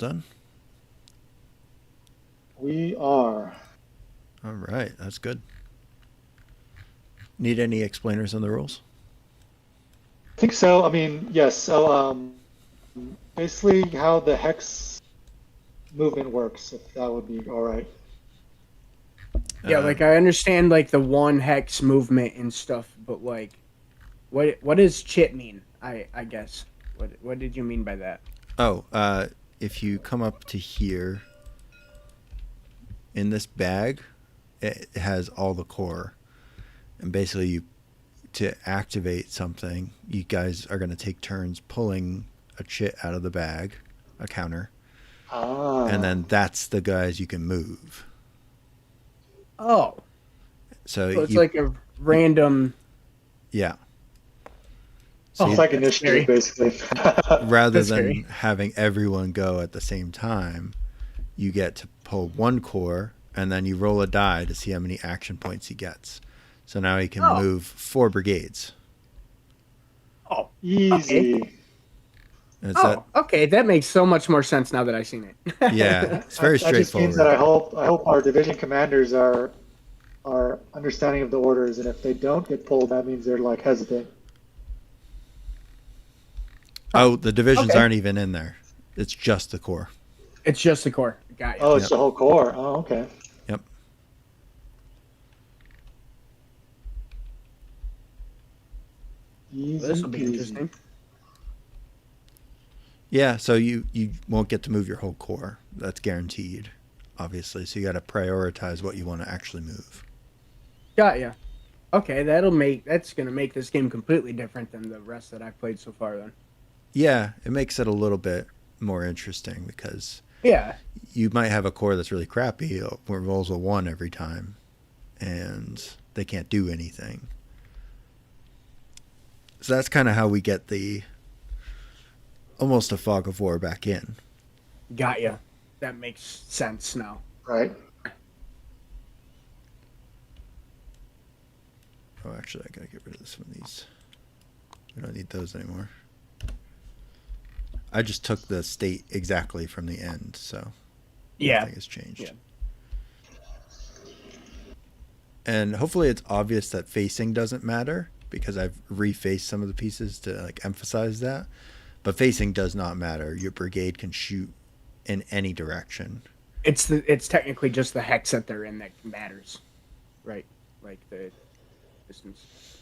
done? We are. All right, that's good. Need any explainers on the rules? I think so. I mean, yes. So, basically, how the hex movement works, if that would be all right. Yeah, Uh, like I understand like the one hex movement and stuff, but like what does chit mean? I guess. What did you mean by that? oh, if you come up to here in this bag, it has all the core, and basically you to activate something, you guys are going to take turns pulling a chit out of the bag, a counter, and Ah, then that's the guys you can move. Oh, So so it's you, like a random. yeah. So Oh, it's you, like that's initiative, scary. basically. rather That's than scary. having everyone go at the same time, you get to pull one core and then you roll a die to see how many action points he gets. So now he can Oh, move 4 brigades. oh, okay. Easy. And it's that, Oh, okay. That makes so much more sense now that I've seen yeah, it. it's very That just means that straightforward. I hope our division commanders are understanding of the orders, and if they don't get pulled, that means they're like hesitant. Huh. Oh, the divisions Okay. aren't even in there. It's just the core. It's just the core. Got you. Oh, it's Yep. the whole core. Oh, okay. Yep. Well, this Easy will be peasy. interesting. Yeah, so you won't get to move your whole core. That's guaranteed, obviously. So you got to prioritize what you want to actually move. Got you. Okay, that's gonna make this game completely different than the rest that I've played so far. Then. Yeah, it makes it a little bit more interesting because Yeah. you might have a core that's really crappy, where it rolls a 1 every time, and they can't do anything. So that's kind of how we get the almost a fog of war back in. Got you. That makes sense now. Right. Oh, actually, I gotta get rid of some of these. We don't need those anymore. I just took the state exactly from the end, so Yeah. nothing has changed. Yeah. And hopefully it's obvious that facing doesn't matter because I've refaced some of the pieces to like emphasize that. But facing does not matter. Your brigade can shoot in any direction. It's technically just the hex that they're in that matters, right? Like the distance.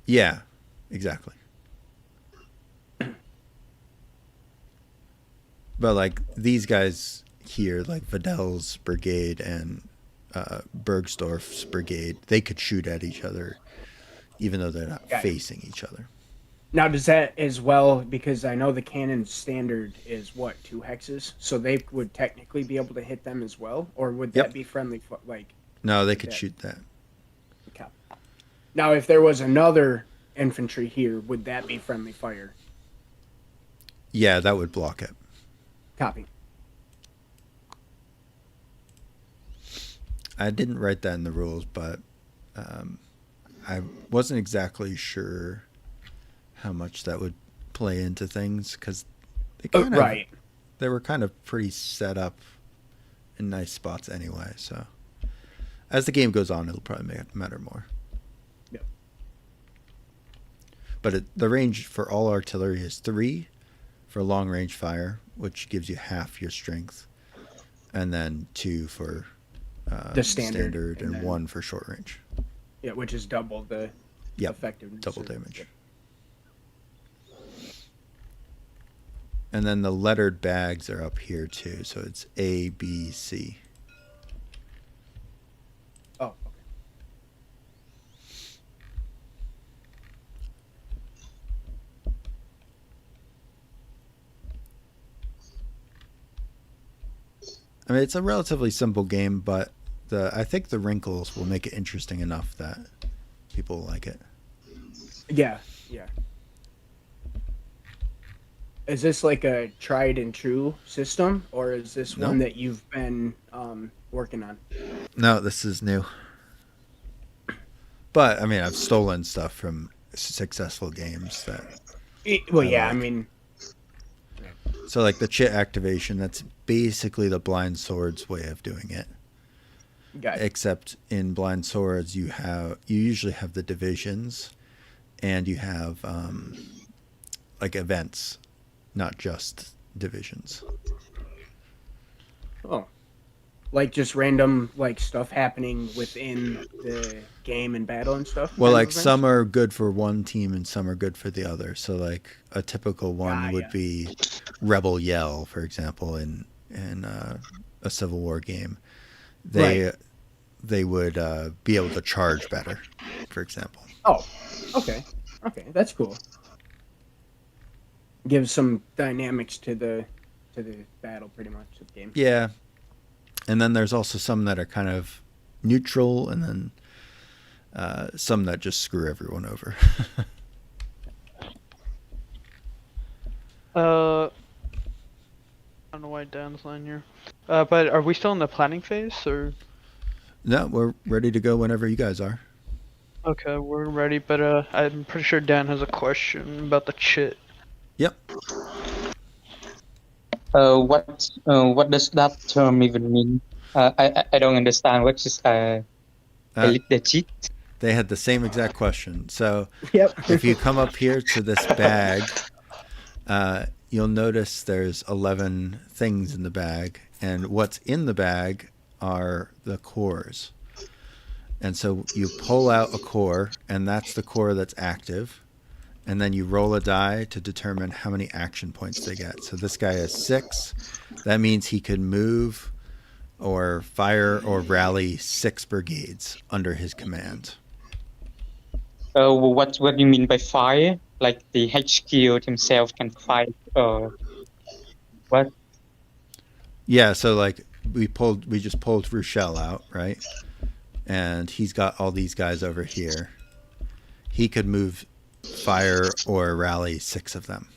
Yeah, exactly. But like these guys here, like Vidal's brigade and Bergsdorf's brigade, they could shoot at each other even though they're not Got you. facing each other. Now, does that as well? Because I know the cannon standard is what 2 hexes, so they would technically be able to hit them as well, or would that Yep. be friendly? Like No, they would could that? shoot that. Okay. Now, if there was another infantry here, would that be friendly fire? Yeah, that would block it. Copy. I didn't write that in the rules, but um, I wasn't exactly sure how much that would play into things because Right. they were kind of pretty set up in nice spots anyway. So as the game goes on, it'll probably matter more. Yep. But the range for all artillery is 3 for long range fire, which gives you half your strength, and then 2 for The standard, standard and and then 1 for short range. yeah, which is double the Yep, effectiveness. double of- damage. Yep. And then the lettered bags are up here too, so it's A, B, C. Oh, okay. I mean, it's a relatively simple game, but I think the wrinkles will make it interesting enough that people will like it. Yeah, yeah. Is this like a tried and true system, or is this No, one that you've been working on? no, this is new. But I mean, I've stolen stuff from successful games that Well, I yeah. I like. mean, So like the chit activation, that's basically the blind swords way of doing it. Got it. Except in blind swords, you usually have the divisions, and you have like events, not just divisions. Oh, like just random like stuff happening within the game and battle and stuff. Well, kind of like events? some are good for one team and some are good for the other. So like a typical one Ah, would yeah. be Rebel Yell, for example, in a Civil War game. They Right. they would be able to charge better, for example. Oh, okay. Okay, that's cool. Gives some dynamics to the battle, pretty much, of the game. Yeah, and then there's also some that are kind of neutral, and then some that just screw everyone over. I don't know why Dan's not in here. But are we still in the planning phase, or? No, we're ready to go whenever you guys are. Okay, we're ready, but I'm pretty sure Dan has a question about the chit. Yep. What does that term even mean? I don't understand. What is elite the cheat? They had the same exact question. So Yep. if you come up here to this bag, you'll notice there's 11 things in the bag, and what's in the bag are the cores. And so you pull out a core, and that's the core that's active, and then you roll a die to determine how many action points they get. So this guy has 6. That means he could move or fire or rally 6 brigades under his command. What do you mean by fire? Like the HQ himself can fight, or what? Yeah, so like we just pulled Rochelle out, right? And he's got all these guys over here. He could move, fire, or rally 6 of them.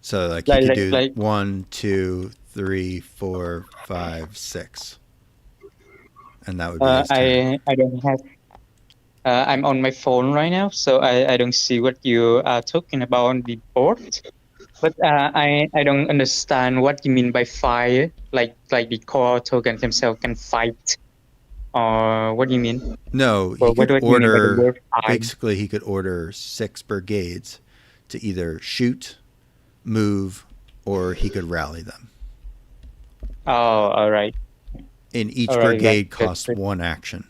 So like he could do 1, 2, 3, 4, 5, 6, and that would be his turn. I don't have. I'm on my phone right now, so I don't see what you are talking about on the board. But I don't understand what you mean by fire. Like the core token himself can fight, or what do you mean? No, he Or what could do you mean by the order. word fire? Basically, he could order 6 brigades to either shoot, move, or he could rally them. Oh, all right. And each All right, brigade that's costs good. 1 action,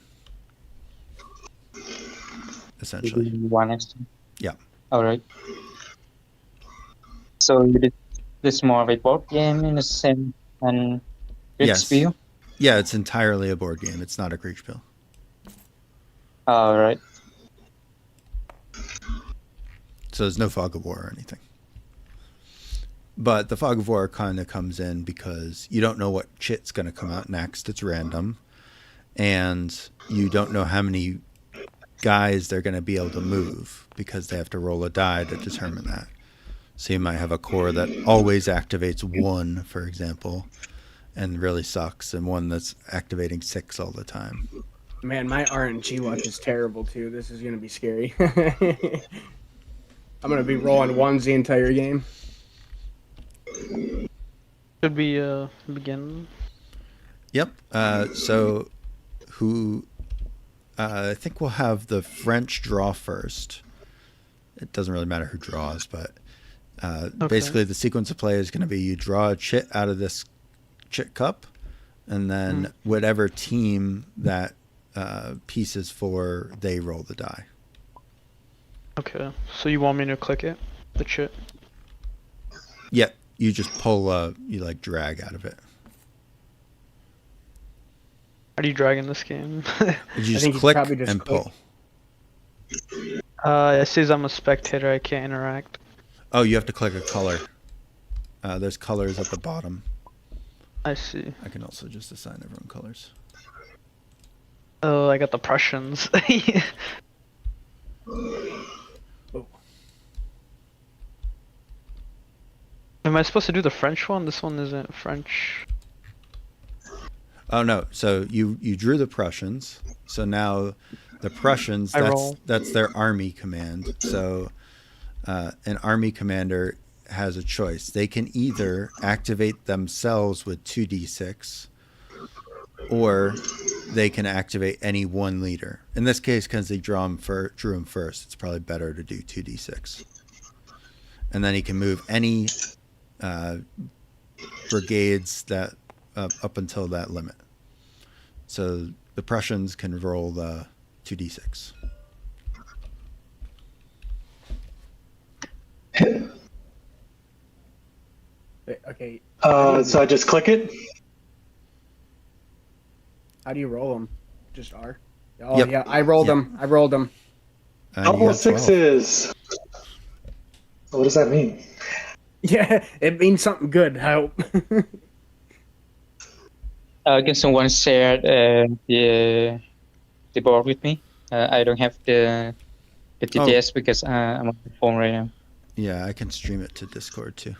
essentially. One action. Yeah. All right. So this is more of a board game in a sense, and Yes. Kriegsspiel. Yeah, it's entirely a board game. It's not a Kriegsspiel. All right. So there's no fog of war or anything. But the fog of war kind of comes in because you don't know what chit's going to come out next. It's random. And you don't know how many guys they're going to be able to move because they have to roll a die to determine that. So you might have a core that always activates 1, for example, and really sucks, and one that's activating 6 all the time. Man, my RNG luck is terrible too. This is gonna be scary. I'm gonna be rolling ones the entire game. Should we begin? Yep. So who... I think we'll have the French draw first. It doesn't really matter who draws, but basically the sequence of play is going to be you draw a chit out of this chit cup, and then whatever team that piece is for, they roll the die. Okay, so you want me to click it? The chit? Yep. You just pull, you like drag out of it. How do you drag in this game? You just think you click probably just and click. pull. It says I'm a spectator, I can't interact. Oh, you have to click a color. There's colors at the bottom. I see. I can also just assign everyone colors. Oh, I got the Prussians. Am I supposed to do the French one? This one isn't French. Oh no! So you drew the Prussians. So now the Prussians, I roll. that's their army command. So an army commander has a choice. They can either activate themselves with 2d6, or they can activate any one leader. In this case, because they drew him first, it's probably better to do 2d6. And then he can move any brigades that up until that limit. So the Prussians can roll the 2d6. Okay. So I just click it. How do you roll them? Just R? Oh, Yep. yeah. I rolled Yep. them. I rolled them. And you Double got 12. sixes. So what does that mean? Yeah, it means something good. I hope. Can someone share the board with me? I don't have the TTS because I'm on the phone right now. Yeah, I can stream it to Discord too.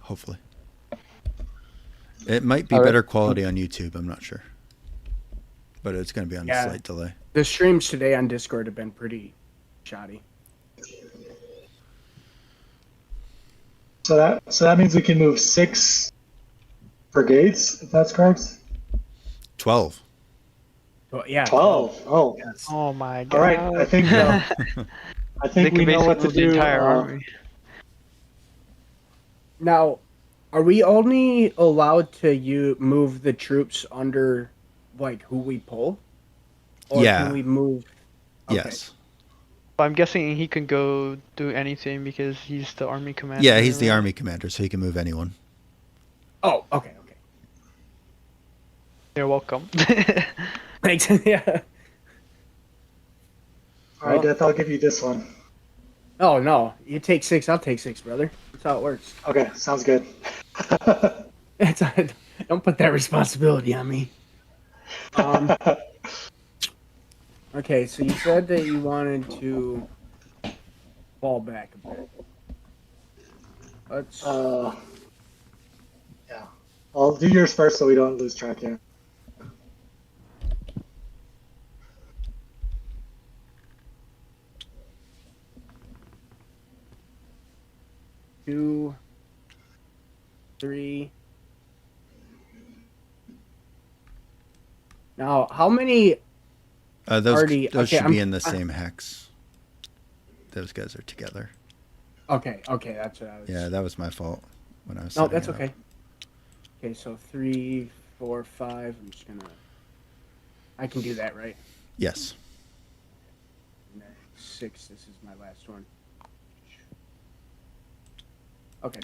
Hopefully. It might be All right. better quality on YouTube, I'm not sure. But it's going to be on a slight delay. The streams today on Discord have been pretty shoddy. So that means we can move 6 brigades, if that's correct. 12. Well, yeah. 12. Oh. Yes. Oh my god. All right. I think They we can know what to basically move do. the entire army. Now, are we only allowed to move the troops under, like, who we pull? Or Yeah. can we move... Okay. Yes. But I'm guessing he can go do anything because he's the army commander. Yeah, he's the right? army commander, so he can move anyone. Oh, okay. You're welcome. Thanks. Yeah. All right, Death, I'll give you this one. Oh, no. You take 6, I'll take 6, brother. That's how it works. Okay, sounds good. Don't put that responsibility on me. Okay, so you said that you wanted to fall back a bit. Let's... Yeah. I'll do yours first so we don't lose track here. Two, 3. Now, how many... Those Already- those okay, should be I'm- in the same hex. Those guys are together. Okay, that's what I was... Yeah, that was my fault when I was No, setting that's it up. okay. Okay, so 3, 4, 5. I'm just gonna... I can do that, right? Yes. And then 6, this is my last one. Okay.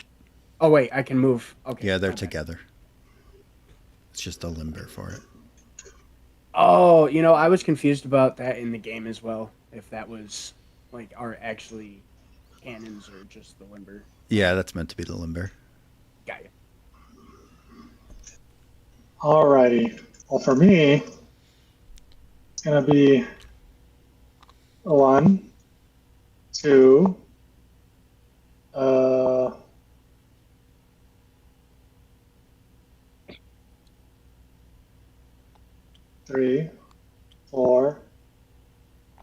Oh, wait, I can move. Okay. Yeah, they're okay. together. It's just a limber for it. Oh, I was confused about that in the game as well. If that was, like, are actually cannons or just the limber. Yeah, that's meant to be the limber. Got you. Alrighty. Well, for me, it's gonna be 1, 2, 3, 4,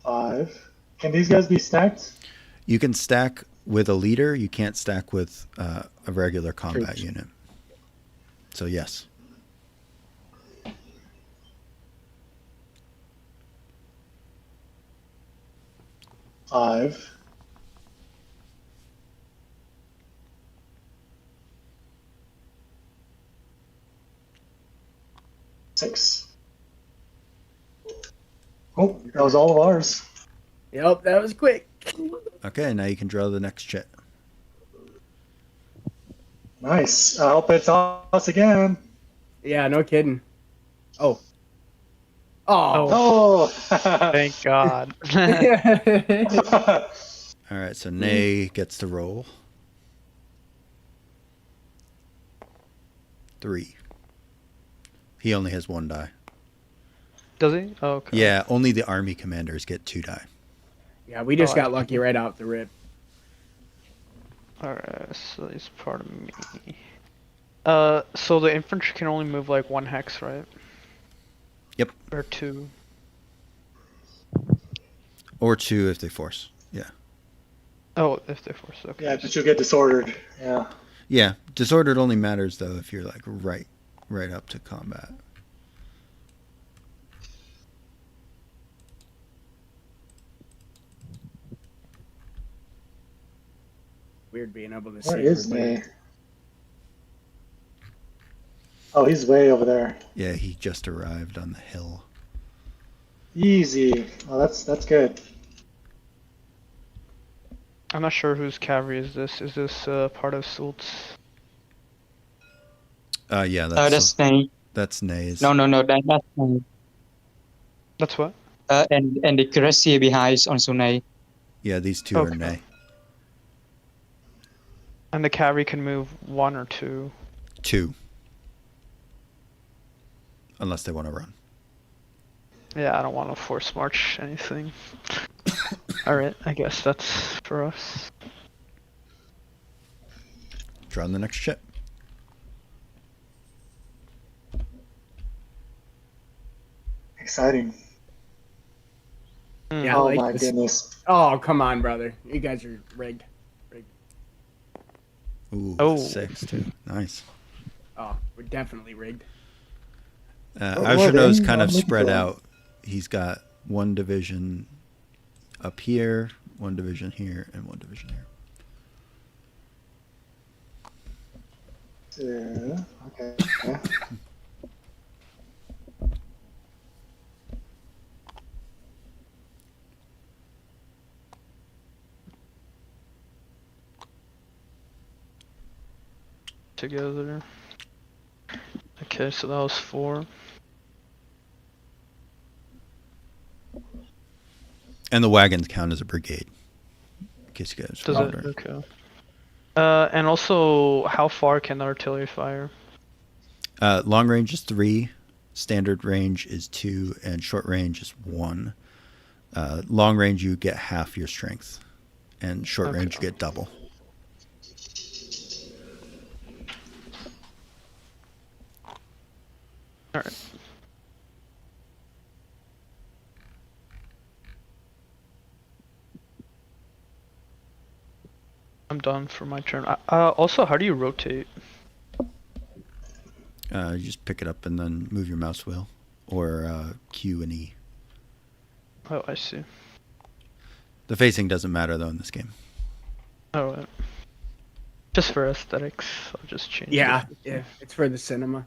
5. Can these guys be stacked? You can stack with a leader. You can't stack with a regular combat Troops. unit. So yes. Five. Six. Oh, that was all of ours. Yep, that was quick. Okay, now you can draw the next chit. Nice. I hope it's us again. Yeah, no kidding. Oh. Oh. Oh. Thank God. All right, so Nay gets to roll. 3. He only has 1 die. Does he? Oh, okay. Yeah, only the army commanders get 2 die. Yeah, we just Oh, got lucky right out the rip. Alright, so he's part of me. So the infantry can only move like 1 hex, right? Yep. Or 2. Or 2 if they force. Yeah. Oh, if they're forced. Okay. Yeah, but you'll get disordered. Yeah. Yeah, disordered only matters though if you're like right up to combat. Weird being able to Where see is everybody. May? Oh, he's way over there. Yeah, he just arrived on the hill. Easy. Oh, that's good. I'm not sure whose cavalry is this. Is this part of Sult's? Yeah, That's Nay. that's Nays. No, that's Nay. That's what? And the cuirassier behind is also Nay. Yeah, these two are Okay. Nay. And the cavalry can move 1 or 2. 2. Unless they want to run. Yeah, I don't want to force march anything. Alright, I guess that's for us. Draw on the next chip. Exciting. Yeah, I Oh like my this. goodness. Oh, come on, brother. You guys are rigged. Ooh, Oh. 6 too. Nice. Oh, we're definitely rigged. What Avshano's were they? kind of What spread were they? out. He's got one division up here, one division here, and one division here. Yeah. Okay. Yeah. Together. Okay, so that was 4. And the wagons count as a brigade. In case you guys Does wonder. it? Okay. And also, how far can the artillery fire? Long range is 3, standard range is 2, and short range is 1. Long range you get half your strength, and short range you Okay. get double. Alright. I'm done for my turn. Also, how do you rotate? You just pick it up and then move your mouse wheel, or Q and E. Oh, I see. The facing doesn't matter though in this game. Oh, right. Just for aesthetics, I'll just change Yeah, it. yeah. It's for the cinema.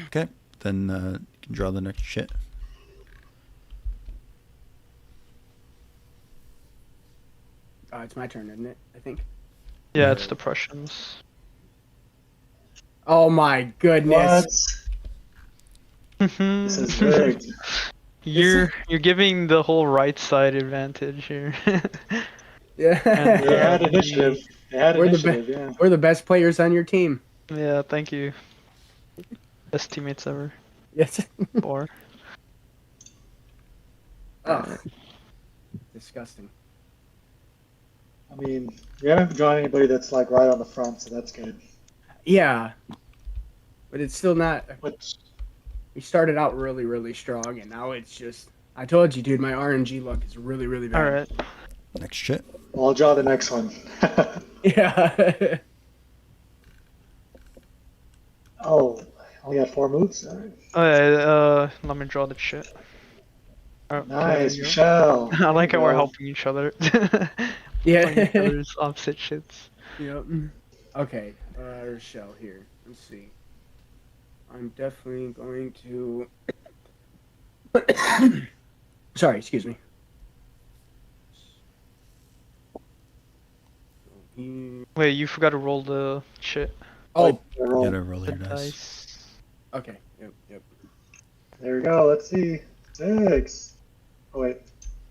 Okay, then you can draw the next shit. It's my turn, isn't it? I think. Yeah, it's the Prussians. Oh my goodness. What? This is rigged. You're giving the whole right side advantage here. Yeah. And, They had initiative. They had We're the initiative, yeah. We're the best players on your team. Yeah, thank you. Best teammates ever. Yes. Or Ugh. Disgusting. I mean, we haven't drawn anybody that's like right on the front, so that's good. Yeah. But it's still not. Which, We started out really, really strong, and now it's just. I told you, dude. My RNG luck is really, really bad. all right. Next shit. well, I'll draw the next one. Yeah. Oh, only got 4 moves? All right. Okay, let me draw the shit. Oh, Nice, there you go. Michelle. I like how we're Well, helping each other. Playing Yeah. each other's opposite shits. Yep. Okay. Rochelle here. Let's see. I'm definitely going to. Sorry. Excuse me. Wait, you forgot to roll the shit. Oh. You roll. gotta roll The your dice. dice. Okay. Yep. Yep. There we go. Let's see. 6. Oh, wait.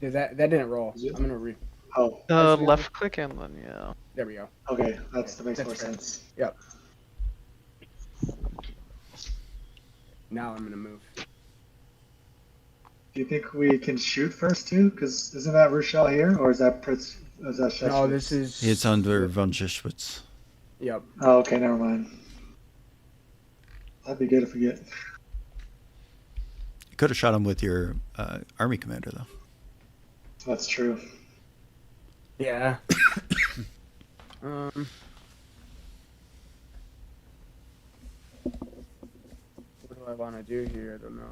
Did that didn't roll? Is it? I'm gonna Oh, That's Left click and then yeah. There we go. okay. That makes That's more fair. sense. Yep. Now I'm gonna move. Do you think we can shoot first, too? Because isn't that Rochelle here? Or is that Pritz? Is that Sheshwitz? No, this is. It's under von Zischwitz. Yep. Oh, okay. Never mind. That'd be good if we get. You could have shot him with your army commander though. That's true. Yeah. Um. What do I want to do here? I don't know.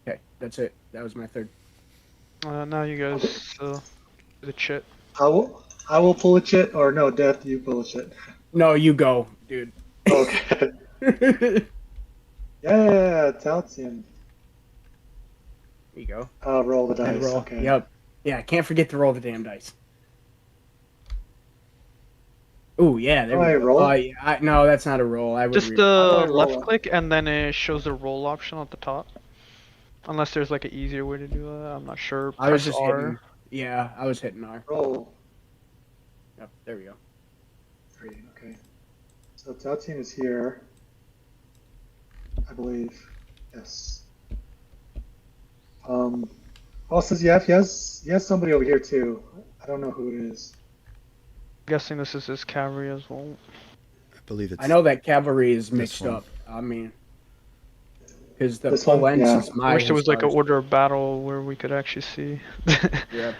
Okay, that's it. That was my third. Now you guys do the chit. I will pull a chit, or no, Death, you pull a chit. No, you go, dude. Okay. There Yeah, it's Altium. you go. I'll roll the And dice. roll. Okay. Yep. Yeah, can't forget to roll the damn dice. Oh yeah, there Oh, we I go. roll? Yeah, no, that's not a roll. I would Just re-roll. How do I roll left it? click and then it shows the roll option at the top. Unless there's like an easier way to do that, I'm not sure. I was Press just R. hitting. Yeah, I was hitting R. Roll. Yep, there we go. 3. Okay. So Altium is here, I believe. Yes. Paul says he has somebody over here too. I don't know who it is. I'm guessing this is his cavalry as well. I believe it's. I know that cavalry is This mixed one. up. I mean, because the This one? Polens Yeah. is I my wish there was like an Hussars. order of battle where we could actually see. Yeah.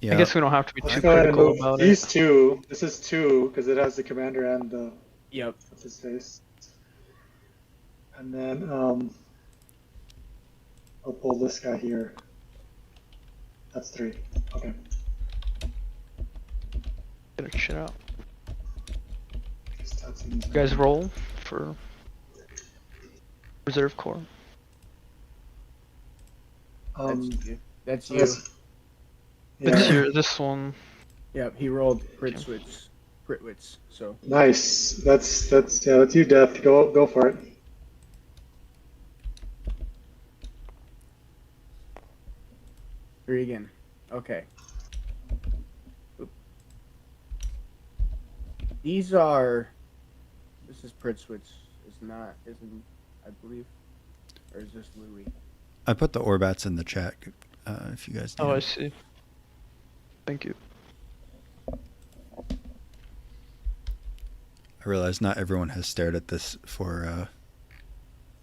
Yeah. I guess we don't have to be Let's too go ahead and critical move about these it. two. This is 2 because it has the commander and the Yep. what's his face. And then I'll pull this guy here. That's 3. Okay. Get a shit out. Guess Altium's You guys roll for reserve corps. That's you. That's so you. this- It's yeah. this one. Yep. He rolled Pritwitz. So Nice. That's you, Death. Go for it. three again. Okay. Oop. These are. This is Pritzwitz. Isn't I believe, or is this Louis? I put the Orbats in the chat. If you guys. Oh, need I it. see. Thank you. I realize not everyone has stared at this for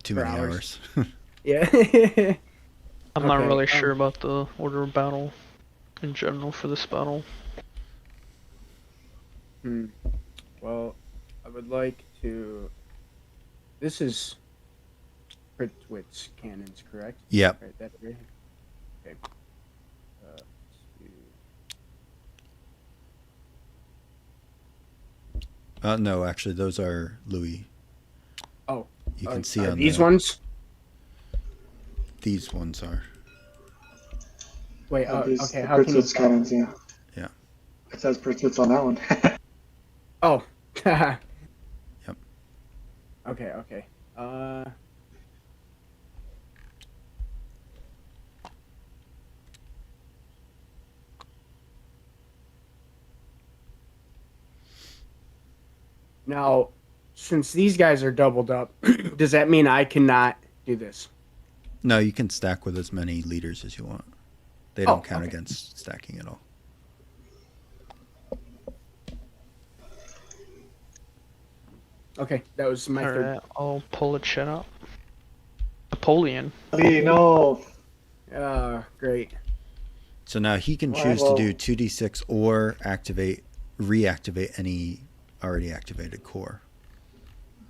too For many hours. hours. Yeah. I'm not Okay, really sure about the order of battle in general for this battle. Well, I would like to. This is Pritzwitz cannons, correct? Yep. Right, that right. Okay. Let's do- No, actually, those are Louis. Oh, You can see are on these the, ones. These ones are. Wait. These Okay. the How can you Pritzwitz tell? cannons, yeah. Yeah. It says Pritzwitz on that one. Oh. Yep. Okay. Now, since these guys are doubled up, does that mean I cannot do this? No, you can stack with as many leaders as you want. They don't count okay. against stacking at all. Okay, that was my third. Alright, I'll pull it shit out. Napoleon. Lee, no. Great. So now he can Alright, choose well- to do 2d6 or reactivate any already activated core.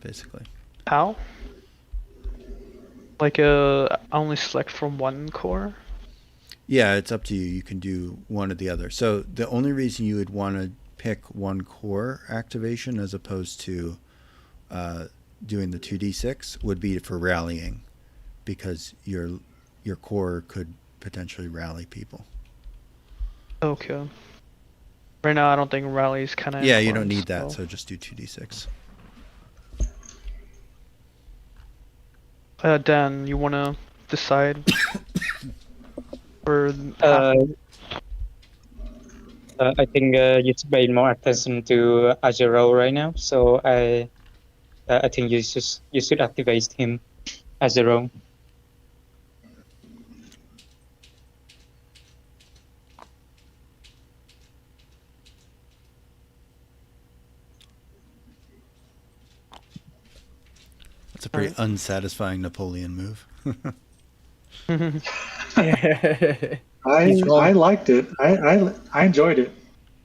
Basically. How? Like I only select from one core? Yeah, it's up to you. You can do one or the other. So the only reason you would want to pick one core activation as opposed to doing the 2d6 would be for rallying, because your core could potentially rally people. Okay. Right now I don't think rally's kind of Yeah, you don't need that, so just do 2d6. Dan, you want to decide for I think you should pay more attention to Azero right now. So I think you should activate him, Azero. It's a pretty unsatisfying Napoleon move. He's rolling. I liked it. I enjoyed it.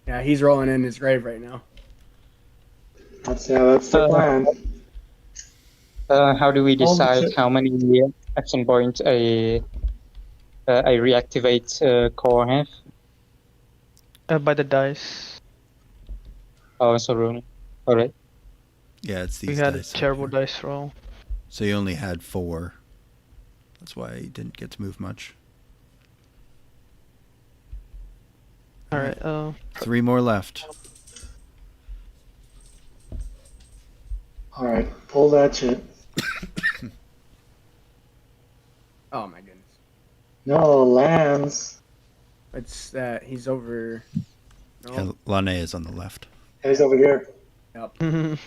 Yeah, he's rolling in his grave right now. That's the plan. How do we All the decide chip- how many action points I reactivate core have? By the dice. Oh, so rolling. All right. Yeah, it's these We had a dice. terrible here. dice roll. So you only had 4. That's why you didn't get to move much. All right. 3 more left. All right, pull that shit. Oh my goodness. No lands. It's that he's over. No. Yeah, Lane is on the left. He's over here. Yep. what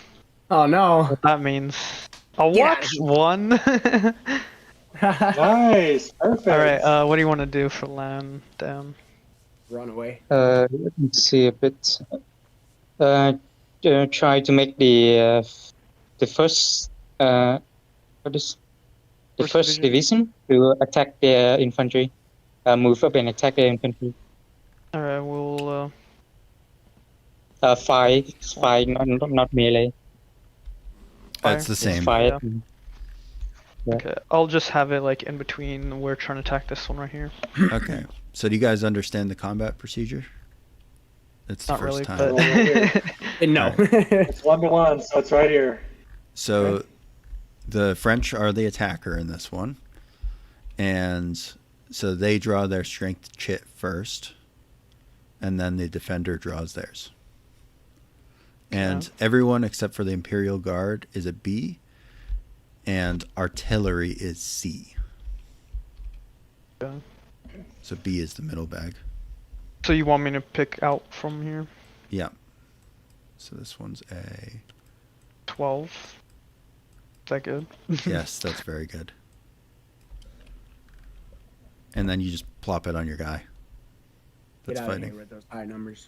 Oh no. that means? A Yeah. what? One. Nice, perfect. All right. What do you want to do for land down? Run away. Let me see a bit. Try to make the first what is the First first division to attack the infantry. Move up and attack the infantry. All right. We'll. Fire, not melee. Fire? It's the It's same. fire. Yeah. Yeah. Okay. I'll just have it like in between. We're trying to attack this one right here. Okay. So do you guys understand the combat procedure? It's the Not first really, time. but No. It's 1-1, so it's right here. So the French are the attacker in this one. And so they draw their strength chit first. And then the defender draws theirs. And Okay. everyone except for the Imperial Guard is a B. And artillery is C. Okay. So B is the middle bag. So you want me to pick out from here? Yeah. So this one's A. 12. Is that good? Yes, that's very good. And then you just plop it on your guy. Get That's out of fighting. here with those high numbers.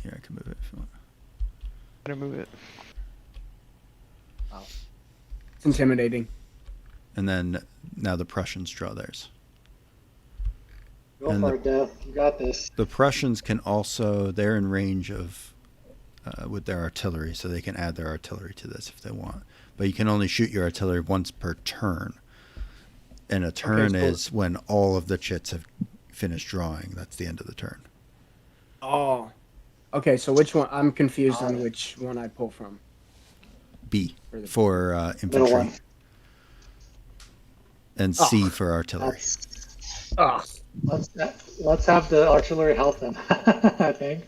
Here, I can move it if you want. Gonna move it. It's intimidating. And then now the Prussians draw theirs. Go And for it, Death. You got this. The Prussians can also, they're in range of, with their artillery, so they can add their artillery to this if they want. But you can only shoot your artillery once per turn. And a turn so- is when all of the chits have finished drawing. That's the end of the turn. Oh. Okay, so which one? I'm confused on which one I pull from. B For the- for Middle infantry. one. And C for artillery. Oh. Let's have the artillery help them. I think.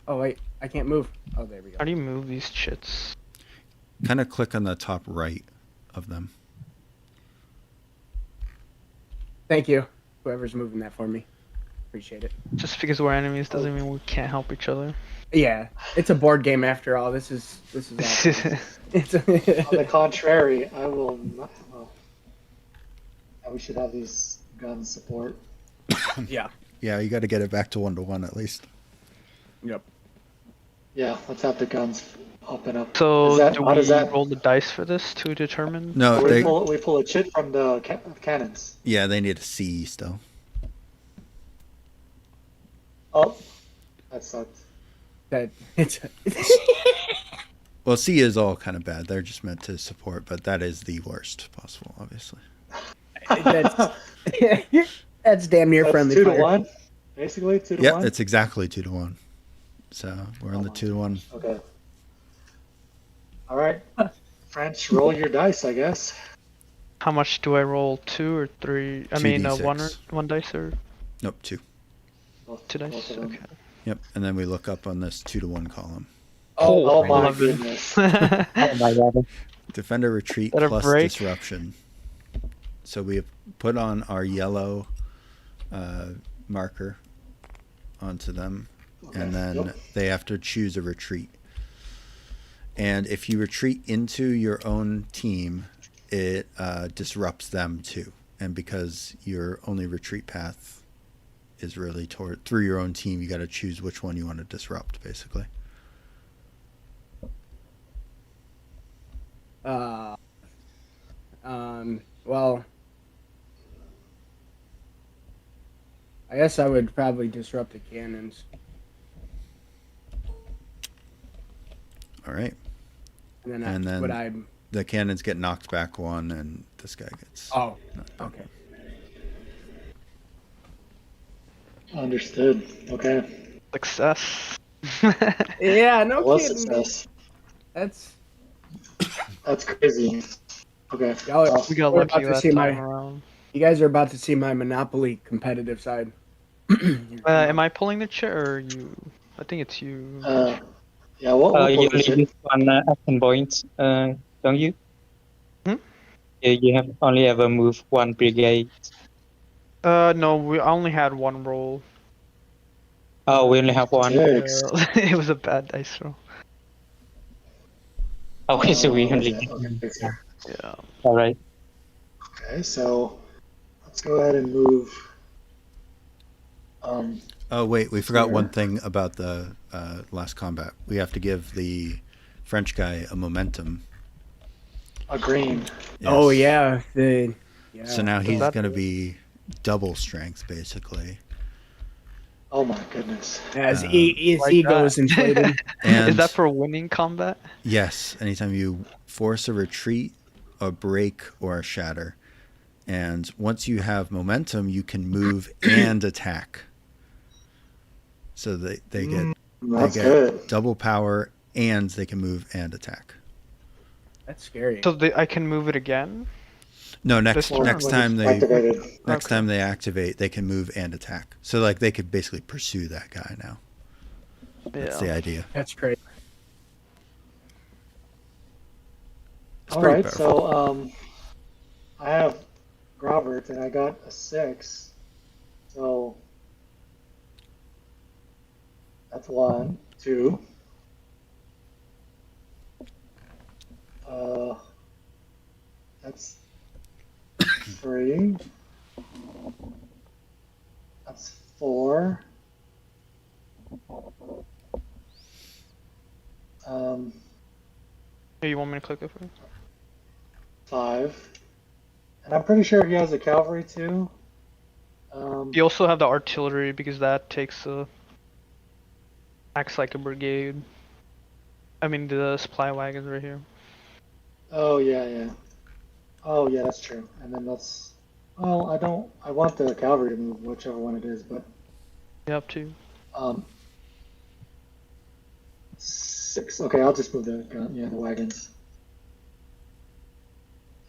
Oh wait, I can't move. Oh, there we go. How do you move these chits? Kind of click on the top right of them. Thank you, whoever's moving that for me. Appreciate it. Just because we're enemies doesn't mean we can't help each other. Yeah, it's a board game after all. This is awesome. It's On the contrary, I will not. Well, yeah, we should have these guns support. yeah. Yeah, you got to get it back to 1-1 at least. Yep. Yeah, let's have the guns up and up. So do how we does that? roll the dice for this to determine? No, we they, pull a chit from the cannons. yeah, they need a C still. Oh, that sucked. That it's. Well, C is all kind of bad. They're just meant to support, but that is the worst possible, obviously. That's damn near That's friendly 2-1. fire. Basically 2-1. Yep, it's exactly 2-1. So we're on the 2-1. Okay. All right. French, roll your dice, I guess. How much do I roll? 2 or 3? I mean, 2d6. one dice or Nope, 2. Both, 2 both dice? of them. Okay. Yep, and then we look up on this 2-1 column. Oh my 11. goodness. Oh my god. Defender retreat Is that a plus break? disruption. So we have put on our yellow marker onto them, and then Yep. they have to choose a retreat. And if you retreat into your own team, it disrupts them too. And because your only retreat path is really through your own team, you got to choose which one you want to disrupt, basically. Uh, well, I guess I would probably disrupt the cannons, All right. and then And would then I? the cannons get knocked back one, and this guy gets Oh, knocked back. okay. Understood. Okay. Success. Yeah, no That was kidding, dude. success. That's That's crazy. Okay. y'all. Well, We got We're about lucky to that see time my. around. You guys are about to see my Monopoly competitive side. Am I pulling the chair or you? I think it's you. yeah, we'll You pull the only shit. use one action point, don't you? Hmm? You have only ever moved one brigade. No, we only had one roll. Oh, we only have one. Six. It was a bad dice roll. Okay, so we only Okay. get one. Okay. Yeah. Yeah. All right. Okay. So let's go ahead and move. Oh wait, we forgot Here. one thing about the last combat. We have to give the French guy a momentum. A green. Oh Yes. yeah, So now he's that going to do? be double strength, basically. Oh my goodness. as Um, his Like ego's that. inflated. And Is that for winning combat? yes, anytime you force a retreat, a break, or a shatter. And once you have momentum, you can move and attack. So they get That's they get good. double power, and they can move and attack. That's scary. So I can move it again? No, next This turn? next time they Activated. next Okay. time they activate, they can move and attack. So like they could basically pursue that guy now. That's the Yeah. idea. That's crazy. It's All pretty right. powerful. So I have Robert, and I got a 6. So that's 1, 2. That's 3. That's 4. Hey, you want me to click it for you? 5. And I'm pretty sure he has a cavalry too. You also have the artillery because that acts like a brigade. I mean the supply wagons right here. Oh yeah. Oh yeah, that's true. And then let's. Well, I want the cavalry to move, whichever one it is, but You have to. 6. Okay, I'll just move the wagons.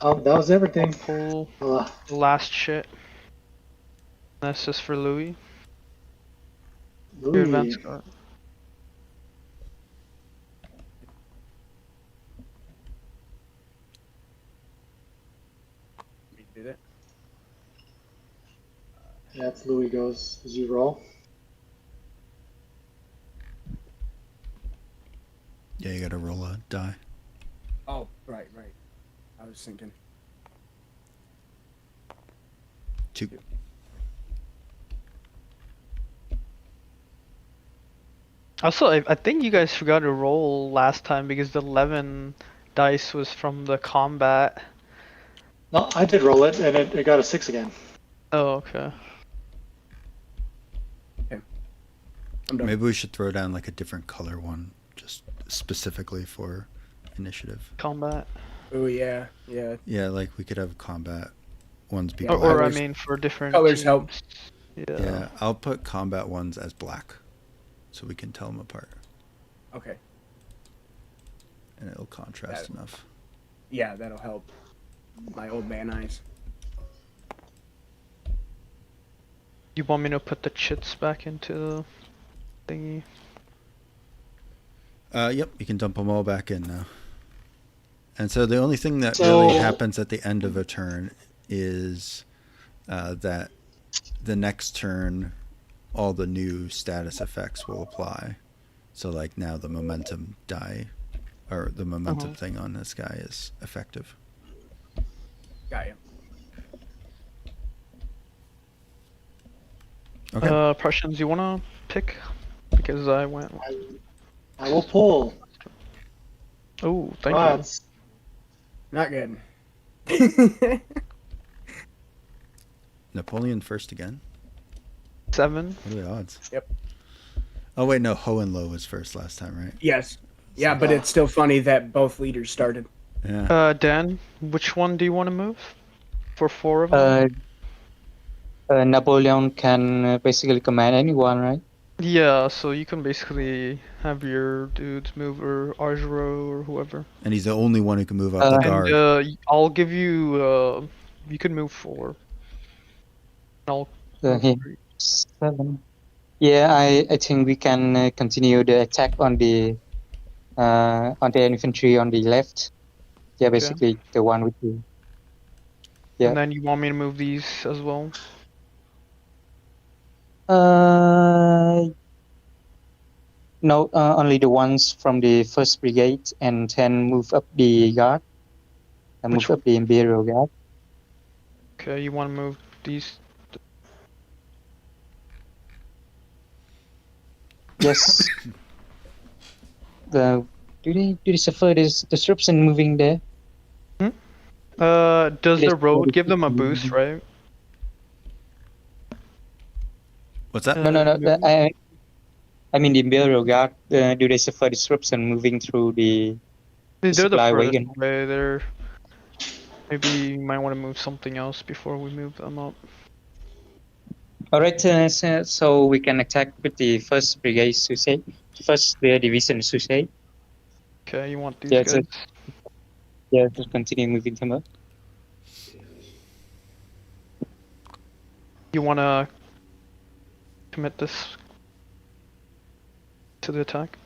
That was everything. Pull Uh, the last shit. That's just for Louis. Your Louis. advance guard. We did it. Yeah, it's Louis goes. Did you roll? Yeah, you got to roll a die. Oh, right. I was thinking. 2. Also, I think you guys forgot to roll last time because the 11 dice was from the combat. No, I did roll it, and it got a 6 again. Oh, okay. I'm done. Maybe we should throw down like a different color one, just specifically for initiative. Combat. Oh yeah. Yeah, like we could have combat ones be Yeah, black. Or I colors- mean for different colors help. teams. Yeah, I'll put combat ones as black, so we can tell them apart, Okay. and it'll contrast That- enough. Yeah, that'll help. My old man eyes. You want me to put the chits back into the thingy? Yep, you can dump them all back in now. And so the only thing that So- really happens at the end of a turn is that the next turn, all the new status effects will apply. So like now the momentum die, or the momentum thing on this guy is effective. Got you. Okay. Prussians, you wanna pick? Because I went. I will pull. Oh, thank France. Not good. Napoleon first again. 7. What are the odds? Yep. Oh wait, no. Hohenlohe was first last time, right? Yes. Yeah, but Yeah. it's still funny that both leaders started. Yeah. Dan, which one do you want to move? For 4 of them? Napoleon can basically command anyone, right? Yeah, so you can basically have your dudes move, or Argero or whoever. And he's the only one who can move up the And, guard. And I'll give you. You can move 4. I'll move he 3. 7. Yeah, I think we can continue the attack on the infantry on the left. Yeah, basically the one with you. Yeah. And then you want me to move these as well? No, only the ones from the first brigade, and then move up the guard. And Which move up the Imperial Guard. Okay, you want to move these? Yes. Do they suffer this disruption moving there? Does They the suffer road give them a disruption boost, moving. right? What's that? No. Moving? I mean the Imperial Guard. Do they suffer disruption moving through the They're the supply furthest wagon? away. They're maybe you might want to move something else before we move them up. All right. So we can attack with the first brigade, Susei. First division, Susei. Okay, you want these Yeah. guys? Just continue moving them up. You want to commit this to the attack?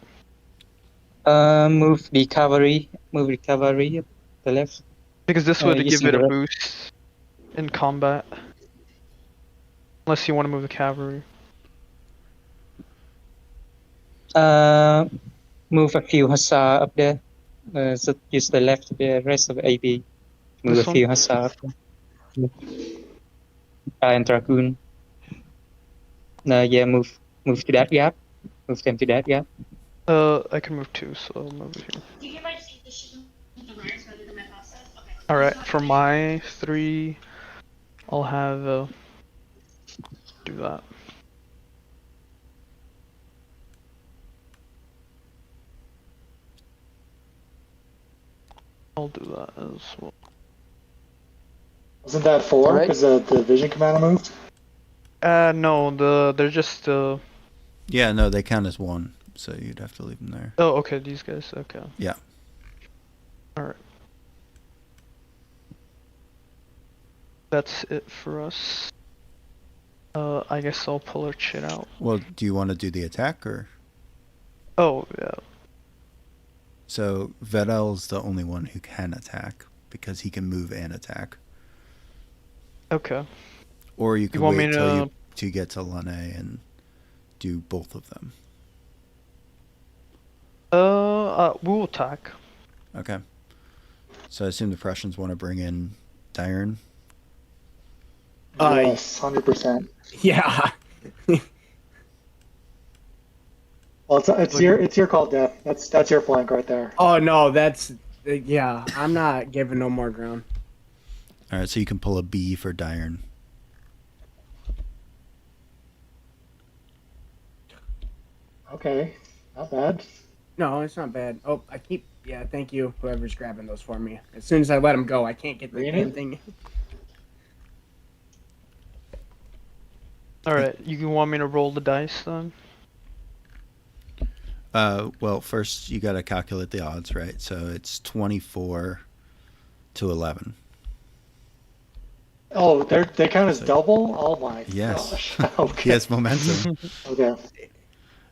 Move the cavalry. Move the cavalry up the left. Because this would give Using it a the boost in combat. Unless you want to move the cavalry. Move a few hussar up there. So use the left, the rest of AB. Move This a few one? hussar up there. And dragoon. Yeah, move to that gap. Move them to that gap. I can move 2, so I'll move it here. Alright, for my 3, I'll have do that. I'll do that as well. Wasn't that 4? Alright. Because the division commander moved? No, they're just Yeah, no, they count as one, so you'd have to leave them there. Oh, okay, these guys, okay. Yeah. Alright. That's it for us. I guess I'll pull our shit out. Well, do you want to do the attack or? Oh, yeah. So Vedel's the only one who can attack because he can move and attack. Okay. Or you can want wait me till to- you get to Lane and do both of them. We'll attack. Okay. So I assume the Prussians want to bring in Diurn. Yes, 100%. Yeah. Well, it's your call, Death. That's your flank right there. Oh no, that's yeah. I'm not giving no more ground. All right, so you can pull a B for Diurn. Okay, not bad. No, it's not bad. Oh, yeah, thank you, whoever's grabbing those for me. As soon as I let him go, I can't get the Really? damn thing. Alright, you want me to roll the dice then? Well, first you got to calculate the odds, right? So it's 24 to 11. Oh, they count as double? Oh my Yes. gosh. Okay. He has momentum. Okay.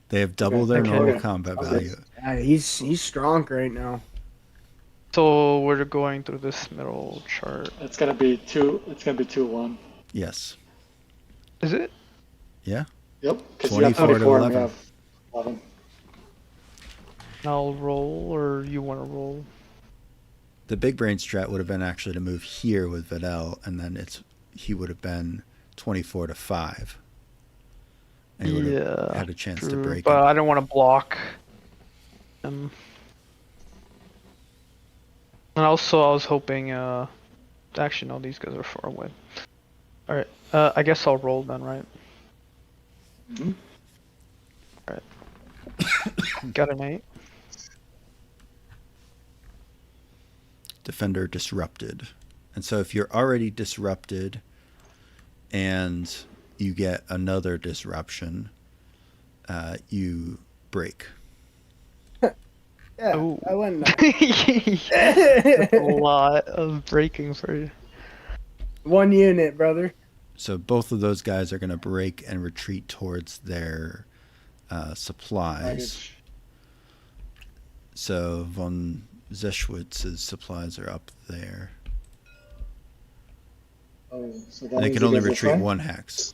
They have double their Okay, normal okay. combat Okay. value. He's strong right now. So we're going through this middle chart. It's gonna be 2-1. Yes. Is it? Yeah. Yep. Because you have 24 to 24 and we 11. have 11. I'll roll, or you want to roll? The big brain strat would have been actually to move here with Vedel, and then he would have been 24 to 5. And he would have had a chance to True, break but him. I don't want to block him. And also, I was hoping. Actually, no, these guys are far away. All right. I guess I'll roll then, right? Mhm. All right. Got an 8. Defender disrupted. And so if you're already disrupted and you get another disruption, you break. Yeah, Ooh. I went. That's a lot of breaking for you. 1 unit, brother. So both of those guys are going to break and retreat towards their supplies. Baggage. So von Zeschwitz's supplies are up there. Oh, so that And they means can only goes this retreat way? 1 hex.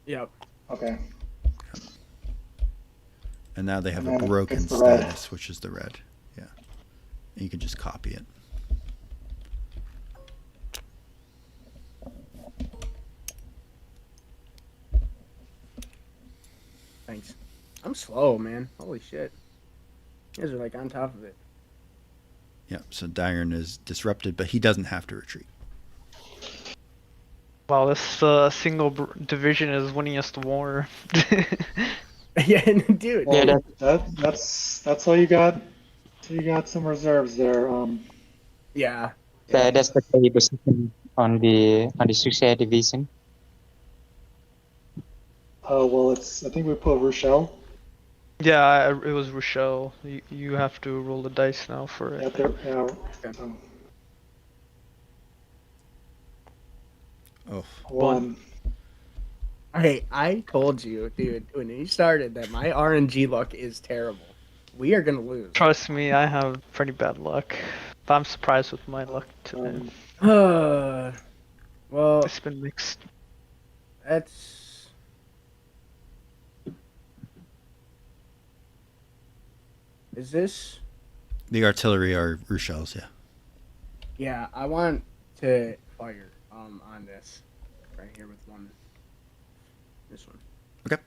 Yep. Okay. And now they have And a then broken it's the red. status, which is the red. Yeah. And you can just copy it. Thanks. I'm slow, man. Holy shit. You guys are like on top of it. Yeah, so Diron is disrupted, but he doesn't have to retreat. Wow, this single division is winning us the war. Yeah, dude. Yeah, Well, that's all you got. So you got some reserves there. Yeah. that's the key position on the suicide division. Well, I think we put Rochelle. Yeah, it was Rochelle. You have to roll the dice now for Yeah, it. there. Yeah. Okay. Oh, One. Hey, I told you, dude, when he started that my RNG luck is terrible. We are gonna lose. Trust me, I have pretty bad luck. But I'm surprised with my luck today. Well, It's been mixed. that's. Is this? the artillery are Rochelle's, yeah. Yeah, I want to fire on this right here with one. This one. Okay.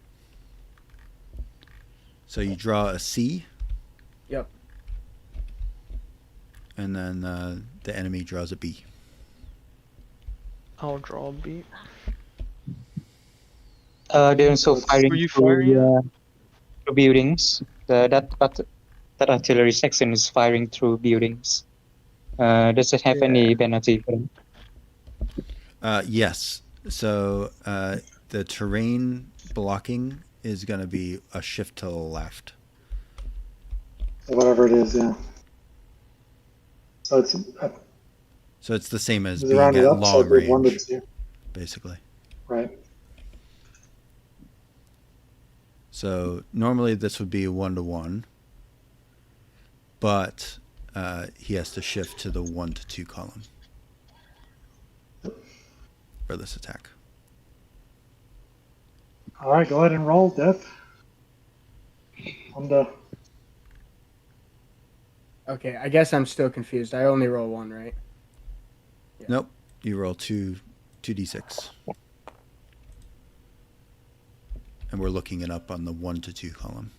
So you draw a C. Yep. And then the enemy draws a B. I'll draw a beat. They're also Were firing you firing through buildings. That artillery section is firing through buildings. Does it have any penalty for them? Yes. So the terrain blocking is going to be a shift to the left. Whatever it is, yeah. So it's So it's the same as it's being around at the upside long with 1 to range, 2. basically. Right. So normally this would be a 1-to-1, but he has to shift to the 1 to 2 column for this attack. All right, go ahead and roll, Death. On the Okay, I guess I'm still confused. I only roll 1, right? Yeah. Nope. You roll 2d6. And we're looking it up on the 1 to 2 column.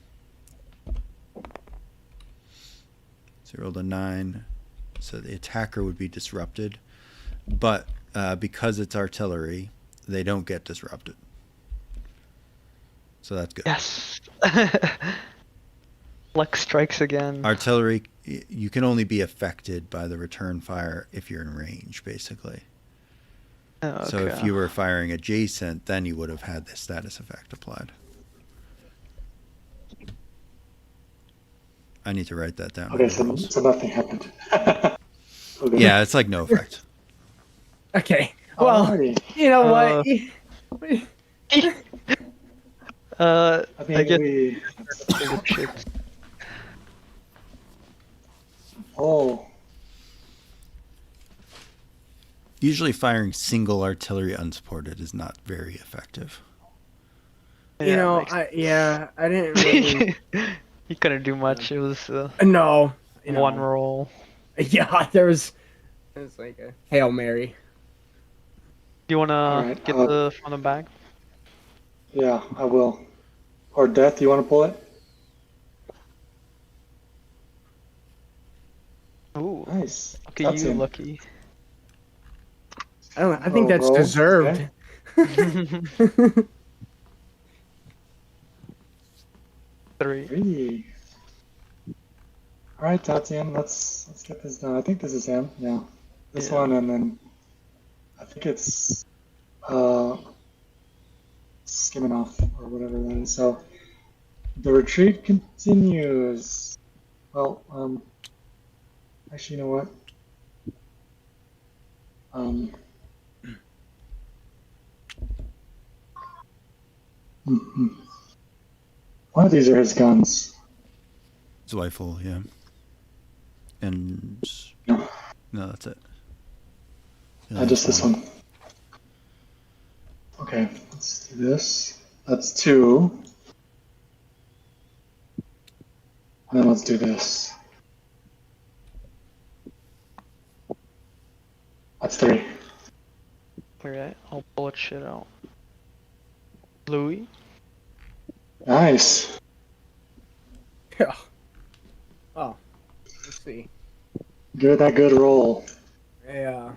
So you rolled a 9. So the attacker would be disrupted. But because it's artillery, they don't get disrupted. So that's good. Yes! Luck strikes again. Artillery, you can only be affected by the return fire if you're in range, basically. Oh, So if okay. you were firing adjacent, then you would have had this status effect applied. I need to write that down. okay, so nothing happened. Okay. Yeah, it's like no effect. Okay. Well, Alrighty. you know Uh, what? I I mean, get we. the chips. Oh, Usually firing single artillery unsupported is not very effective. You know, I didn't really. You couldn't do much. It was No. You know, one roll. Yeah, there was. It was like a Hail Mary. Do you wanna Alright, get the from the bag? yeah, I will. Or Death, you want to pull it? Ooh, Nice. look at That's you, him. Lucky. I don't. I think Oh, that's roll. deserved. Okay. 3. 3. All right, Tatian, let's get this done. I think this is him. Yeah, this Yeah. one, and then I think it's uh skimming off or whatever that is. So the retreat continues. Well, actually, you know what? Um, mhm. One of these are his guns. Zweifel, yeah. And No, no, that's it. just this one. Okay, let's do this. That's 2. And then let's do this. That's 3. Alright, I'll bullet shit out. Louis? Nice. Yeah. Oh, let's see. Give it that good roll. Yeah.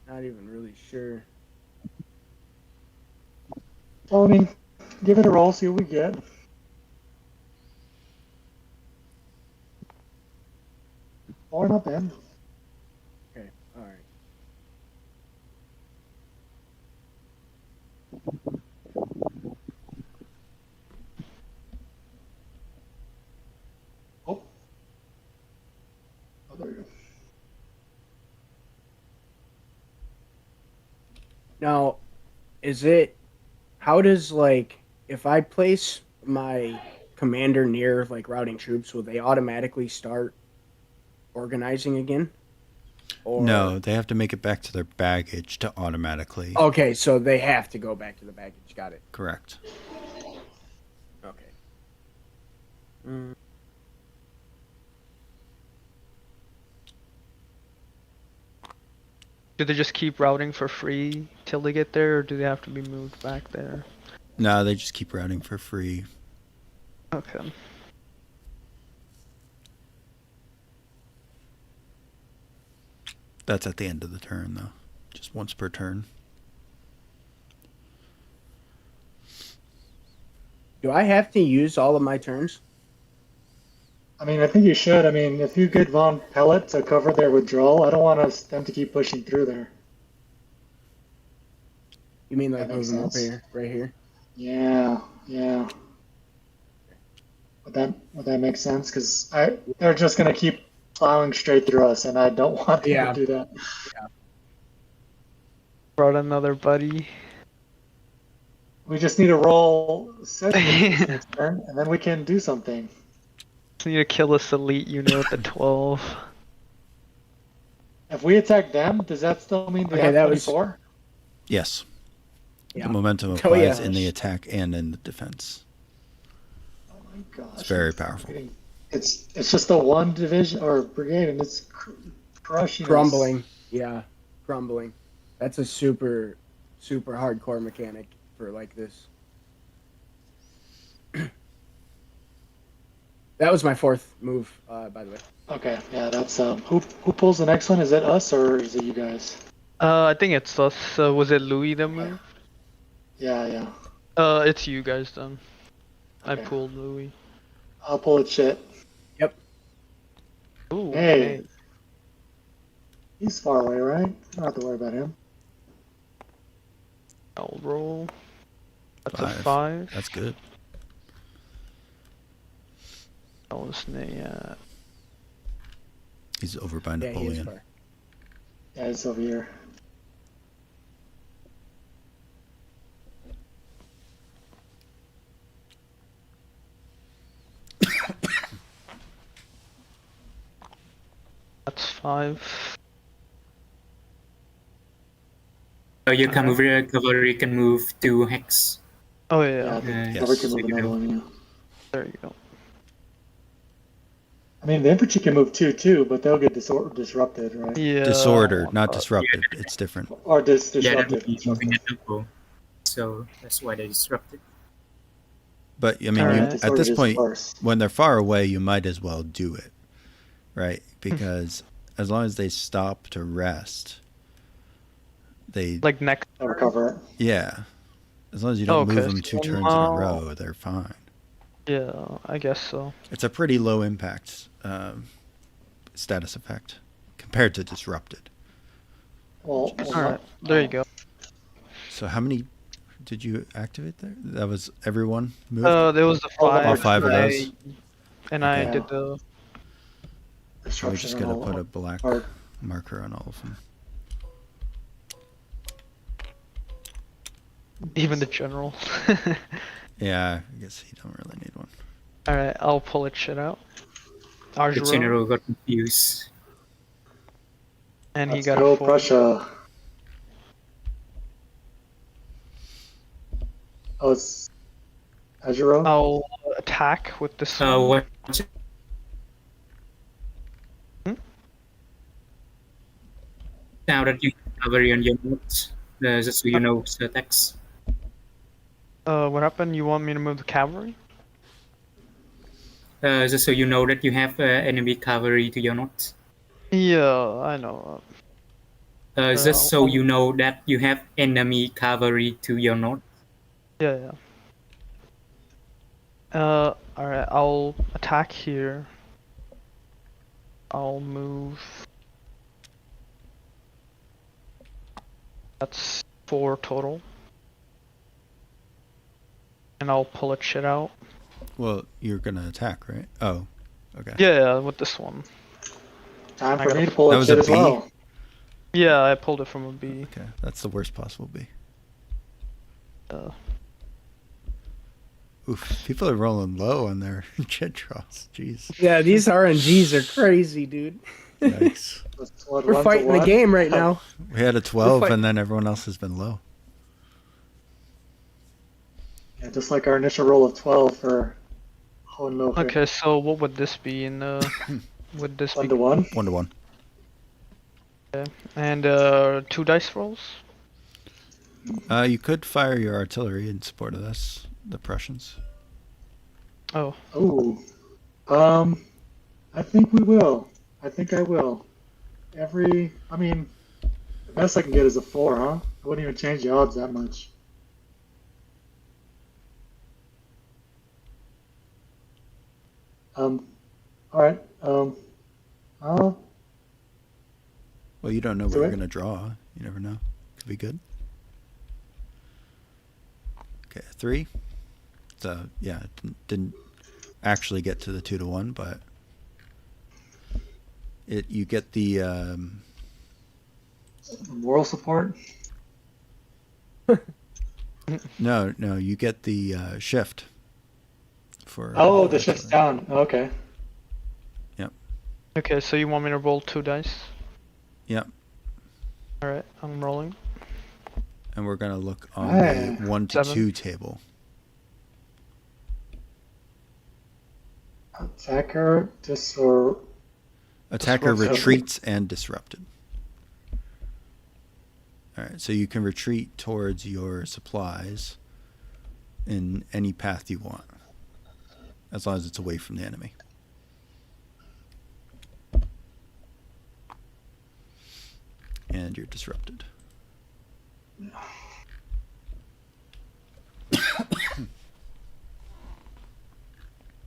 Not even really sure. Well, I mean, give it a roll, see what we get. Or not bad. Okay. All right. Oh. Oh, there you go. Now, is it? How does like if I place my commander near like routing troops, will they automatically start organizing again? Or No, they have to make it back to their baggage to automatically. okay, so they have to go back to the baggage. Got it. Correct. Okay. Mm. Do they just keep routing for free till they get there, or do they have to be moved back there? No, they just keep routing for free. Okay. That's at the end of the turn, though. Just once per turn. Do I have to use all of my turns? I mean, I think you should. I mean, if you get Von Pellet to cover their withdrawal, I don't want them to keep pushing through there. You mean like That makes moving up sense. here, right here? Yeah, yeah. Would that make sense? Because they're just gonna keep plowing straight through us, and I don't want them Yeah. to do that. Brought another buddy. We just need to roll 6 next turn, and then we can do something. Just need to kill this elite unit with the 12. If we attack them, does that still mean they Okay, have that was- 24? Yes. Yeah. The momentum Oh, applies yeah. in the attack and in the defense. Oh my gosh. It's very powerful. It's just the one division or brigade, and it's crushing us. Crumbling. Yeah, crumbling. That's a super hardcore mechanic for like this. That was my 4th move, by the way. Okay, yeah, that's who pulls the next one? Is it us or is it you guys? I think it's us. Was it Louis that moved? Yeah. It's you guys then. I Okay. pulled Louis. I'll pull it shit. Ooh, Hey. He's far away, right? You don't have to worry about him. I'll roll. That's a 5. 5. That's good. That was yeah. He's over by Yeah, he is Napoleon. far. Yeah, it's over here. That's 5. So your cavalry can move to hex. Oh Yeah, yeah. I think Yes. Cover can move another one, yeah. There you go. I mean, the infantry can move too, but they'll get disrupted, right? Yeah. Disordered, not disrupted. It's different. Or Yeah, disrupted. they're moving at tempo. So that's why they disrupted. But I mean, Alright. It's at sort of this just point, worse. when they're far away, you might as well do it, right? Because as long as they stop to rest, they Like next. I'll recover it. yeah. As long as you don't Okay, move them 2 so turns in a now- row, they're fine. Yeah, I guess so. It's a pretty low impact status effect compared to disrupted. Well, Alright, there you go. So how many did you activate there? That was everyone moved. There was the All 5. All 5 of I- those. And I Okay. did the. So we're Disruption just and gonna all- put a black or- marker on all of them. Even the general. Yeah, I guess you don't really need one. Alright, I'll pull it shit out. The Arjuro, general got confused. and he Let's got go a 4. Prussia. Oh, it's Azuro? I'll attack with this one. What? Hmm? Now that you have cavalry on your notes, just so you know, attacks. What happened? You want me to move the cavalry? Just so you know that you have enemy cavalry to your notes. Yeah, I know. Just so you know that you have enemy cavalry to your notes. Yeah. Alright, I'll attack here. I'll move. That's 4 total. And I'll pull it shit out. Well, you're gonna attack, right? Oh, okay. Yeah, with this one. Time I for got- me to pull That that was shit a as B? well. Yeah, I pulled it from a B. Okay, that's the worst possible B. Oof, people are rolling low on their jet draws. Jeez. Yeah, these RNGs are crazy, dude. Yikes. That's what, We're 1 to fighting the 1? game right now. We had a 12 fight- and then everyone else has been low. Yeah, just like our initial roll of 12 for Hohenlohe. Okay, so what would this be in would this 1 be to 1. 1 to 1. and 2 dice rolls? You could fire your artillery in support of this, the Prussians. Oh, Ooh. I think we will. I think I will. I mean, the best I can get is a 4, huh? I wouldn't even change the odds that much. Alright, I'll Well, you don't know what Do you're it. going to draw. You never know. Could be good. Okay, 3. So, yeah, it didn't actually get to the 2 to 1, but you get the moral support. no, you get the shift for Oh, the shift's down. Okay. okay. So you want me to roll 2 dice? Yep. All right, I'm rolling. And we're going to look on Hey. the 1 to 7. 2 table. Attacker, Attacker Disrupted. retreats and disrupted. All right, so you can retreat towards your supplies in any path you want, as long as it's away from the enemy. And you're disrupted.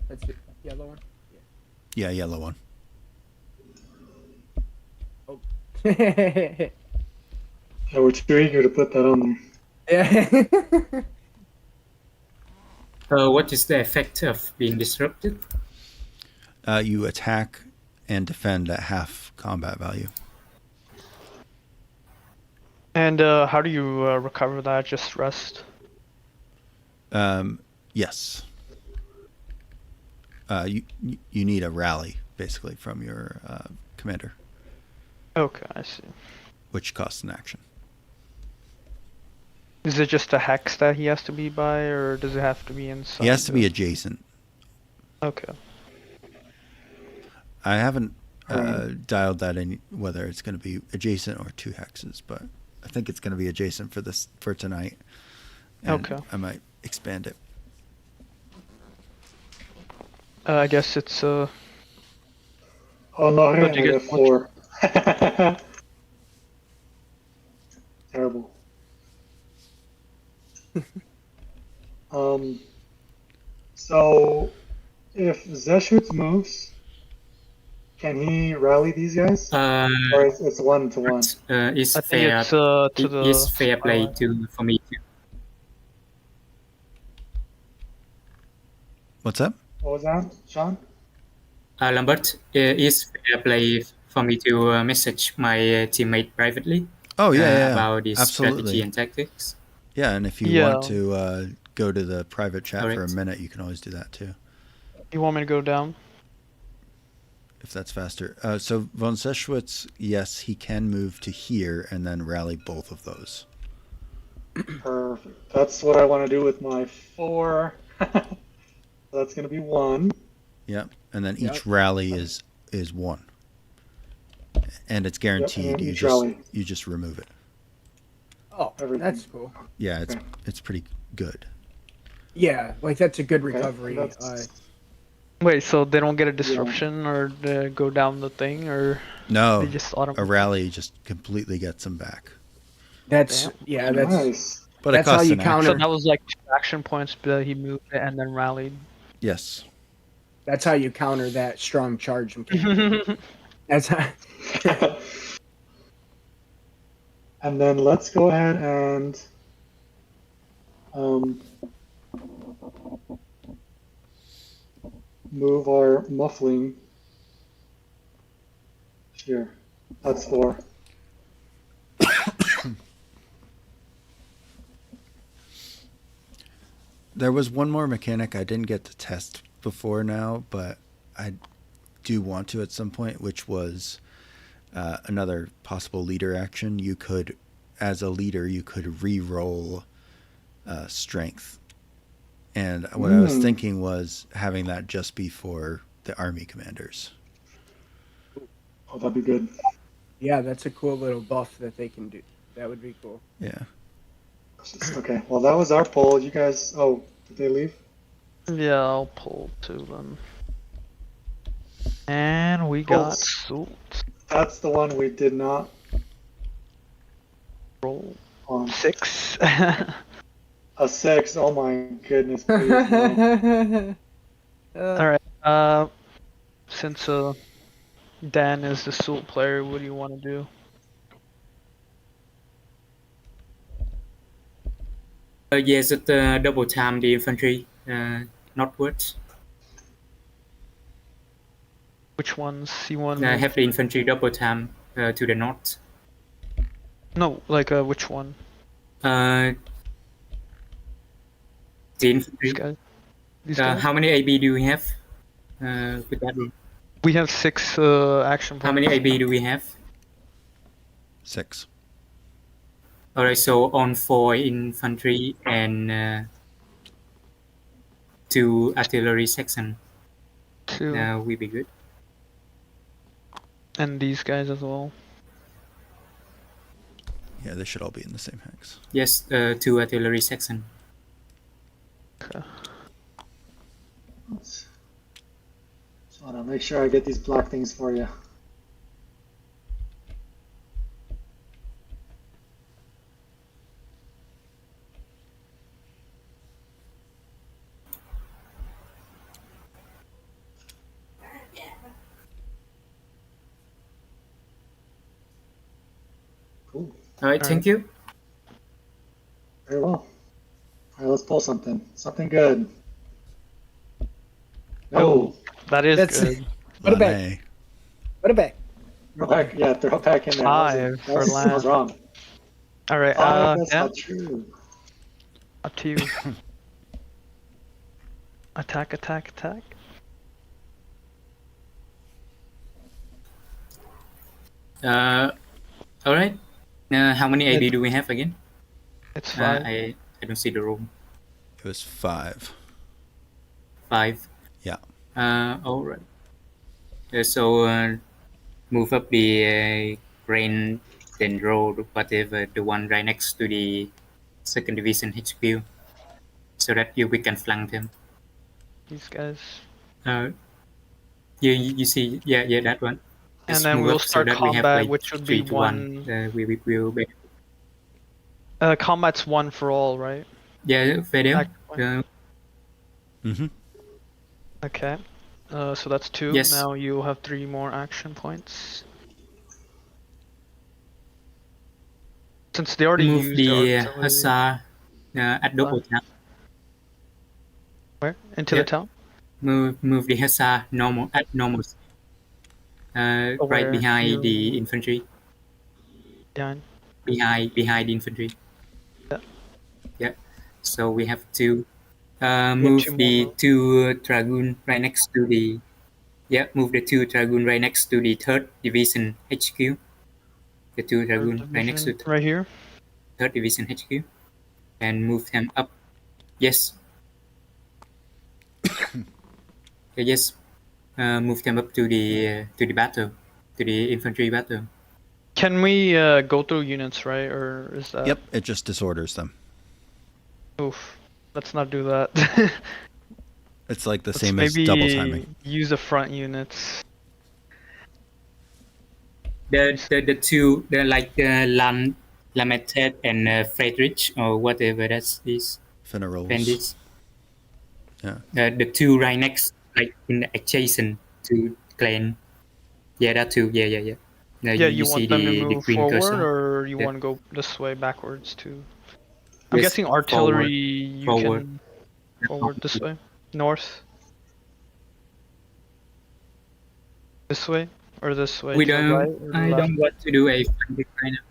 That's the yellow one. Yeah, yellow one. Yeah. Yeah, we're too eager to put that on there. What is the effect of being disrupted? You attack and defend at half combat value. And how do you recover that? Just rest. Yes. You need a rally basically from your commander, Okay, I see. which costs an action. Is it just a hex that he has to be by, or does it have to be inside? He has to be the- adjacent. Okay. I haven't dialed that in whether it's going to be adjacent or 2 hexes, but I think it's going to be adjacent for tonight. And Okay. I might expand it. I guess it's Oh no, But and you I get got 4. Terrible. Um, so if Zeshut moves, can he rally these guys? Or it's 1-to-1? It's I think fair. it's to It's the fair play for me to. What's up? What was that, Sean? Lambert, it's fair play for me to message my teammate privately Oh yeah. about this strategy Absolutely. and tactics. Yeah, and if you Yeah. want to go to the private chat for a Correct. minute, you can always do that too, You want me to go down? if that's faster. So von Seschwitz, yes, he can move to here and then rally both of those. Perfect. That's what I want to do with my 4. That's going to be 1. Yep, and then Yep. each rally is 1, and it's guaranteed. then You each just rally. you just remove it. Oh, Everything. that's cool. Yeah, Okay. it's pretty good. Yeah, like that's a good Okay, recovery. that's- Wait, so they don't get a disruption or go down the thing, or No, they just a automatically? rally just completely gets them back, that's Damn. yeah, that's nice. but That's it how costs you an counter- So action. that was like 2 action points, but he moved it and then rallied. Yes. that's how you counter that strong charge mechanic. That's how, And then let's go ahead and um, move our muffling here. That's 4. There was one more mechanic I didn't get to test before now, but I do want to at some point, which was another possible leader action. You could, as a leader, you could re-roll strength. And what I was thinking was having that just be for the army commanders. Oh, that'd be good. yeah, that's a cool little buff that they can do. That would be cool. Yeah. Okay, well, that was our poll. You guys, oh, did they leave? Yeah, I'll pull 2 then. And we Cool. got Salt. That's the one we did not Roll on. 6. A 6. Oh my goodness, please. No. Alright, since Dan is the Salt player, what do you want to do? Yes, it double time the infantry northwards. Which ones you want to Have the infantry double time to the north. No, like which one? The infantry. These guys? These guys? How many AB do we have with that room? We have 6 action points. How many AB do we have? 6. Alright, so on 4 infantry and 2 artillery section. 2. We'll be good. And these guys as well. Yeah, they should all be in the same hex. Yes, 2 artillery section. Okay. So hold on, make sure I get these black things for you. Cool. Alright, thank you. Very well. All right, let's pull something. Something good. No. That is That's- good. What about- Lane. What about Throw back, yeah, throw it back in there. 5 for that was land. wrong. Alright, 5, that's yeah, not true. up to you. Attack, attack, attack. Alright. How many AB do we have again? It's 5. I don't see the room. It was 5. 5. Yeah. Alright. So move up the grain, then road, whatever, the one right next to the 2nd Division HQ, so that we can flank them. These guys. You see, yeah, that one. And Just then move we'll up so start that we have combat, like which would 3 be to 1. one. We will be. Combat's one for all, right? Yeah, video. Action point. Mm-hmm. Okay. So that's 2. Yes. Now you have 3 more action points. Since they already Move used the their artillery. hussar at double tap. Where? Into Yeah. the town? Move the hussar normal at normal. Right Where? behind the infantry. Behind. Behind the infantry. Yeah. Yeah. So we have to We have move 2 more the moves. 2 dragoon right next to the. Yeah, move the 2 dragoon right next to the 3rd division HQ. The 2 dragoon right next to Division, right here. 3rd division HQ, and move them up. Yes. Yeah, yes. Move them up to the battle, to the infantry battle. Can we go through units, right? Or is that? Yep, it just disorders them. Oof. Let's not do that. It's like the Let's same as maybe double timing. use the front units. The 2, the like the Lamented and Friedrich or whatever that's this Finnerols. bandits. Yeah. The 2 right next, like in the adjacent to Glen. Yeah, that 2. Yeah. Now Yeah, you you see want them to the move green forward, cursor. or you Yeah. want to go this way backwards too? I'm Yes, guessing artillery. forward. You Forward. can forward this way, north. This way or this way? We to the don't. right or the I left? don't want to do a flanking right now.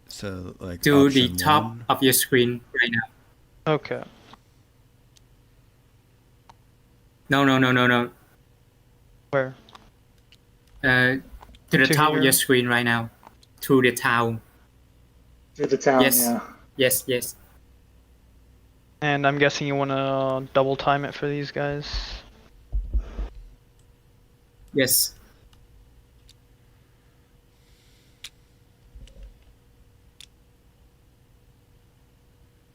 So like To the option top 1. of your screen right now. Okay. No. Where? To the To top of here? your screen right now. Through the town. Through the town, Yes. yeah. Yes. And I'm guessing you want to double time it for these guys. Yes.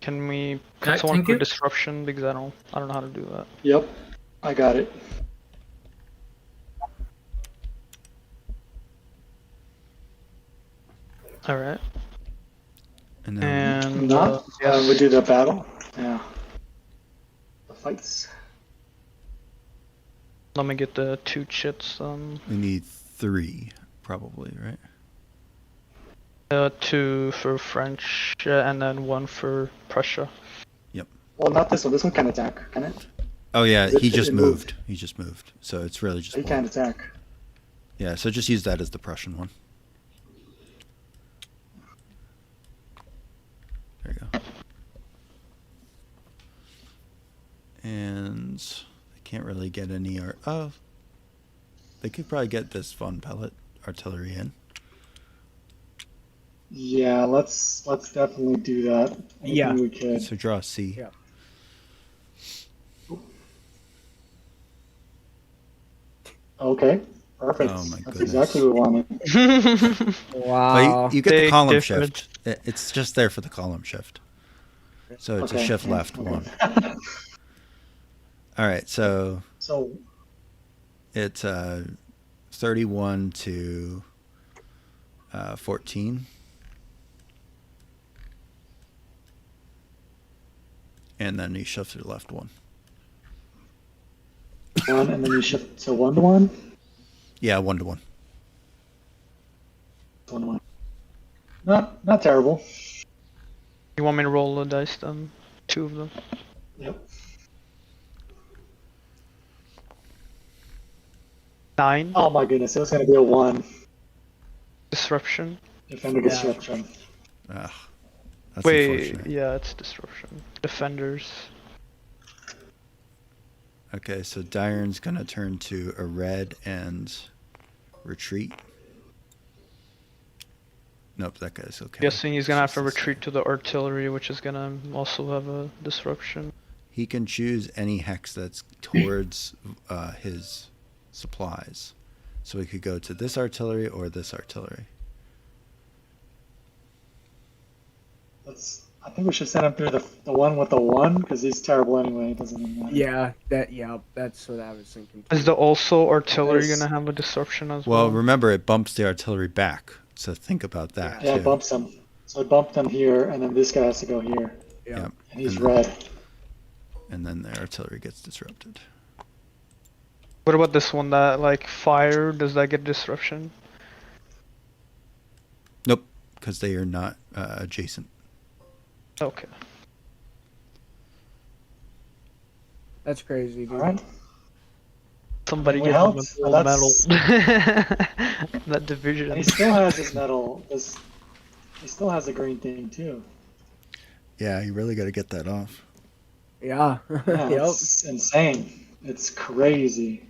Can we put someone thank for you. disruption, because I don't know how to do that. Yep, I got it. All right. And then And Not, yes. we do the battle. Yeah. The fights. Let me get the 2 chits. we need 3, probably, right? 2 for French, and then 1 for Prussia. Well, not this one. This one can attack, can it? Oh yeah, Is it- he just it moved. He just moved. So it's really just He one. can't attack. Yeah, so just use that as the Prussian one. There you go. And I can't really get any oh, they could probably get this Von Pellet artillery in. Yeah, let's definitely do that. Anything Yeah. we could. So draw a C. Yeah. Okay, perfect. Oh my That's goodness. exactly what we wanted. Wow. Well, you get the Big column difference. shift. It's just there for the column shift. So it's a Okay, shift yeah, left okay. 1. All right, so So it's 31 to 14. And then you shift to the left 1. 1, and then you shift to 1 to 1. Yeah, 1 to 1. 1 to 1. Not terrible. You want me to roll the dice then? 2 of them. Yep. 9. Oh my goodness, it was gonna be a 1. Disruption. Defender Yeah. disruption. Ugh, that's Wait, unfortunate. yeah, it's disruption. Defenders. Okay, so Dyron's going to turn to a red and retreat. Nope, that guy's okay. Guessing he's gonna have to It's just the retreat to the artillery, which is gonna also have a disruption. He can choose any hex that's towards his supplies. So he could go to this artillery or this artillery. I think we should send him through the one with the 1 because he's terrible anyway. It doesn't even matter. Yeah, that's what I was thinking. Is the also artillery There's- gonna have a disruption as Well, well? remember it bumps the artillery back, so think about that Yeah, it too. bumps him. So it bumped him here, and then this guy has to go here, Yeah. Yep. and he's And then- red. And then the artillery gets disrupted. What about this one that like fire? Does that get disruption? Nope, because they are not adjacent. Okay. That's crazy, dude. All right. Somebody We get them helped. a gold medal. That division. And he still has his medal. He still has a green thing too. Yeah, you really got to get that off. Yeah. Yeah, Yep. it's insane. It's crazy.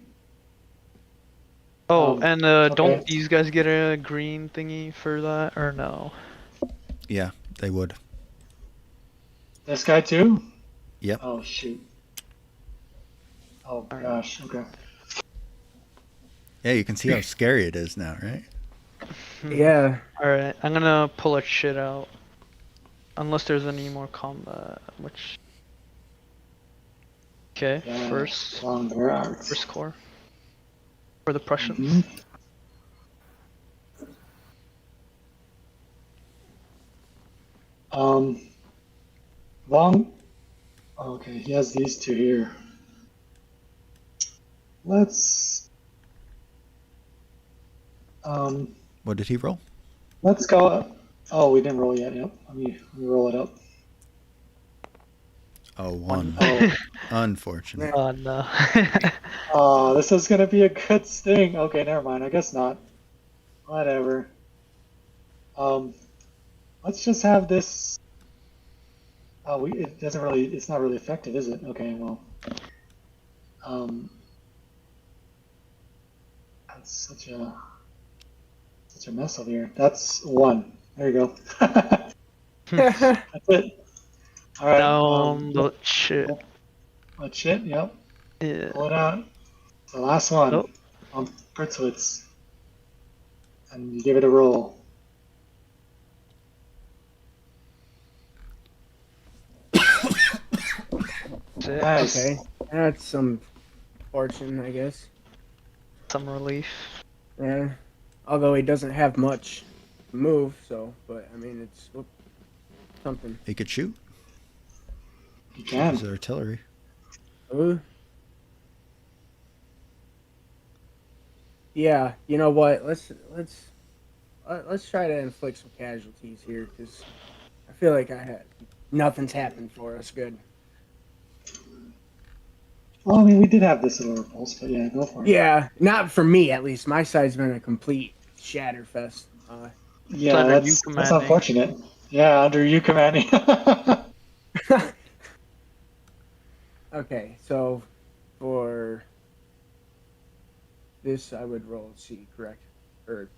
Oh, Um, and okay. don't these guys get a green thingy for that or no? Yeah, they would. This guy too? Yep. Oh shoot. Oh gosh. Okay. Yeah, you can see how scary it is now, right? Yeah. All right, I'm gonna pull that shit out. Unless there's any more combat, which. Okay, Yeah, first long route. corps for the Prussians. Mhm. Long. Okay, he has these two here. Let's. What did he roll? Let's go. Oh, we didn't roll yet. Yep. Let me roll it up. Oh, one. Oh, Unfortunate. Oh no. oh, this is gonna be a good sting. Okay, never mind. I guess not. Whatever. Let's just have this. Oh, it doesn't really. It's not really effective, is it? Okay, well. That's such a mess over here. That's 1. There you go. That's it. All right. The shit. Let's shit. Yep. Yeah. Pull it out. The last one. Nope. On Pritzwitz. And you give it a roll. Six. Nice. Okay. That's some fortune, I guess. Some relief. Yeah. Although he doesn't have much move, so, but I mean, it's something. He could shoot. You can. His artillery. Ooh. Yeah, you know what? Let's try to inflict some casualties here, because I feel like nothing's happened for us good. Well, I mean, we did have this little repulse, but yeah, go for it. Yeah, not for me at least. My side's been a complete shatterfest. Yeah, Under you that's commanding. unfortunate. Yeah, under you commanding. Okay, so for this, I would roll C, correct? Or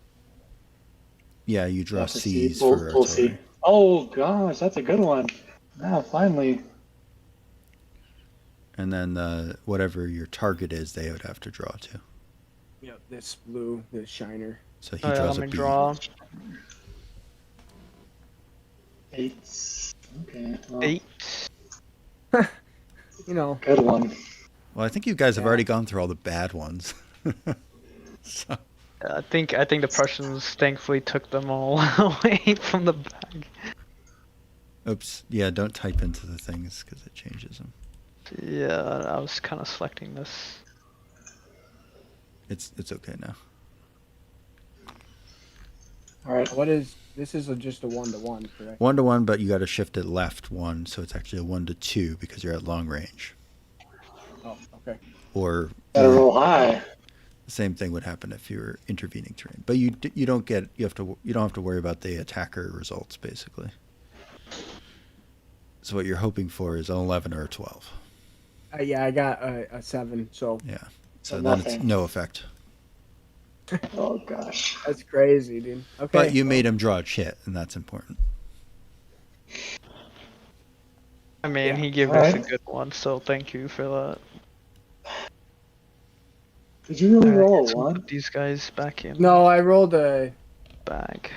Yeah, you draw That's a C. C's Pull- for pull C. artillery. Oh gosh, that's a good one. Now finally. And then whatever your target is, they would have to draw to. this blue, this shiner. So he Oh, yeah, draws let a me B. draw 8. Okay. Well, 8. You know, good one. Well, I think you guys have Yeah. already gone through all the bad ones. So, I think the Prussians thankfully took them all away from the bag. oops. Yeah, don't type into the things because it changes them. Yeah, I was kind of selecting this. It's okay now. All right. this is just a 1-to-1, correct? 1-to-1, but you got to shift it left 1, so it's actually a 1-to-2 because you're at long range. Oh, okay. Or Gotta roll high. the same thing would happen if you were intervening terrain. But you don't have to worry about the attacker results basically. So what you're hoping for is an 11 or a 12. Yeah, I got a 7, so Yeah. So So then it's nothing. no effect. Oh gosh. that's crazy, dude. Okay. But you made him draw a chit, and that's important. I mean, Yeah. he gave us a Alright. good one, so thank you for that. Did you really Alright, roll a let's 1? put these guys back in No, I rolled a bag.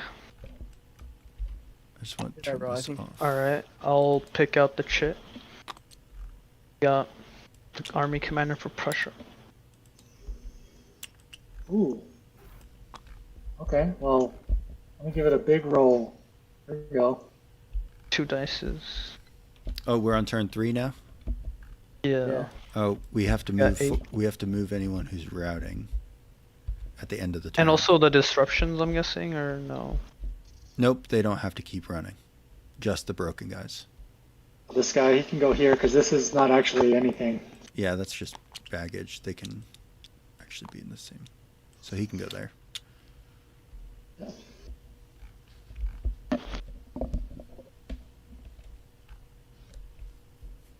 just want to Yeah, turn bro, I this think- off. Alright, I'll pick out the chit. Got the army commander for Prussia. Ooh. Okay, well, let me give it a big roll. There we go. 2 dices. Oh, we're on turn 3 now. Yeah. Oh, we have to Yeah, move. 8. We have to move anyone who's routing at the end of the turn. And also the disruptions, I'm guessing, or no? Nope, they don't have to keep running. Just the broken guys. This guy, he can go here because this is not actually anything. Yeah, that's just baggage. They can actually be in the same. So he can go there.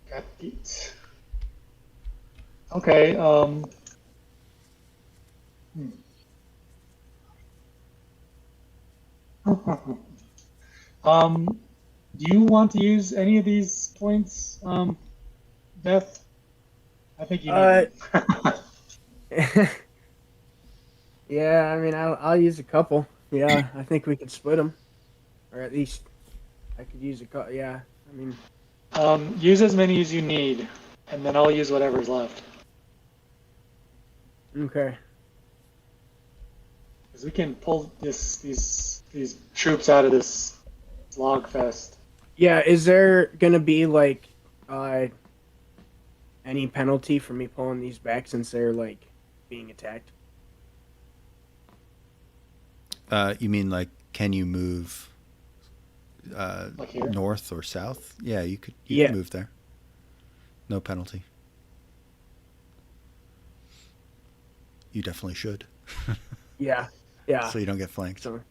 Got beat. Okay, do you want to use any of these points, Beth? I think you need them. Yeah, I mean, I'll use a couple. Yeah, I think we could split them, or at least I could use a couple. Yeah, I mean, Use as many as you need, and then I'll use whatever's left. okay. Because we can pull these troops out of this slog fest. Yeah, is there gonna be like any penalty for me pulling these back since they're like being attacked? You mean like, can you move Like here? north or south? Yeah, you could. You Yeah. can move there. No penalty. You definitely should. Yeah, yeah. So you don't get flanked. So,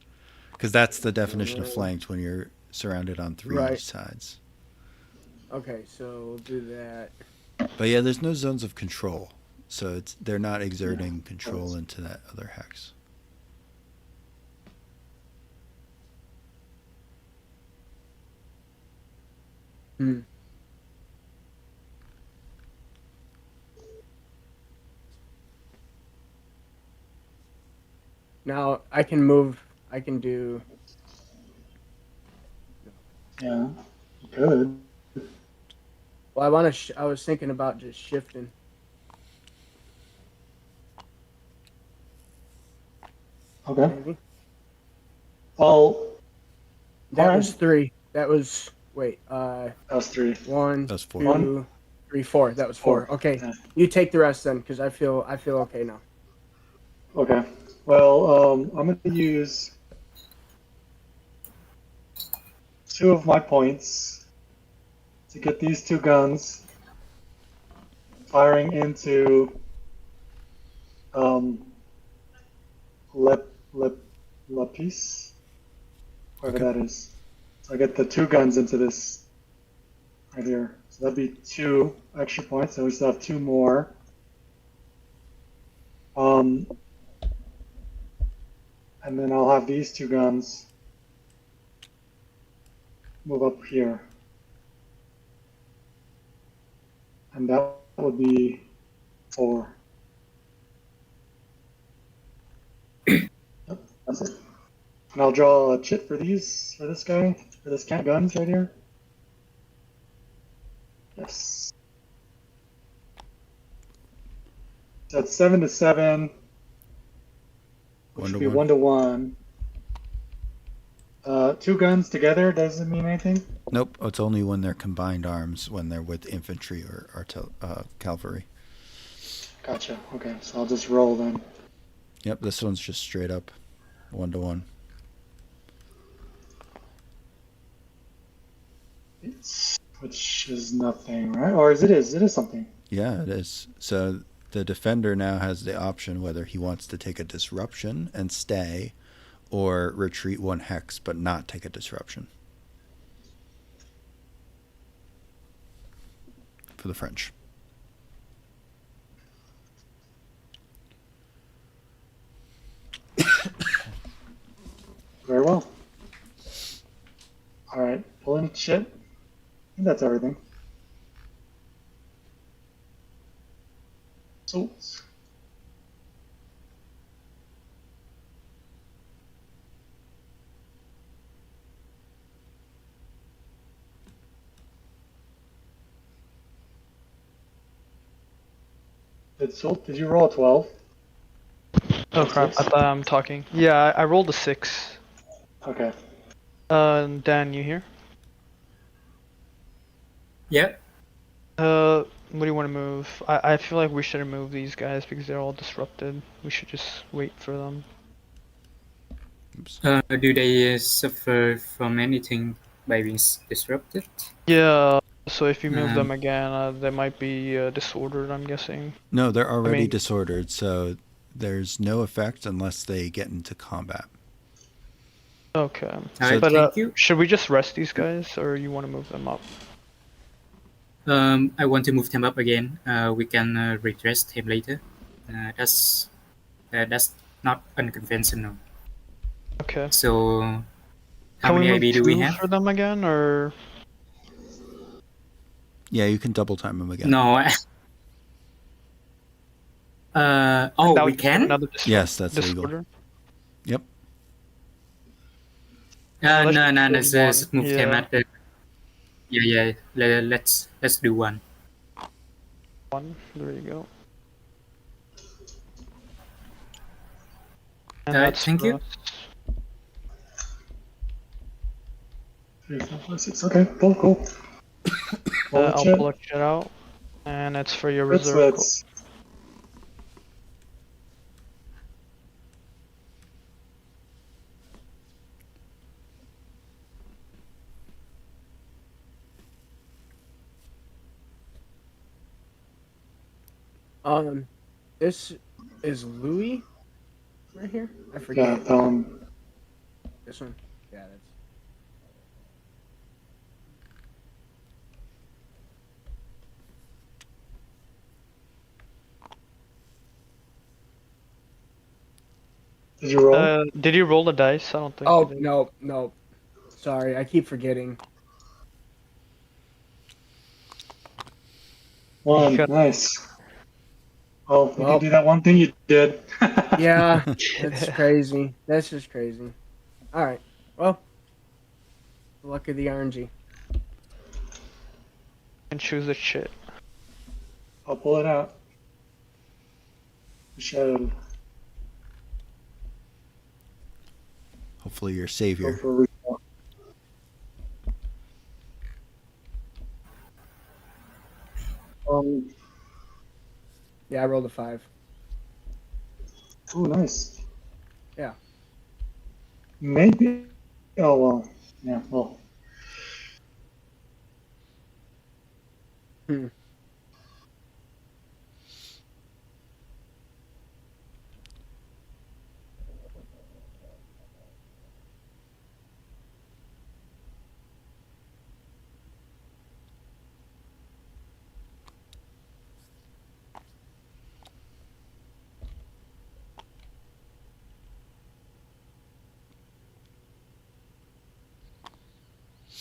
Because that's the definition of flanked, when you're surrounded on 3 Right. sides. okay, so we'll do that. But yeah, there's no zones of control, so they're not exerting control into that other hex. Hmm. Now I can move. I can do. Yeah, you could. Well, I want to. I was thinking about just shifting. Okay. Maybe. Well, That Alright. was 3. That was wait. that was 3. 1, That's 4. 2, 3, 4. That was 4. Okay, Yeah. you take the rest then, because I feel okay now. Okay. Well, I'm going to use 2 of my points to get these 2 guns firing into Lapis, whatever Okay. that is. So I get the 2 guns into this right here. So that'd be 2 extra points. So we still have 2 more. And then I'll have these 2 guns move up here. And that would be 4. Yep, that's it. And I'll draw a chit for these, for this guy, for this cat guns right here. Yes. So it's 7 to 7. Which 1 would to be 1. 1 to 1. 2 guns together doesn't mean anything. Nope, it's only when they're combined arms, when they're with infantry or cavalry. Gotcha. Okay, so I'll just roll then. Yep, this one's just straight up 1 to 1. Which is nothing, right? Or is it is? It is something. Yeah, it is. So the defender now has the option whether he wants to take a disruption and stay, or retreat 1 hex but not take a disruption. For the French. Very well. All right, pulling shit. I think that's everything. So, Did you roll a 12? Oh Or crap! I 6? thought I'm talking. Yeah, I rolled a 6. Okay. Dan, you here? Yep. What do you want to move? I feel like we shouldn't move these guys because they're all disrupted. We should just wait for them. Oops. Do they suffer from anything by being disrupted? Yeah. So if you move them Um, again, they might be disordered. I'm guessing. No, they're already mean- disordered, so there's no effect unless they get into combat. Okay. Alright, But thank you. should we just rest these guys, or you want to move them up? I want to move him up again. We can redress him later. That's not unconventional. Okay. So, how Can we many move IB do we 2 have? for them again, or Yeah, you can double time them again. No. that We would give can. another Yes, that's legal. disorder? Yep. let's No. just Let's do move one. him Yeah. at the. Yeah. Let's do one. 1. There you go. And Alright, that's thank for you. us. 3, 4, 5, 6. Okay, cool. Roll the I'll chip. pull a shit out, and it's for your Let's, reserve. let's. This is Louis right here. I Yeah, forget. This one. Yeah, that's. did you roll? Did you roll the dice? I don't think. Oh you did. no. Sorry, I keep forgetting. 1. got- Nice. Oh, you Well. can do that one thing you did. Yeah, that's crazy. That's just crazy. All right. Well, the luck of the RNG. And choose a shit. I'll pull it out. Should Hopefully your go savior. for a recall. Yeah, I rolled a 5. Oh, nice. Yeah. Maybe. Oh well. Yeah. Well. Hmm.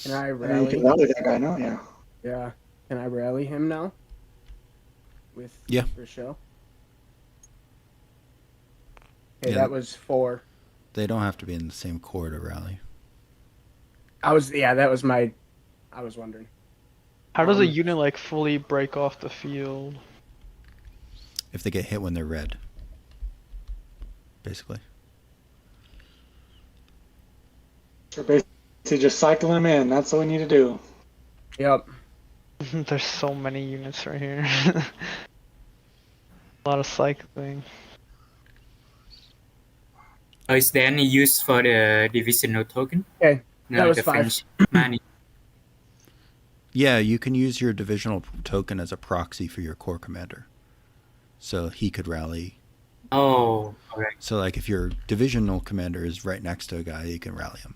Can I I mean, you rally? can rally that guy now. Yeah. Yeah. Can I rally him now? With Yeah. Rochelle? Okay, Yeah. that was 4. They don't have to be in the same core to rally. that was my. I was wondering. How does a Um, unit like fully break off the field? If they get hit when they're red. Basically. So basically, just cycle him in. That's what we need to do. Yep. There's so many units right here. A lot of cycling. Is there any use for the divisional token? Okay, No, that was the 5. French money. Yeah, you can use your divisional token as a proxy for your core commander. So he could rally. Oh, alright. So like if your divisional commander is right next to a guy, you can rally him.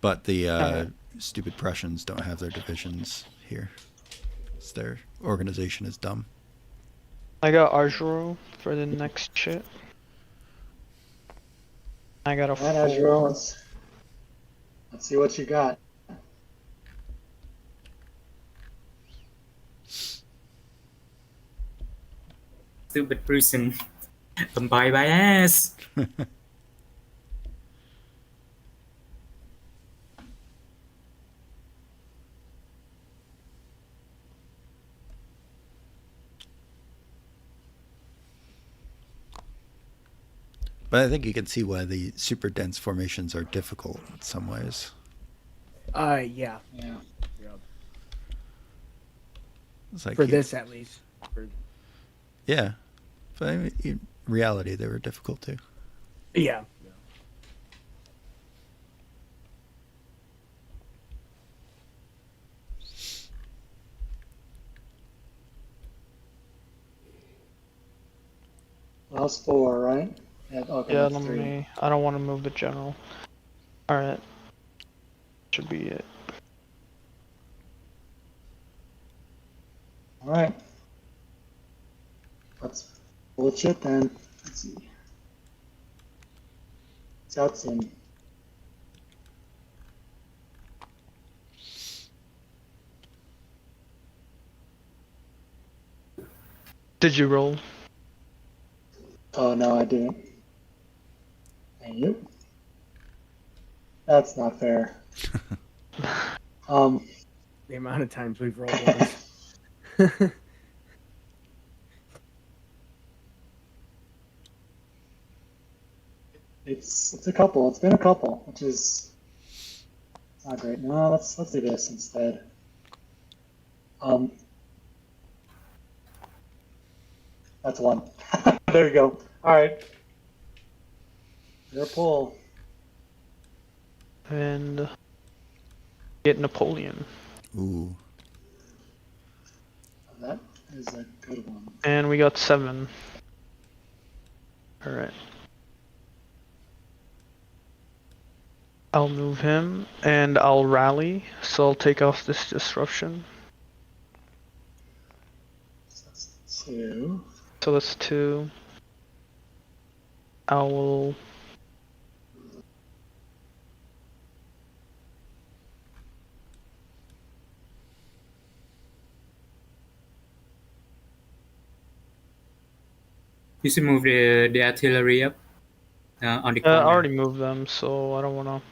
But the stupid Prussians don't have their divisions here. It's their organization is dumb. I got Arjuro for the next shit. I got a All right, 4. Azrael, let's see what you got. Stupid person. Bye bye ass. But I think you can see why the super dense formations are difficult in some ways. Yeah. Yeah. Yep. It's like For you- this at least. Yeah. But I mean, in reality, they were difficult too. Yeah. Last 4, right? Okay, Yeah, that's let 3. me. I don't want to move the general. All right. Should be it. All right. Let's bullshit then. Let's see. Scouts in. Did you roll? Oh no, I didn't. Thank you. That's not fair. The amount of times we've rolled ones. It's a couple. It's been a couple, which is not great. No, let's do this instead. That's 1. There you go. All right. Your pull. And get Napoleon. Ooh. That is a good one. And we got 7. All right. I'll move him and I'll rally, so I'll take off this disruption. So that's 2. So that's 2. I will. You should move the artillery up on the I corner. already moved them, so I don't wanna.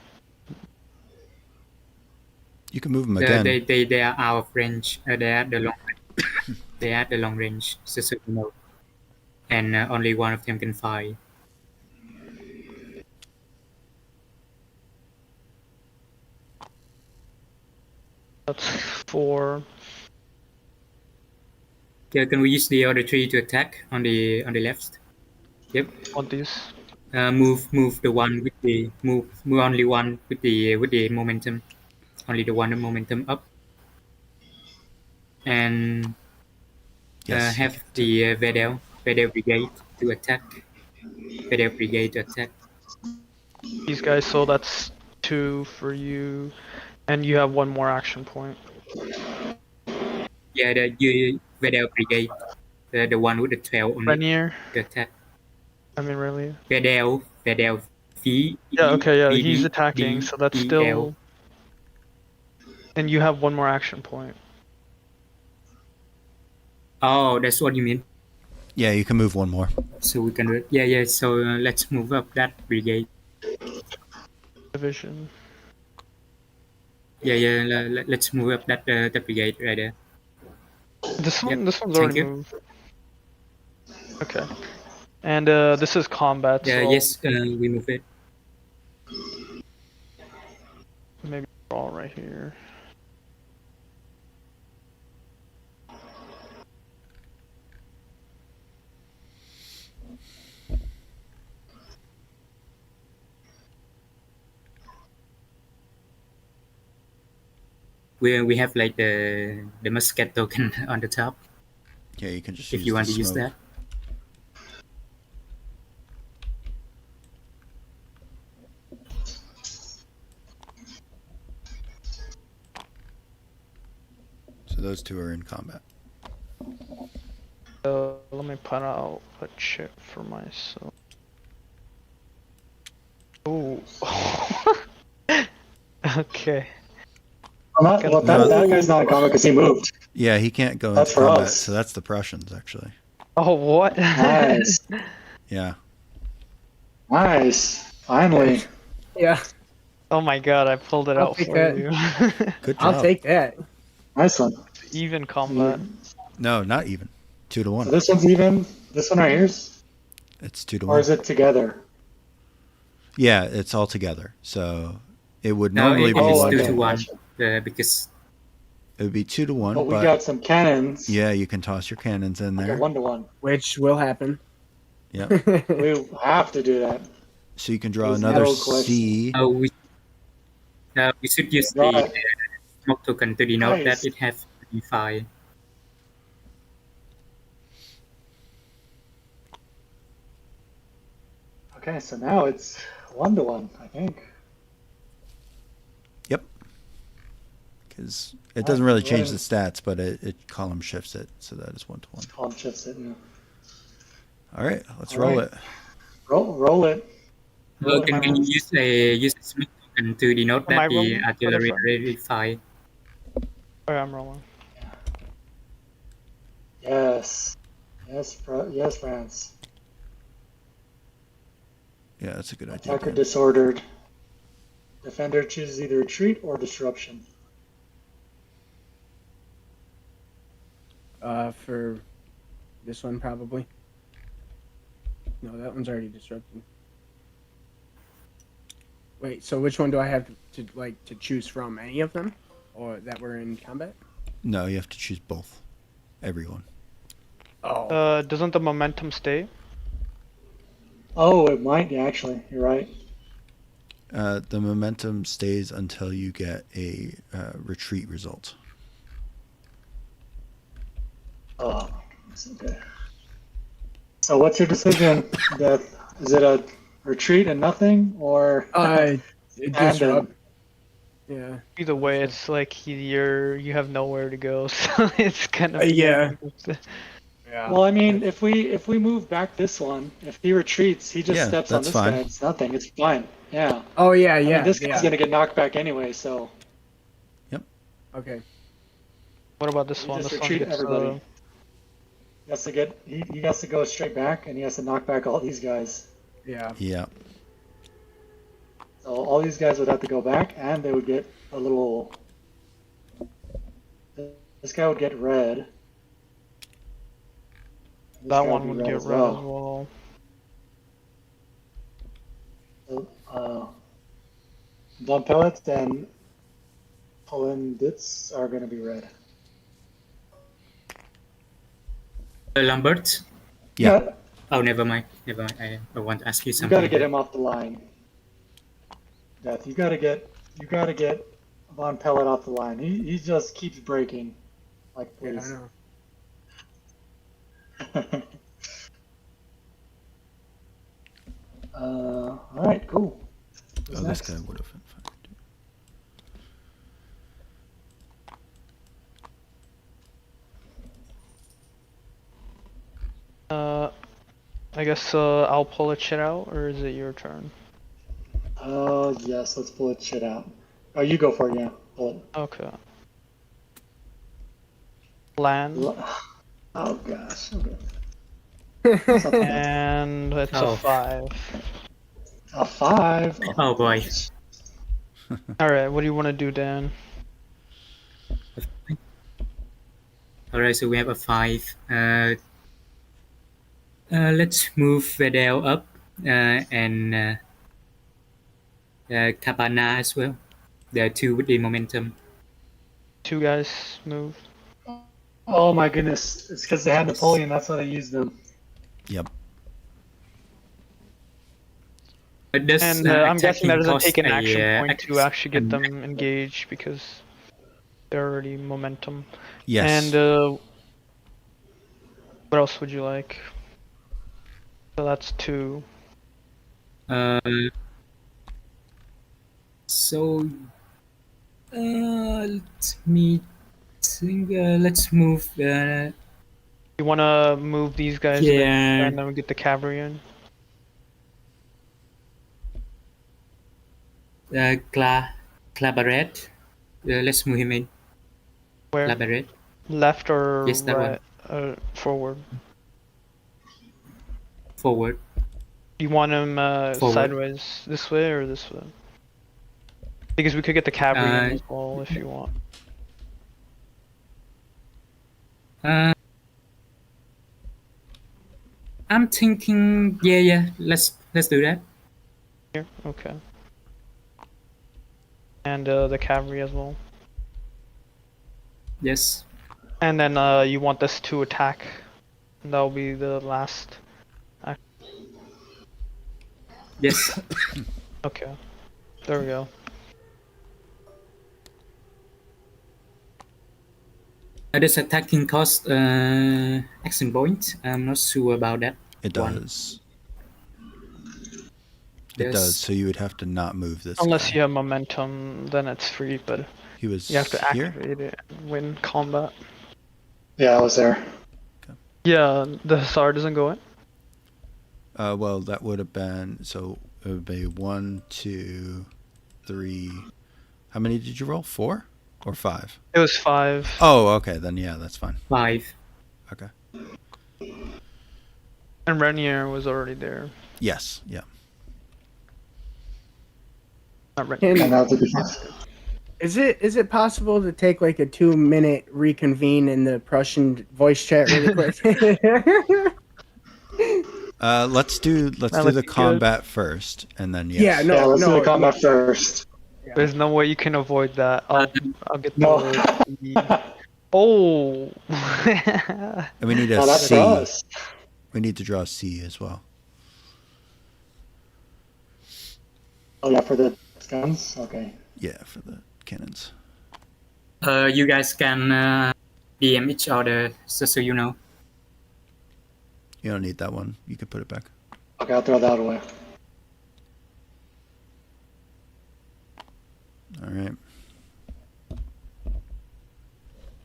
You can move them again. They are out of range. They are at the long. They are at the long range. So you know. And only one of them can fire. That's 4. Okay, can we use the other 3 to attack on the left? Yep. Want these? Move the one with the move only one with the momentum. Only the one with momentum up. And Yes. have the Vedel Brigade to attack. Vedel Brigade to attack. These guys, so that's 2 for you. And you have 1 more action point. Yeah, the Vedel Brigade. The one with the 12 only Renier? to attack. I mean, really? Vedel V. Yeah, okay, yeah, VD, he's attacking, so that's DL. still. And you have 1 more action point. Oh, that's what you mean. Yeah, you can move one more. So we can do it. Yeah. So let's move up that brigade. Division. Yeah. Let's move up that brigade right there. This Yep, one's thank already you. moved. Okay. And this is combat, Yeah, so yes, we move it. maybe all right here. We have like the musket token on the top. Yeah, you can just If use you want the to use smoke. that. So those 2 are in combat. Let me put out a chip for myself. Oh. Okay. Well, that guy's not in combat because he moved. Yeah, he can't go That's into for combat, us. so that's the Prussians actually. Oh, what? Nice. Yeah. Nice. Finally. Yeah. Oh my god, I pulled it I'll out take for that. you. Good job. I'll take that. Nice one. Even combat. No, not even. 2 to So 1. this one's even. This one right here's, It's 2 to or 1. is it together? Yeah, it's all together. So it would No, normally it be Oh, is one two to okay, to one. one. gotcha. Because It would be 2 to 1, But we but got some cannons. yeah, you can toss your cannons in Like a there. 1-to-1. Which will happen. Yep. We have to do that. So you can draw There's another no question. C. we should use Draw the it. smoke token to denote that Nice. it has fire. Okay, so now it's 1-to-1, I think. Yep. Because it Alright, doesn't really go change ahead the stats, but it column shifts it, so that is 1 to 1. and column shifts it. Yeah. All right, let's All roll right. it. Roll it. Roll it, Can we friends. use a smoke token to denote Am I that the rolling for the artillery front? already fire? Oh, I'm rolling. Yes. Yes, France. Yeah, that's a good idea. Attacker Dan. disordered. Defender chooses either retreat or disruption. For this one probably. No, that one's already disrupted. Wait, so which one do I have to choose from? Any of them, or that were in combat? No, you have to choose both. Everyone. Oh, Doesn't the momentum stay? Oh, it might actually. You're right. The momentum stays until you get a retreat result. Oh, goodness, okay. So what's your decision, Death? Is it a retreat and nothing, or disrupt. Yeah. Either way, it's like you have nowhere to go, so it's kind of Yeah. Yeah. Well, I mean, if we move back this one, if he retreats, he just Yeah, steps on that's this fine. guy. It's nothing. It's fine. Yeah. Oh yeah, I yeah. mean, this guy's yeah. gonna get knocked back anyway, so Okay. What about this we one? just This one retreat gets everybody. He has to he has to go straight back, and he has to knock back all these guys. Yeah. Yeah. So all these guys would have to go back, and they would get a little. This guy would get red. This that guy one be would get as red as well. So, dump pellets and pull-in bits are going to be red. Lambert? Yeah. Oh, never mind. Never mind. I want to ask you You something. got to get him off the line. Death. You got to get Von Pellet off the line. He just keeps breaking. Like Yeah, I please. know. All right, cool. Who's Oh, next? this guy would have been fine. I guess I'll pull a shit out, or is it your turn? Yes, let's pull it shit out. Oh, you go for it, yeah. Pull it. Okay. Land, Oh gosh. Okay. Something else. and it's Oh. a 5. A 5. Oh boy. gosh. All right, what do you want to do, Dan? Alright, so we have a 5. Let's move Vedel up and Cabana as well. There are two with the momentum. 2 guys move. Oh my goodness! It's because they had Napoleon. That's why they used them. Yep. But does And I'm guessing that attacking doesn't cost take an a, action point to actually get an them action? engaged because they're already momentum. Yes. And what else would you like? So that's 2. Uh, so let me think. Let's move. You want to move these guys Yeah. and then we get the cavalry in? Clabaret. Let's move him in. Where? Clabaret. Left or Yes, that right? Forward. Forward. You want him Forward. sideways this way or this way? Because we could get the cavalry in as well if you want. I'm thinking. Yeah. Let's do that. Here, okay. And the cavalry as well. Yes. And then you want this to attack. And that'll be the last. Yes. Okay. There we go. Does attacking cost action point? I'm not sure about that. It One. does. It does. Yes. So you would have to not move this Unless guy. you have momentum, then it's free, but He was you have to here. activate it and win combat. Yeah, I was there. Yeah, the Hussar doesn't go in. Well, that would have been, so it would be 1, 2, 3. How many did you roll? 4 or 5? It was 5. Oh, okay. Then yeah, that's fine. 5. Okay. And Renier was already there. Yes. Yeah. Not Renier. And that would be fine. Is it possible to take like a 2-minute reconvene in the Prussian voice chat really quick? Let's do That the would be good. combat first, and then yes. Yeah, no. Yeah, let's do the combat first. There's no way you can avoid that. I'll get No. the. Oh. And we need a Oh, that's C. us. We need to draw a C as well. Oh yeah, for the guns. Okay. Yeah, for the cannons. You guys can DM each other, just so you know. You don't need that one. You can put it back. Okay, I'll throw that away. All right.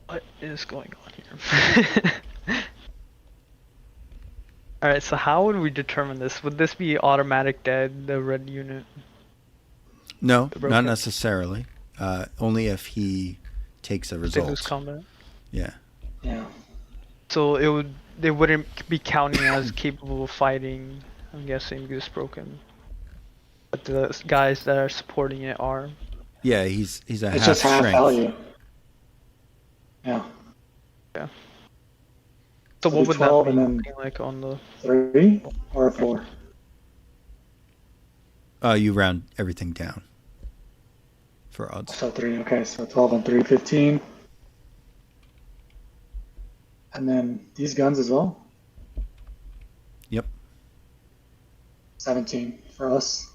What is going on here? Alright, so how would we determine this? Would this be automatic dead, the red unit? No, The not broken. necessarily. Only if he takes a They lose result. combat. Yeah. Yeah. So they wouldn't be counting as capable of fighting, I'm guessing, because it's broken. But the guys that are supporting it are. Yeah, he's a It's half just half strength. value. Yeah. So So what do would that 12 be and then- looking like on the? 3 or 4. You round everything down for odds. So 3. Okay, so 12 and 3, 15. And then these guns as well. Yep. 17 for us.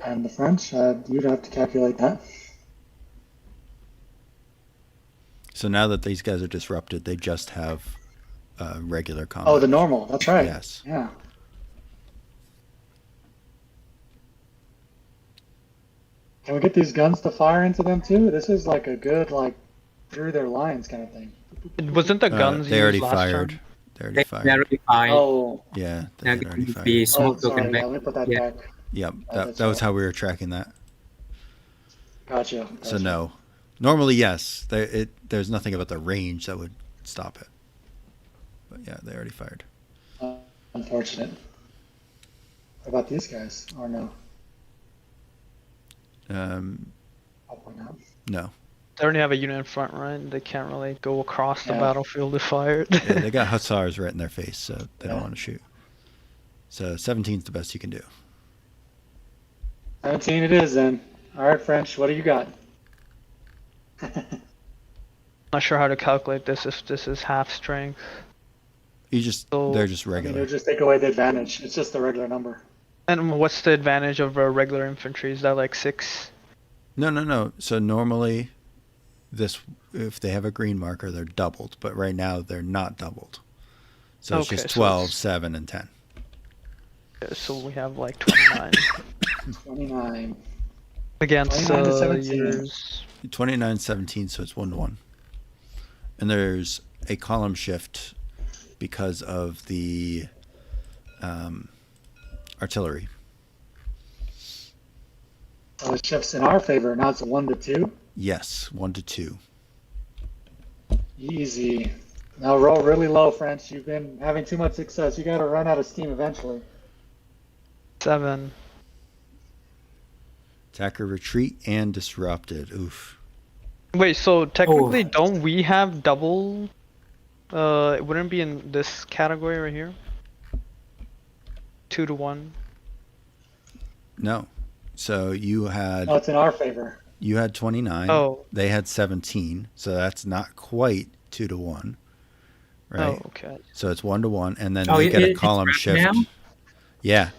And the French, you'd have to calculate that. So now that these guys are disrupted, they just have regular combat. Oh, the normal. That's right. Yes. Yeah. Can we get these guns to fire into them too? This is like a good, like, through their lines kind of thing. Wasn't the guns they already used last fired. turn? They already They fired. already fired. Oh, Yeah, they Now had already the fired. small sorry. token Yeah, back. let me put that Yeah. back. Yep, Oh, that that's was right. how we were tracking that. Gotcha. So gotcha. no. Normally, yes. There's nothing about the range that would stop it. But yeah, they already fired. Unfortunate. What about these guys? Or no? Probably not. No. They already have a unit in front, right? They can't really go across the Yeah. battlefield to fire it. Yeah, they got hussars right in their face, so they don't Yeah. want to shoot. So 17 is the best you can do. 17 it is then. All right, French, what do you got? Not sure how to calculate this if this is half strength. So- They're just I mean, regular. it'll just take away the advantage. It's just a regular number. And what's the advantage of regular infantry? Is that like 6? No. So normally, if they have a green marker, they're doubled. But right now, they're not doubled. So it's Okay, just so 12, it's- 7, and 10. So we have like 29 29. against 29 to 17. yours. 29, 17, so it's 1-1. And there's a column shift because of the artillery. So it shifts in our favor. Now it's a 1 to 2. Yes, 1 to 2. Easy. Now roll really low, French. You've been having too much success. You got to run out of steam eventually. 7. Attacker retreat and disrupted. Oof. Wait, so technically, Oh. don't we have double? It wouldn't be in this category right here. 2-1. No. So you had No, it's in our favor. 29. Oh. They had 17. So that's not quite 2-1, right? Oh, okay. So it's 1-1, and then Oh, they get a it's column round shift. down? Yeah,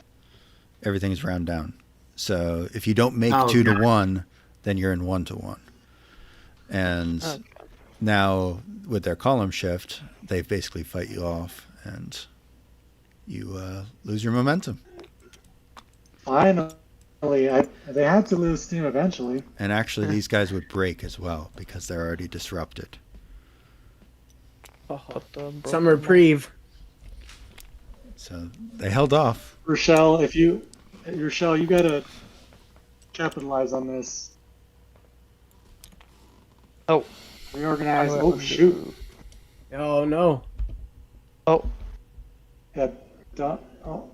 everything's round down. So if you don't make Oh, 2-1, then you're in 1-1. And Okay. now with their column shift, they basically fight you off, and you lose your momentum. Finally, they had to lose steam eventually. And actually, these guys would break as well because they're already disrupted. But the Some broken reprieve. So they held off. Rochelle, Rochelle, you gotta capitalize on this. Oh. Reorganize. I Oh will shoot. Oh no. Oh. Yeah. Don't. Oh.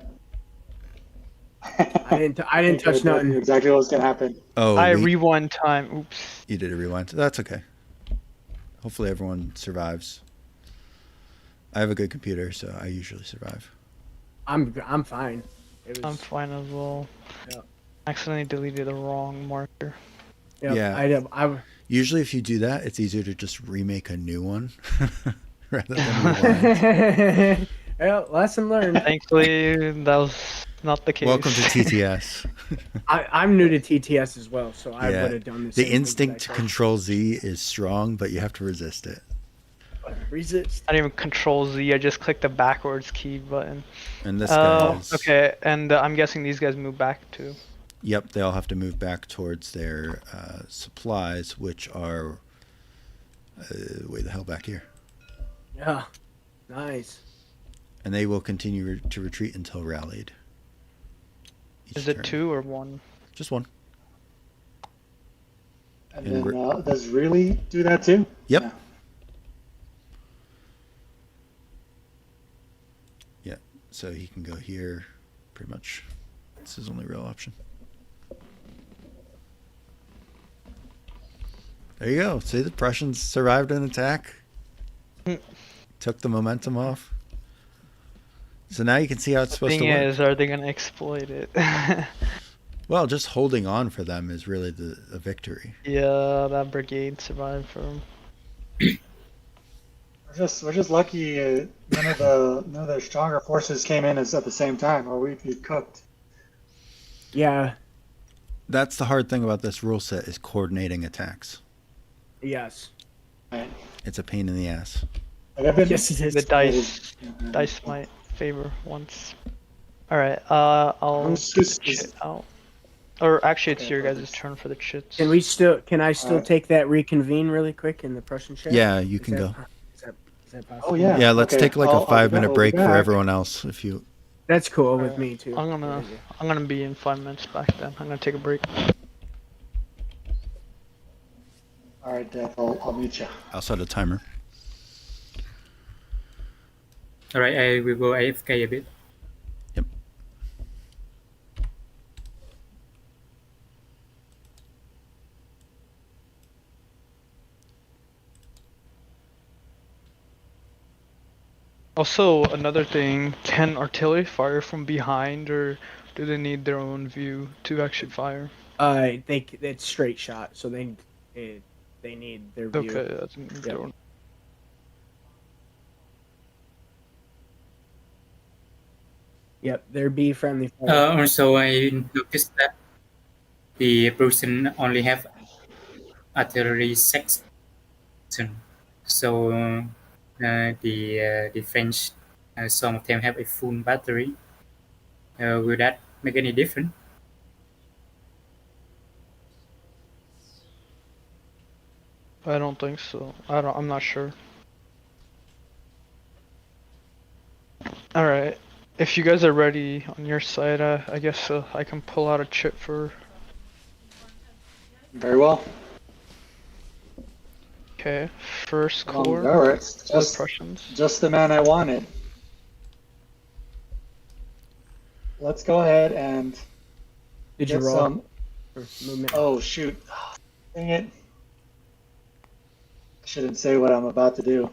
I didn't touch I knew nothing. exactly what was gonna happen. Oh, I rewind time. Oops. You did a rewind. That's okay. Hopefully everyone survives. I have a good computer, so I usually survive. I'm fine. I'm fine as well. Yeah. Accidentally deleted the wrong marker. Yep, Yeah. I Usually if you do that, it's easier to just remake a new one rather than rewind. well, lesson learned. Thankfully, that was not the case. Welcome to TTS. I'm new to TTS as well, so I Yeah. would have done the The same thing instinct to that I control Z is strong, but you have to resist it. tried. Resist. I didn't even control Z, I just clicked the backwards key button. And this guy's... Okay, and I'm guessing these guys move back too. Yep, they all have to move back towards their supplies, which are way the hell back here. Yeah. Nice. And they will continue to retreat until rallied. Each Is it turn. 2 or 1? Just one. And And then does really do that too? Yep. Yeah. Yeah, so he can go here, pretty much. It's his only real option. There you go. See, the Prussians survived an attack. Took the momentum off. So now you can see how it's supposed to Thing work. is, are they gonna exploit it? Well, just holding on for them is really the victory. Yeah, that brigade survived for them. We're just lucky none of the stronger forces came in at the same time, or we'd be cooked. Yeah. That's the hard thing about this rule set is coordinating attacks. Yes. Right. It's a pain in the ass. Like I've been, Yes, it is. The dice might favor once. Alright, I'll Just- chit out. Or actually, it's Okay, your guys' perfect. turn for the chits. Can I still Alright. take that reconvene really quick in the Prussian chat? Yeah, you Is can that- go. Is that possible? Oh yeah. Yeah, let's Okay, take like I'll a be 5-minute back. break We'll for be back. everyone else if you... That's cool with Alright. me too. I'm gonna be in 5 minutes back then. I'm gonna take a break. All right, Dave. I'll meet you. I'll set a timer. All right, I will go AFK a bit. Yep. Also, another thing, can artillery fire from behind, or do they need their own view to actually fire? It's straight shot, so they need their view. Okay, that's their own. Yep, they're B friendly. fire. Also, I noticed that the Prussian only have artillery section, so the French, some of them have a full battery. Will that make any difference? I don't think so. I'm not sure. Alright. If you guys are ready on your side, I guess I can pull out a chit for... Very well. Okay, first Come on, core, go. It's for the just Prussians. the man I wanted. Let's go ahead and Did you get roll some. for movement? Oh shoot! Dang it! I shouldn't say what I'm about to do.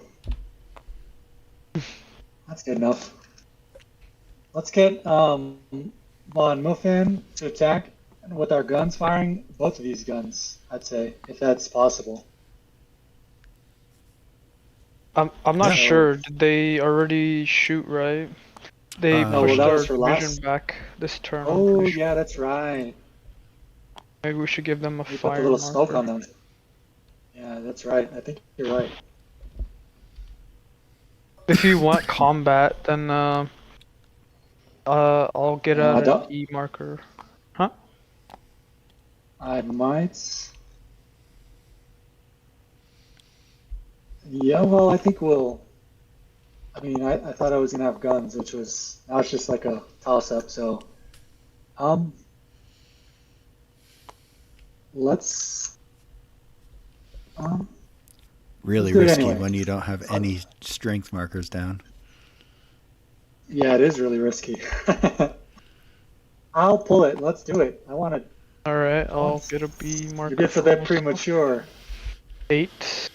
That's good enough. Let's get Von Muffin to attack with our guns firing both of these guns, I'd say, if that's possible. I'm not Yeah. sure. Did they already shoot, right? They No, well, pushed that their was for division last. back this turn. I'm Oh, pretty sure. yeah, that's right. Maybe we should give them a We put the fire little smoke marker. on them. Yeah, that's right. I think you're right. If you want combat, then I'll get I an don't. E marker. I might. Yeah, well, I think we'll. I mean, I thought I was gonna have guns, which was now it's just like a toss-up. So, um, let's really do it risky anyway. when you don't have any strength markers down. Yeah, it is really risky. I'll pull it. Let's do it. I want to. All right, I'll Once- get a B marker. You're good for that premature. 8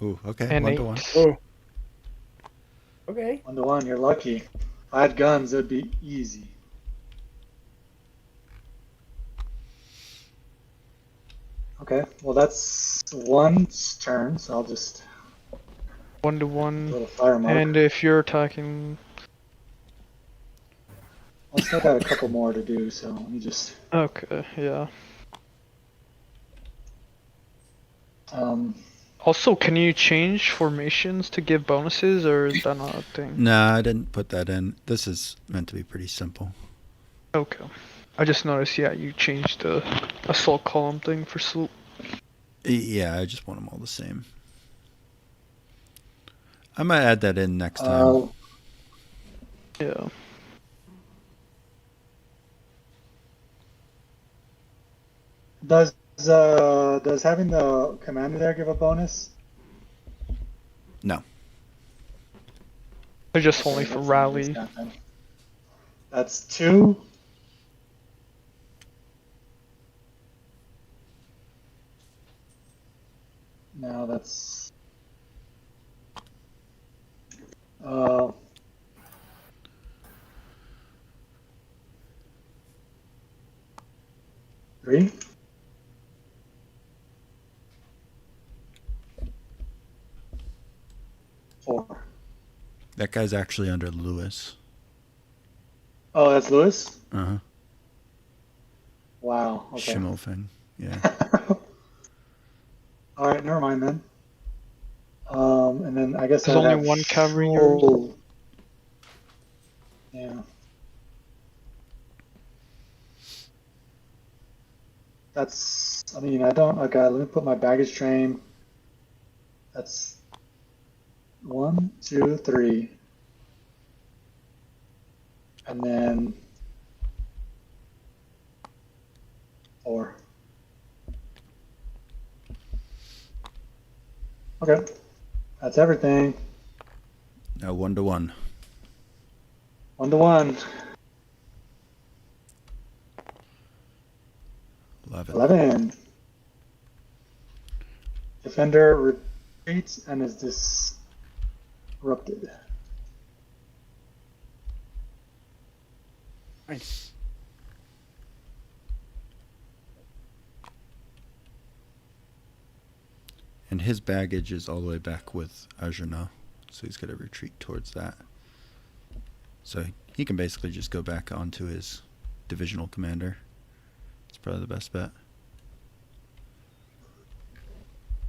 Ooh, okay, and 1 8. to 1. Oh. Okay. 1 to 1. You're lucky. If I had guns, it would be easy. Okay. Well, that's one's turn, so I'll just 1 to do a 1. little fire mark. And if you're attacking, I still got a couple more to do, so let me just. okay, yeah. Also, can you change formations to give bonuses, or is that not a thing? Nah, I didn't put that in. This is meant to be pretty simple. Okay. I just noticed, yeah, you changed the assault column thing for sloop. Yeah, I just want them all the same. I might add that in next time. Yeah. Does having the commander there give a bonus? No. They're just Okay, only for that's rally. not then. That's 2. Now that's uh 3. Four. That guy's actually under Lewis. Oh, that's Lewis? Uh-huh. Wow. Okay. Schimmelfing. Yeah. All right, never mind then. And then I guess There's I'd only have one cavalry Schroll. Yeah. That's. I mean, I don't. Okay, let me put my baggage train. That's 1, 2, 3, and then 4. Okay, that's everything. Now 1 to 1. 1 to 1. 11. 11. Defender retreats and is disrupted. Nice. And his baggage is all the way back with Jena, so he's got to retreat towards that. So he can basically just go back onto his divisional commander. It's probably the best bet.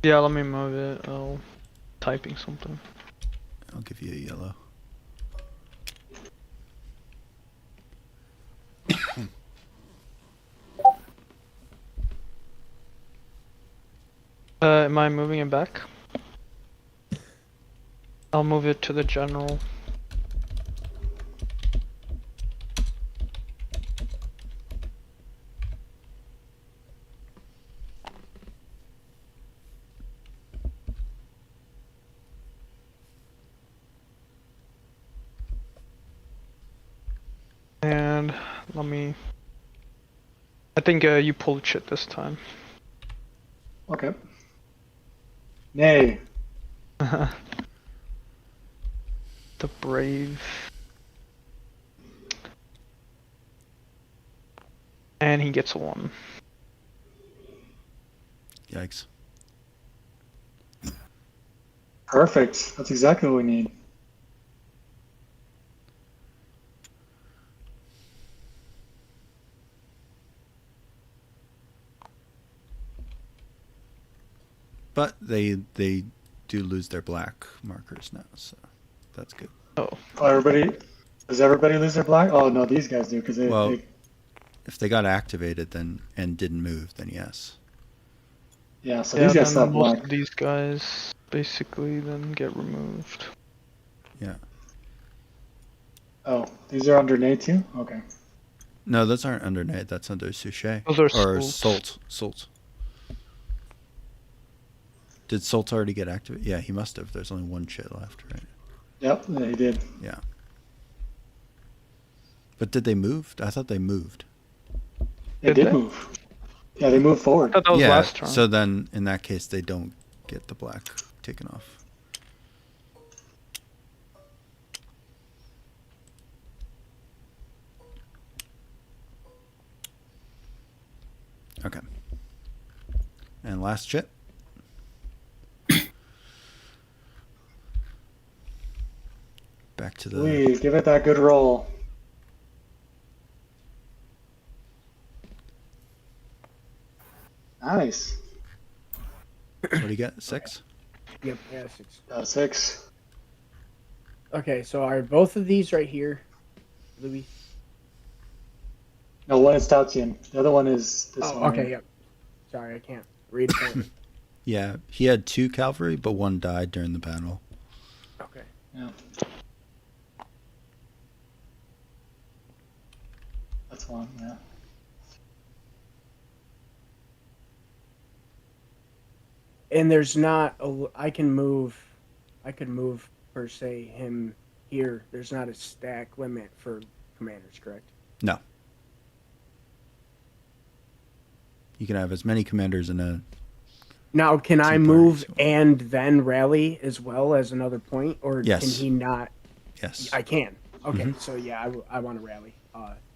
Yeah, let me move it. I'll typing something. I'll give you a yellow. Am I moving it back? I'll move it to the general. And let me. I think you pulled shit this time. Okay. Nay. The brave. And he gets a 1. Yikes. Perfect. That's exactly what we need. But they do lose their black markers now, so that's good. Oh, Oh, does everybody lose their black? Oh no, these guys do because Well, they if they got activated then and didn't move, then yes. yeah. So yeah, these guys then have most black. of these guys basically then get removed. Yeah. Oh, these are under Nate too. Okay. No, those aren't under Nate. That's under Suchet. Those are or Salt. Salt. Did Salt already get activated? Yeah, he must have. There's only one chit left, right? Yep, they did. Yeah. But did they move? I thought they moved. They Did did they? move. Yeah, they moved I forward. thought that was yeah, last turn. so then in that case they don't get the black taken off. Okay. And last chit. Back to the Please give it that good roll. Nice. what do you get? 6? Yep, yeah, 6. 6. Okay, so are both of these right here, Louis? No, one is Tautian. The other one is this Oh, one. okay, here. yep. Sorry, I can't read it. Yeah, he had 2 cavalry, but 1 died during the battle. Okay. Yeah. That's one. Yeah. And there's not I could move per se him here. There's not a stack limit for commanders, correct? No. You can have as many commanders in a... Now, can I Two move parties. and then rally as well as another point, or Yes. can he not? Yes. I can. Okay, Mhm. so yeah, I want to rally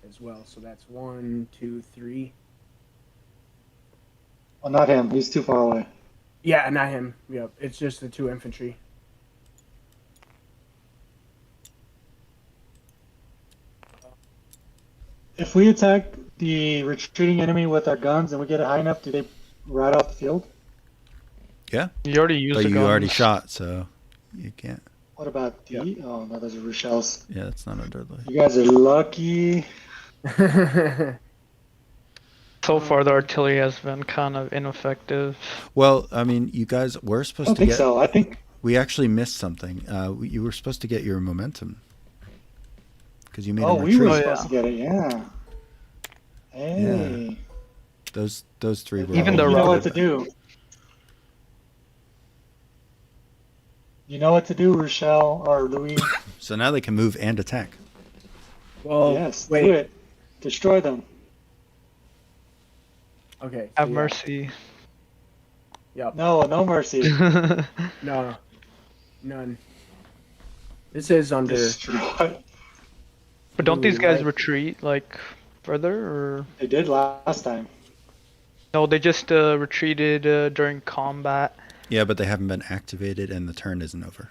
as well. So that's 1, 2, 3. Well, not him. He's too far away. Yeah, not him. Yep, it's just the 2 infantry. If we attack the retreating enemy with our guns and we get it high enough, do they ride off the field? Yeah, You already used but the you guns. already shot, so you can't. What about the? Yep. Oh no, those are Rochelles. Yeah, that's not under the... You guys are lucky. So far, the artillery has been kind of ineffective. Well, I mean, you guys were I supposed don't to think get... so. I think We actually missed something. You were supposed to get your momentum. Because you made Oh, a we were retreat. supposed to get it, yeah. Hey. Those 3 were... Even all the you know what good. to do. You know what to do, Rochelle or Louis. So now they can move and attack. well, Yes, wait. do it. Destroy them. Okay. Have yeah. mercy. Yep. No, no mercy. No. None. This is under. Destroy. But don't these guys Right. retreat like further, or They did last time. no? They just retreated during combat. Yeah, but they haven't been activated and the turn isn't over.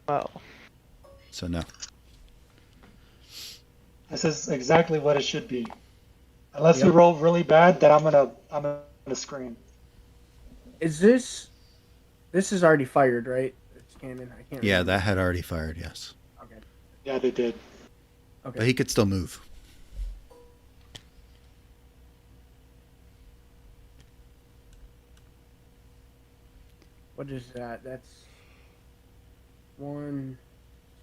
Well, So no. This is exactly what it should be. Unless we Yep. roll really bad, then I'm gonna scream. Is this? This is already fired, right? It's cannon. I can't. Yeah, remember. that had already fired, yes. Okay. Yeah, they did. But Okay. he could still move. What is that? That's 1,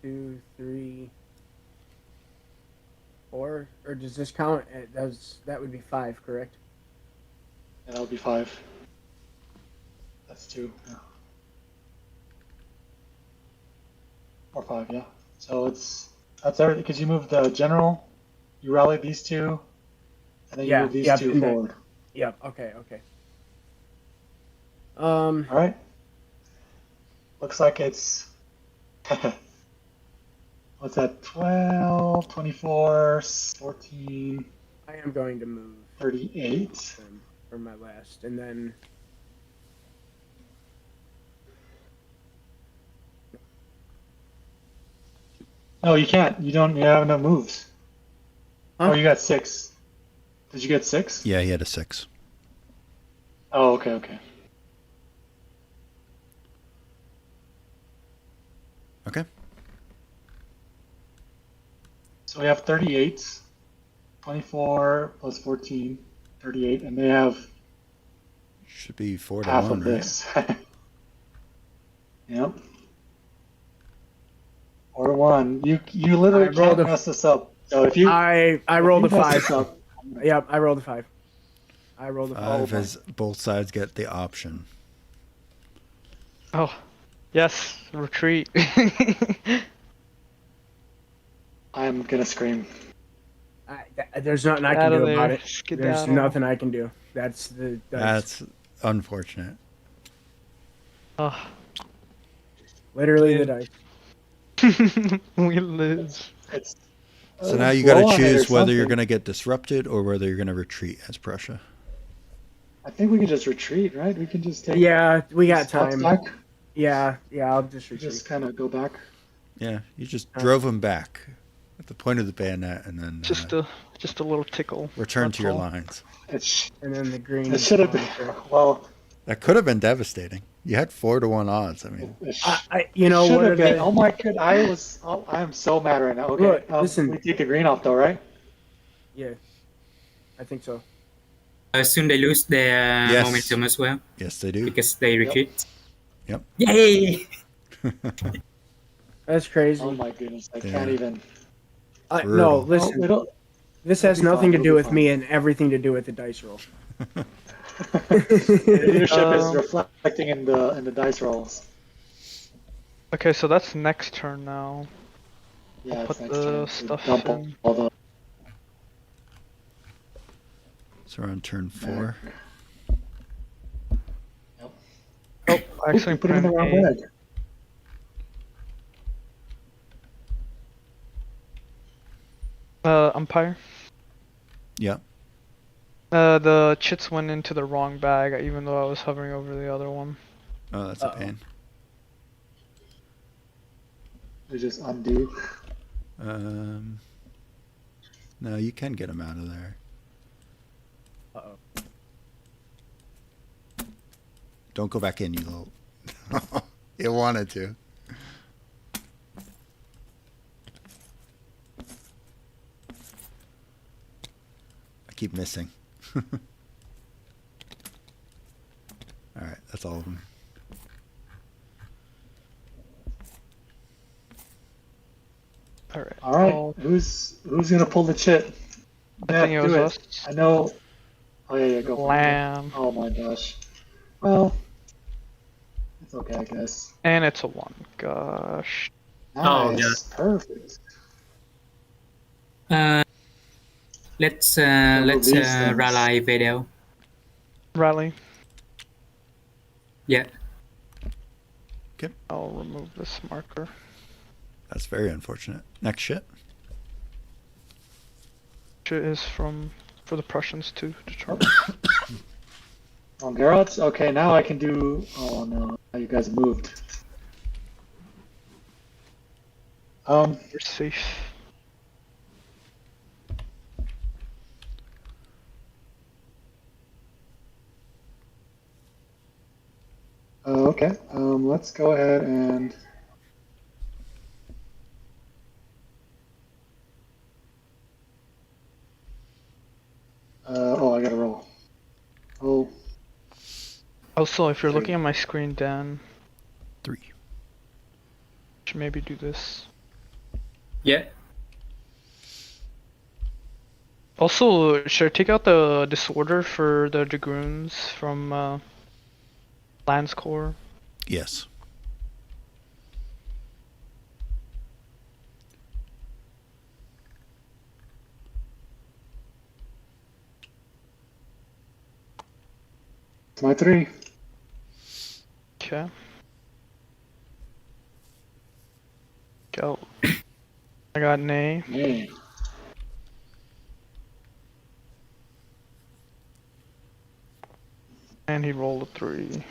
2, 3, 4. Or does this count? That would be 5, correct? Yeah, that'll be 5. That's 2. Yeah. Or 5, yeah. So that's everything because you moved the general, you rallied these 2, and then you Yeah, move these yeah, 2 and then- forward. Yep. Okay. Okay. All right. Looks like it's what's that? 12, 24, 14. I am going to move 38. for my last, and then No, you can't. You don't. You have no moves. Huh? Oh, you got 6. Did you get 6? Yeah, he had a 6. Oh, okay, okay. Okay. So we have 38, 24 plus 14, 38, and they have Should be 4 to half 1, of right? this. Yep. 4 to 1. You literally I rolled can't a- mess this up. So if you I if rolled you a mess 5. this up, Yep, I rolled a 5. I rolled a 5. 5 as both sides get the option. Oh, yes, retreat. I'm gonna scream. There's nothing I Get can out do of about there. it. There's Skedaddle. nothing I can do. That's the dice. That's unfortunate. Oh, Literally the Dude. dice. we lose. It's So now you got to blow on it or choose whether you're something. going to get disrupted or whether you're going to retreat as Prussia. I think we can just retreat, right? We can just take Yeah, we got these spots time. back. Yeah, I'll just We retreat. just kind of go back. Yeah, you just drove him back at the point of the bayonet and then Just a little tickle. return That's to your all. lines. And then the green. It should have been. Well, That could have been devastating. You had 4 to 1 odds. I mean, You know should what? have been. Oh my god! I am so mad right now. Okay, Look, listen. we take the green off though, right? Yeah, I think so. Soon they lose their Yes. momentum as well yes, they do. because they retreat. Yep. Yay! That's crazy. Oh my goodness! I Yeah. can't even. No, Brutal. listen. Oh, it'll- This has it'll be nothing fine, to do it'll be with fine. me and everything to do with the dice roll. The leadership is Um, reflecting in the dice rolls. Okay, so that's next turn now. Yeah, Put it's next the turn. We stuff dump in. all the So we're on turn 4. Oh, I actually Oop, put it in the wrong a- bag. umpire. Yep. The chits went into the wrong bag, even though I was hovering over the other one. Oh, that's a pain. We just undo. No, you can get him out of there. Uh-oh. Don't go back in, you little. You wanted to. I keep missing. Alright, that's all of them. Alright. All right, I'll- who's gonna pull the chit? I Yeah, think it was do us. I know. Oh yeah, go for it. Lamb. Oh my gosh. Well, it's okay, I guess. And it's a 1. Gosh. Oh, Nice, perfect. Let's move these things. rally Vedel. Rally. Yeah. I'll remove this marker. That's very unfortunate. Next shit. Shit is for the Prussians to determine. Oh, Geralt? Okay, now I can do. Oh no, now you guys moved. You're safe. Okay. Let's go ahead and. Oh, I gotta roll. Oh, Also, if you're 3. looking at my screen, Dan, 3. should maybe do this. Yeah. Also, should I take out the disorder for the dragoons from Lance Corps? Yes. it's my 3. Okay. Go. I got nay. Yay. And he rolled a 3.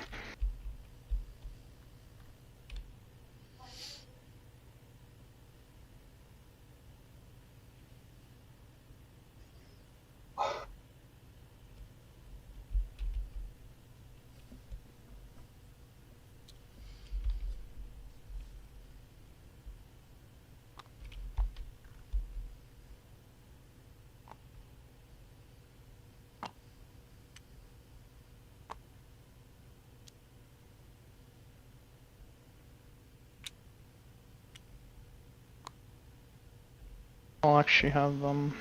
I'll actually have them.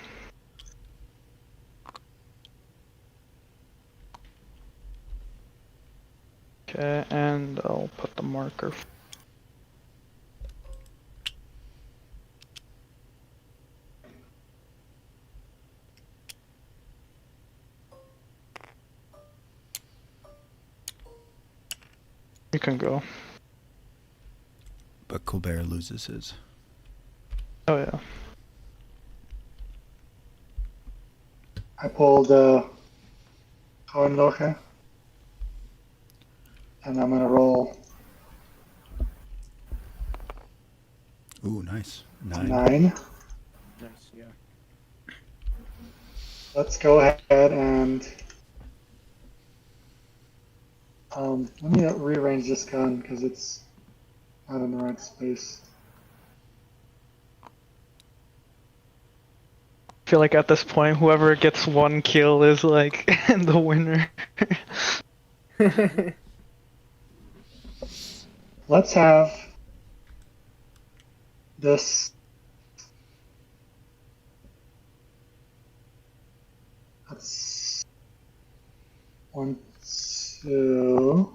Okay, and I'll put the marker. You can go. But Colbert loses his. Oh yeah. I pulled Hohenlohe, and I'm gonna roll Ooh, nice. a 9. 9. Nice, yeah. Let's go ahead and let me rearrange this gun because it's not in the right space. I feel like at this point, whoever gets 1 kill is like the winner. Let's have this. That's 1, 2.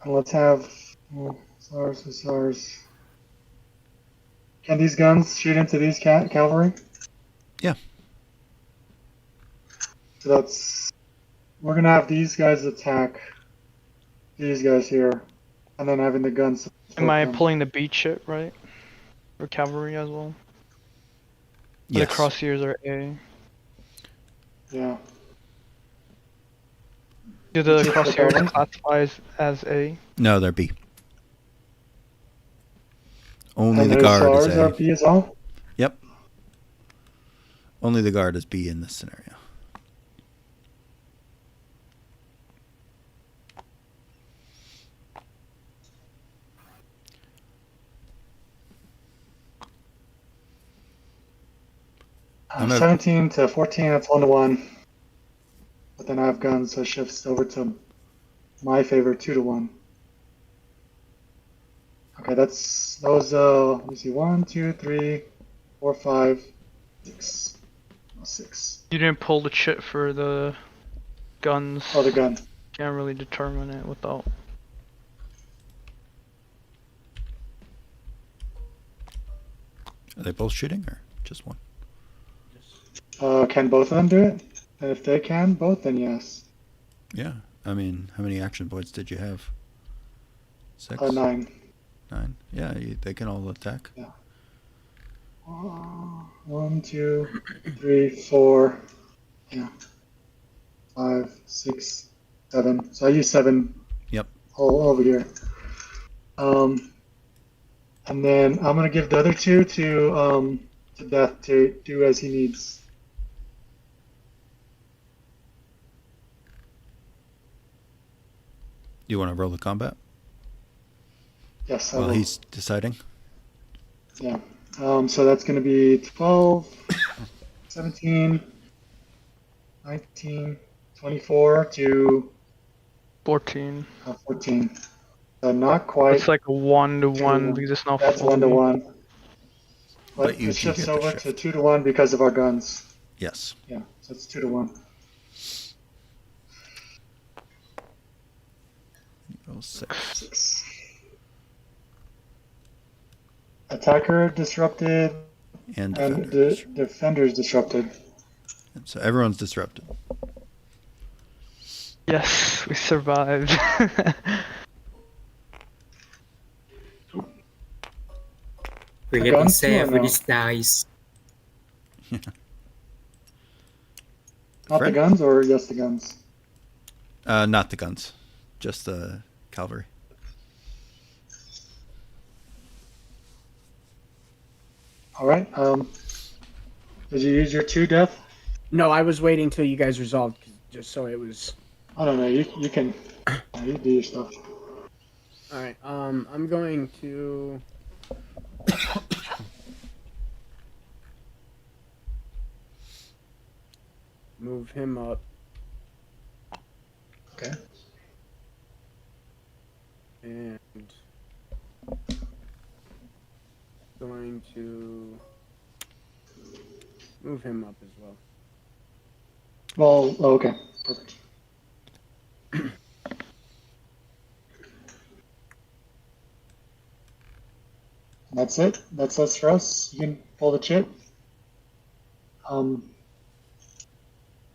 And let's have SARS. Can these guns shoot into these cavalry? Yeah. So that's, we're gonna have these guys attack these guys here, and then having the guns. Am I them. pulling the beat shit, right? For cavalry as well? Yes. The crosshairs are A. Yeah. Do the Which is the crosshairs cavalry? classify as A? No, they're B. Only And the the guard is hussars are A. B as well? Yep. Only the guard is B in this scenario. I'm a- 17 to 14, that's 1 to 1. But then I have guns, so it shifts over to my favor, 2 to 1. Okay, that's those. Let me see, 1, 2, 3, 4, 5, 6. 6. You didn't pull the shit for the guns. Oh, the gun. Can't really determine it without. Are they both shooting or just one? Can both of them do it? And if they can both, then yes. Yeah. I mean, how many action points did you have? 6? 9. 9? Yeah, they can all attack. 1, 2, 3, 4. Yeah. 5, 6, 7. So I use 7. Yep. All over here. And then I'm gonna give the other 2 to Death to do as he needs. You want to roll the combat? Yes, I While will. he's deciding? Yeah. So that's gonna be 12, 17, 19, 24 to 14. 14. So not quite. It's like a 1 to 1 1. because it's not That's fully. 1 to 1. But But you it shifts get the over shift. to 2 to 1 because of our guns. Yes. Yeah, so it's 2 to 1. Roll 6. 6. Attacker disrupted. And And defender. the defender's disrupted. So everyone's disrupted. Yes, we survived. We're The getting guns too, or saved with no? these dice. Not Fred? the guns, or yes, the guns? Not the guns, just the cavalry. All right. Did you use your 2 death? No, I was waiting till you guys resolved, just so it was. I don't know. You can you do your stuff. All right. I'm going to. Move him up. Okay. And going to move him up as well. Well, okay. Perfect. That's it. That's us for us. You can pull the chip. Alright,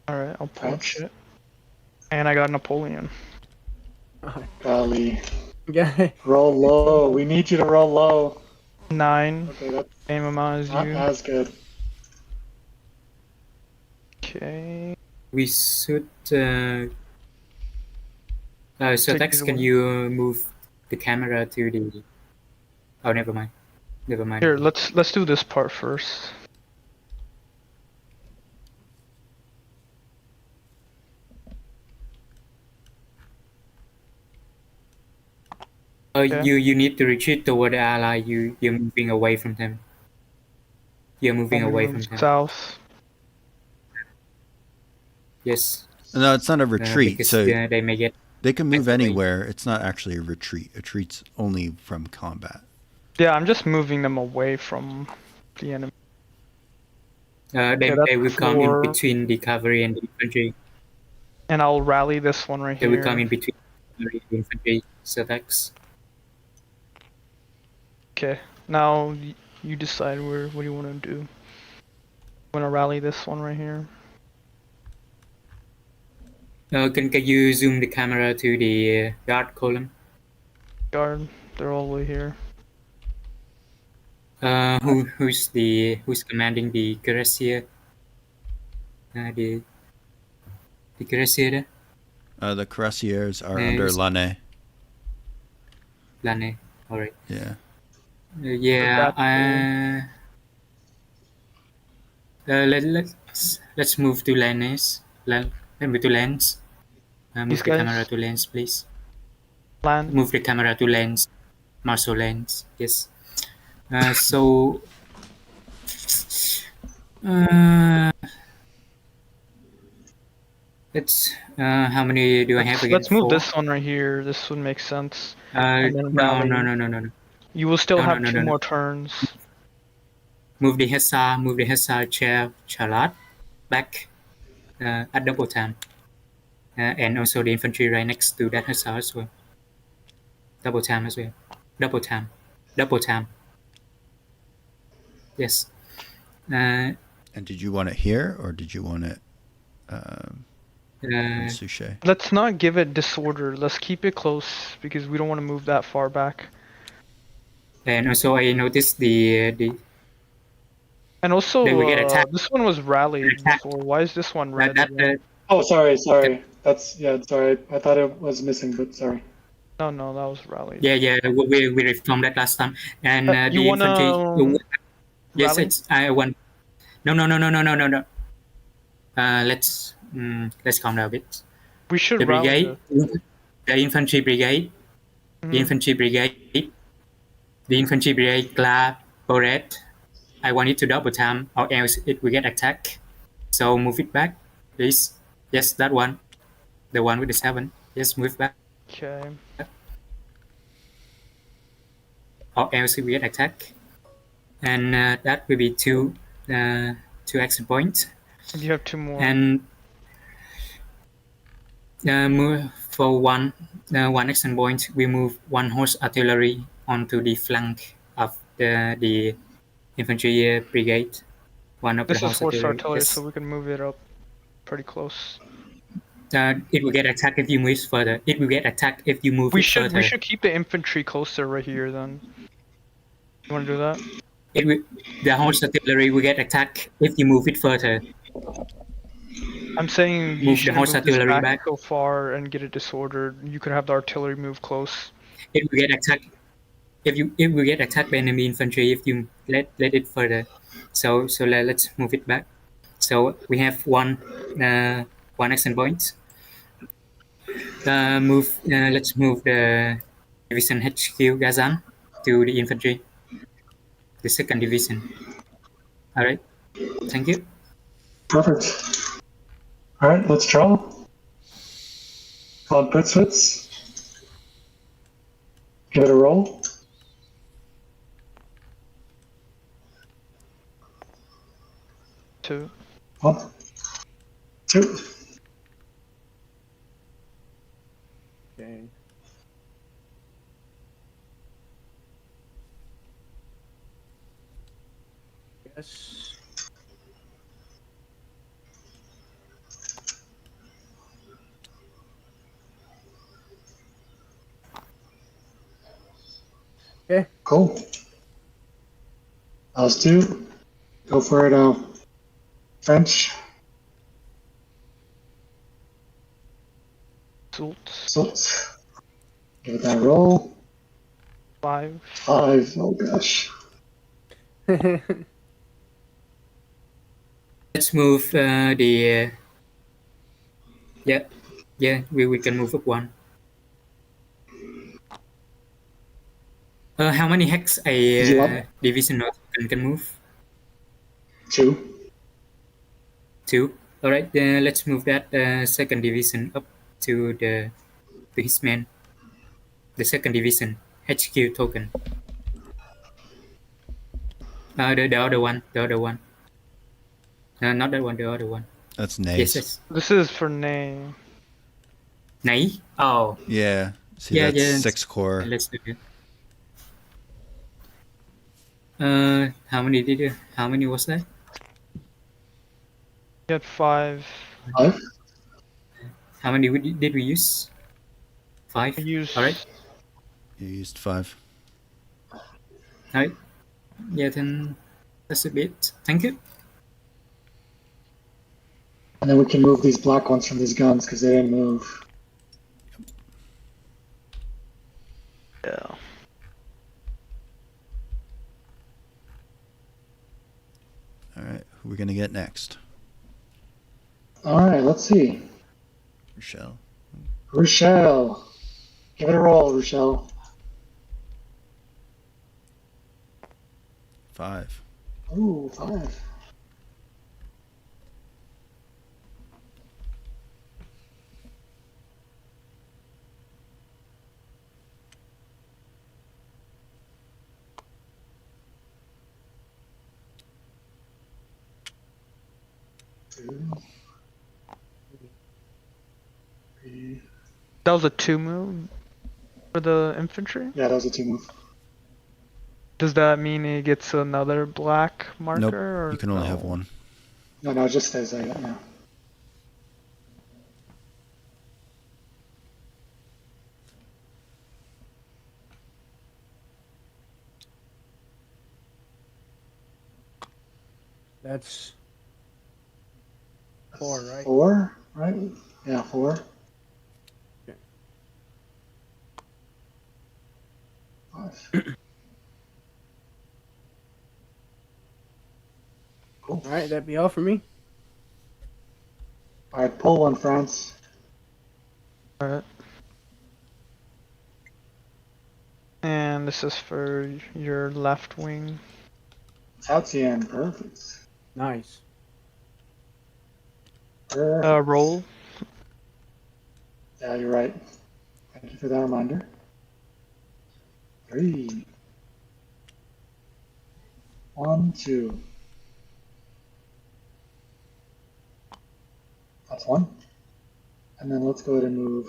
I'll pull Nice. shit. And I got Napoleon. Golly. Yeah. Roll low. We need you to roll low. 9, Okay, that's same amount as not you. as good. Okay. We should. So Take Tex, it can away. you move the camera to the? Oh, never mind. Never mind. Here, let's do this part first. Okay. You need to retreat toward the ally. You're moving away from them. You're moving I'll away move from them. south. Yes. No, it's not a retreat. Because So they may get. they can move away. anywhere. It's not actually a retreat. A retreat's only from combat. Yeah, I'm just moving them away from the enemy. They that's will come in 4. between the cavalry and the infantry. And I'll rally this one right They here. will come in between the cavalry and the infantry. So Tex. Okay, now you decide what do you want to do. I'm gonna rally this one right here. Can you zoom the camera to the guard column? Guard, they're all the way here. Who's commanding the cuirassier? The cuirassier there? The cuirassiers are Yes. under Lane. Lane. All right. Yeah. Yeah. Let's move to Lanes. Let me to Lens. These Move the guys? camera to Lens, please. Land. Move the camera to Lens. Marshal Lens. Yes. So. Let's. How many do I have again? Let's move 4? this one right here. This would make sense. No. and then rally. No. You will still No, have no, two no. more turns. Move the Hussar Charlotte back at double time. And also the infantry right next to that Hussar as well. Double time as well. Double time. Yes. And did you want it here or did you want it in Suchet? Let's not give it disorder. Let's keep it close because we don't want to move that far back. And also I noticed the And also, They will get attacked. this one was rallied Attacked. before. Why is this one red? that again? Oh, sorry. That's sorry. I thought it was missing, but sorry. No, that was rallied. yeah we reformed that last time. And You the wanna infantry. Yes, rally? it's I want. No. Let's calm down a bit. We should The rally. brigade, the infantry brigade, Mhm. the infantry brigade, Glad, Boret. I want it to double time, or else it will get attacked. So move it back, please. Yes, that one, the one with the 7. Yes, move back, Okay. or else it will get attacked. And that will be 2 action points. You have 2 more. And move for one action point, we move 1 horse artillery onto the flank of the infantry brigade. One of This the is horse horse artillery. artillery, Yes. so we can move it up pretty close. It will get attacked if you move further. It will get attacked if you move We it should further. keep the infantry closer right here then. You want to do that? The horse artillery will get attacked if you move it further. I'm saying you Move the shouldn't horse move this artillery back back. so far and get it disordered. You could have the artillery move close. It will get attacked it will get attacked by enemy infantry if you let it further. So let's move it back. So we have one action point. Let's move the division HQ Gazan to the infantry, the second division. All right, thank you. Perfect. All right, let's draw. On Putzwitz. Give it a roll. Two. 1, 2. Okay. Yes. Okay. Cool. Let's do. Go for it. French. Salt. Give it that roll. 5. 5. Oh gosh. Let's move the. Yeah. We can move up one. How many hex a division can move? 2. 2. All right, let's move that second division up to his man. The second division HQ token. The other one. No, not that one. The other one. That's Nays. Yes. This is for Nay. Nay? Oh. Yeah. See, that's 6 core. Let's do it. How many was that? You had 5. 5. How many did we use? 5. I used. All right. You used 5. All right. Yeah, then that's a bit. Thank you. And then we can move these black ones from these guns because they didn't move. Yeah. All right. Who are we going to get next? All right, let's see. Rochelle. Rochelle. Give it a roll, Rochelle. 5. Ooh, 5. Two. 3. That was a 2 move for the infantry? Yeah, that was a 2 move. Does that mean he gets another black marker? Nope. Or You can only no? have one. No, it just stays like that now. That's 4, right? 4, right? Yeah, 4. Okay. 5. Cool. All right, that'd be all for me. All right, pull one, France. Alright. And this is for your left wing. Tatian, perfect. Nice. Perfect. Roll. Yeah, you're right. Thank you for that reminder. 3. 1, 2. That's 1. And then let's go ahead and move.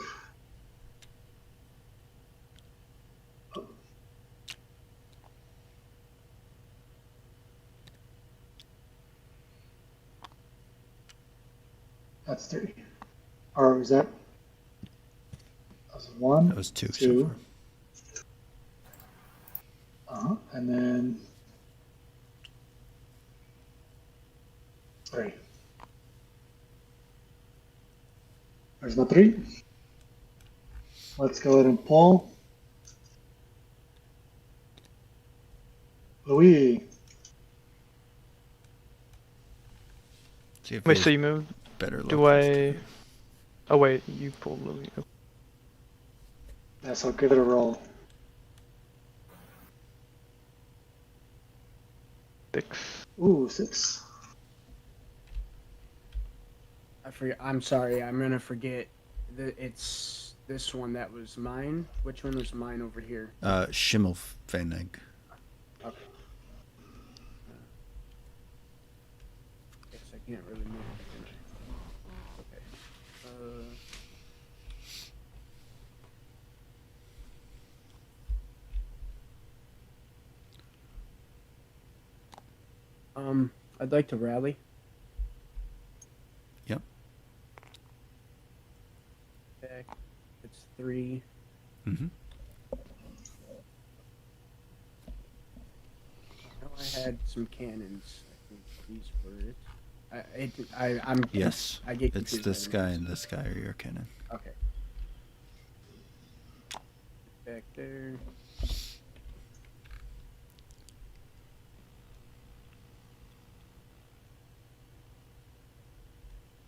That's 3. Or was that? That was 1. That was 2 so 2. far. And then 3. There's my 3. Let's go ahead and pull. Louis. See if Wait, he so has you moved? better luck Do this I? time. Oh wait, you pulled Louis. Yeah, so give it a roll. 6. Ooh, 6. I'm sorry. I'm gonna forget. It's this one that was mine. Which one was mine over here? Schimmelpfennig. Okay. Guess I can't really move it, can I? Okay. I'd like to rally. Yep. Back. It's 3. Mm-hmm. I know I had some cannons. I think these were it. I'm Yes. I get It's confused this by the guy names. and this guy are your cannon. Okay. Back there.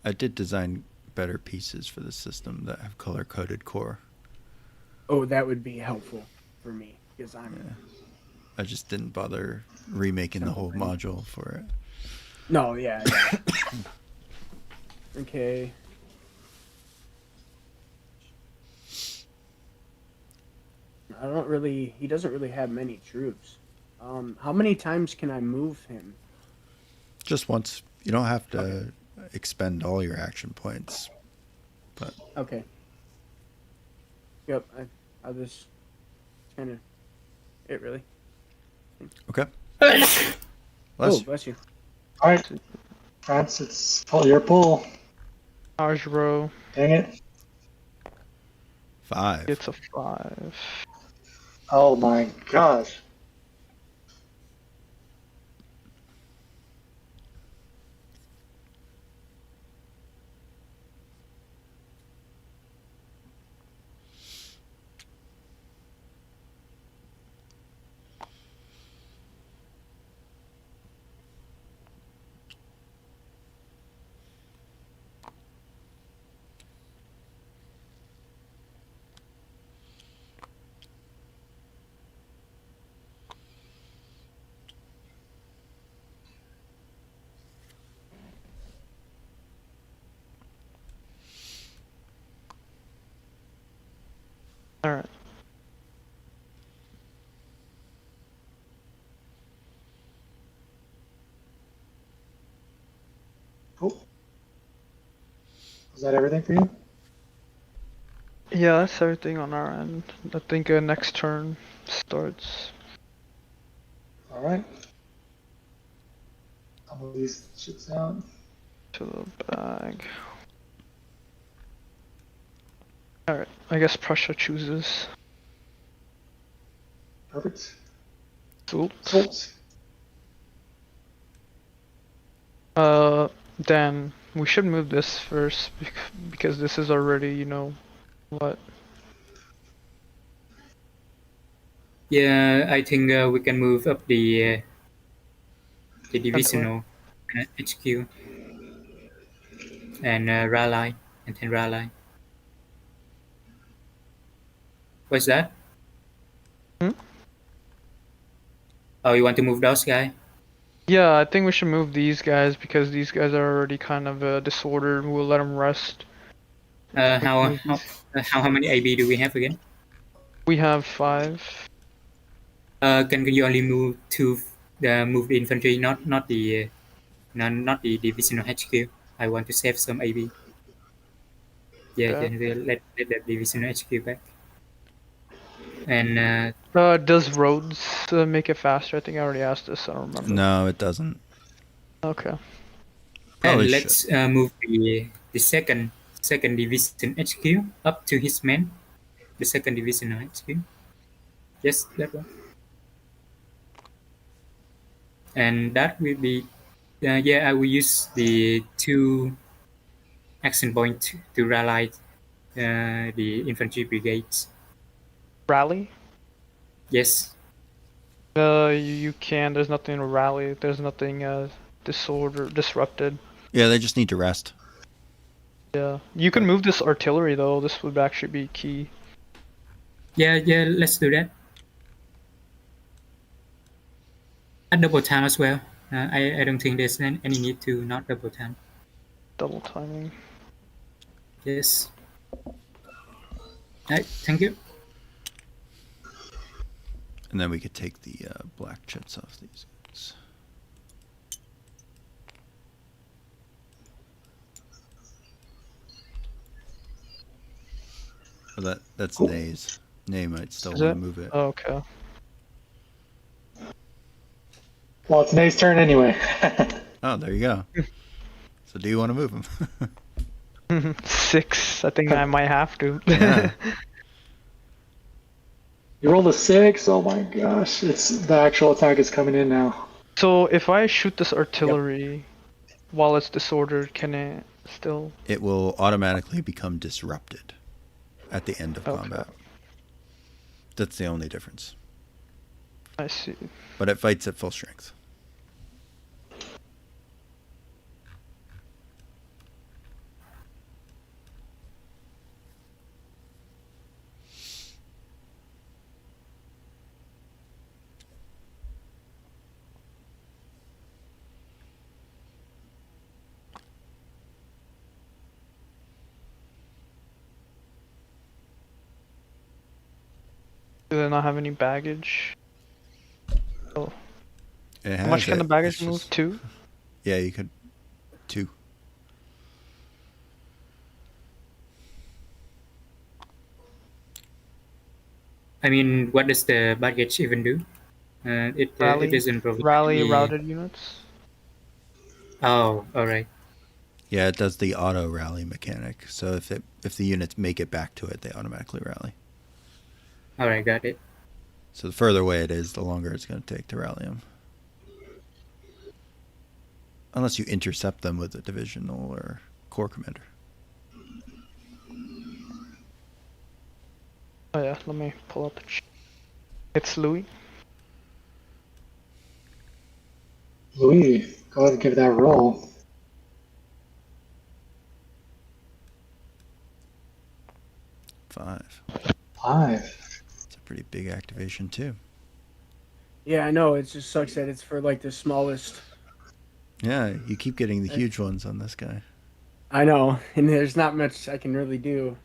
I did design better pieces for the system that have color-coded core. Oh, that would be helpful for me because I'm. Yeah. I just didn't bother remaking the whole Right. module for it. No, yeah. Okay. I don't really. He doesn't really have many troops. How many times can I move him? Just once. You don't have to expend all your action points. But Okay. Yep. I'll just kind of. It really. okay. Oh, Bless you. bless you. All right, France, it's your pull. Ours row Dang it. 5. gets a 5. Oh my gosh. All right. Cool. Is that everything for you? Yeah, that's everything on our end. I think next turn starts. All right. I'll move these shits out. To the bag. Alright, I guess Prussia chooses. Perfect. Soult. Salt. Dan, we should move this first because this is already, you know, what? Yeah, I think we can move up the divisional HQ and rally and then rally. What's that? Hmm? Oh, you want to move those guys? Yeah, I think we should move these guys because these guys are already kind of disordered. We'll let them rest. How Move these. how many AB do we have again? We have 5. Can you only move move the infantry, not the not the divisional HQ? I want to save some AB. Yeah, Yeah. then we'll let the divisional HQ back. And Does roads make it faster? I think I already asked this. I don't remember. No, it doesn't. Okay. Probably And should. let's move the second division HQ up to his men. The second division HQ. Yes, that one. And that will be yeah, I will use the 2 action point to rally the infantry brigades. Rally? Yes. You can. There's nothing to rally. There's nothing disrupted. Yeah, they just need to rest. Yeah. You can move this artillery though. This would actually be key. Yeah, let's do that. At double time as well. I don't think there's any need to not double time. Double timing. Yes. Alright, thank you. And then we could take the black chips off these guys. Oh, that's Nay's. Nay might still Is want to it? move it. Oh, okay. Well, it's Nay's turn anyway. Oh, there you go. So do you want to move him? 6. I think I might have to. Yeah. You rolled a 6. Oh my gosh! It's the actual attack is coming in now. So if I shoot this artillery while it's disordered, can it still? It will automatically become disrupted at the end of Okay. combat. That's the only difference. I see. But it fights at full strength. Do they not have any baggage? Oh, It how much has can the it, baggage it's move? just- 2? Yeah, you could. 2. I mean, what does the baggage even do? It doesn't provide Rally any... routed units. Oh, alright. Yeah, it does the auto rally mechanic. So if the units make it back to it, they automatically rally. Alright, got it. So the further away it is, the longer it's going to take to rally them. Unless you intercept them with a divisional or corps commander. Oh yeah, let me pull up the It's Louis. Louis, go ahead and give that a roll. 5. 5. It's a pretty big activation too. Yeah, I know. It just sucks that it's for like the smallest. Yeah, you keep getting the huge ones on this guy. I know, and there's not much I can really do.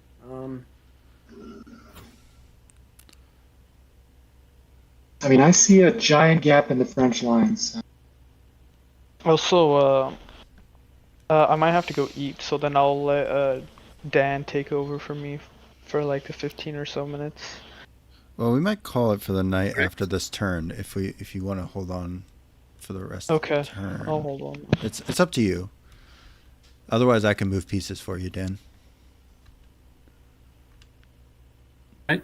I mean, I see a giant gap in the French lines. Also, I might have to go eat, so then I'll let Dan take over for me for like the 15 or so minutes. Well, we might call it for the night after this turn if you want to hold on for the rest of the turn. I'll hold on. It's up to you. Otherwise, I can move pieces for you, Dan. Right.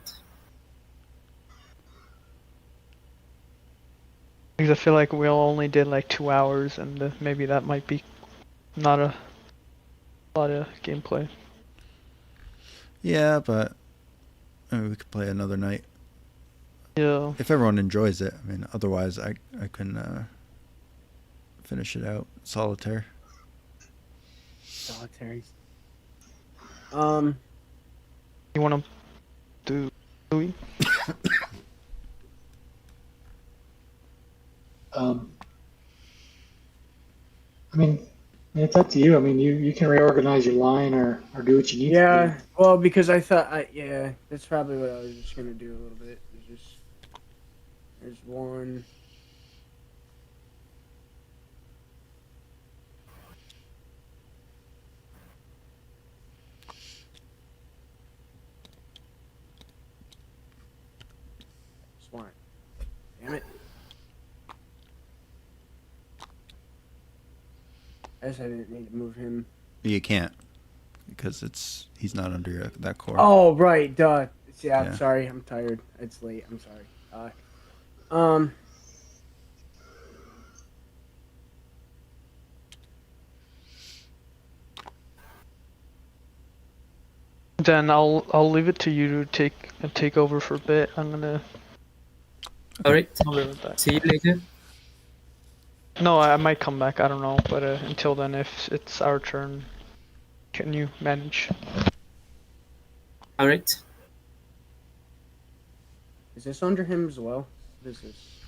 Because I feel like we all only did like 2 hours, and maybe that might be not a lot of gameplay. Yeah, but I mean, we could play another night. Yeah. If everyone enjoys it. I mean, otherwise I can finish it out solitaire. Solitaries. You want to do Louis? I mean, it's up to you. I mean, you can reorganize your line or do what you need to Yeah, well, because I thought, yeah, that's probably what I was just gonna do a little bit. It's just there's one. Swine. Damn it. I guess I didn't need to move him. You can't because he's not under that core. Oh, right, duh. Yeah, I'm Yeah. sorry. I'm tired. It's late. I'm sorry. Um, Then I'll leave it to you to take over for a bit. I'm gonna. All right. I'll be right back. See you later. No, I might come back. I don't know, but until then, if it's our turn, can you manage? All right. is this under him as well? What is this?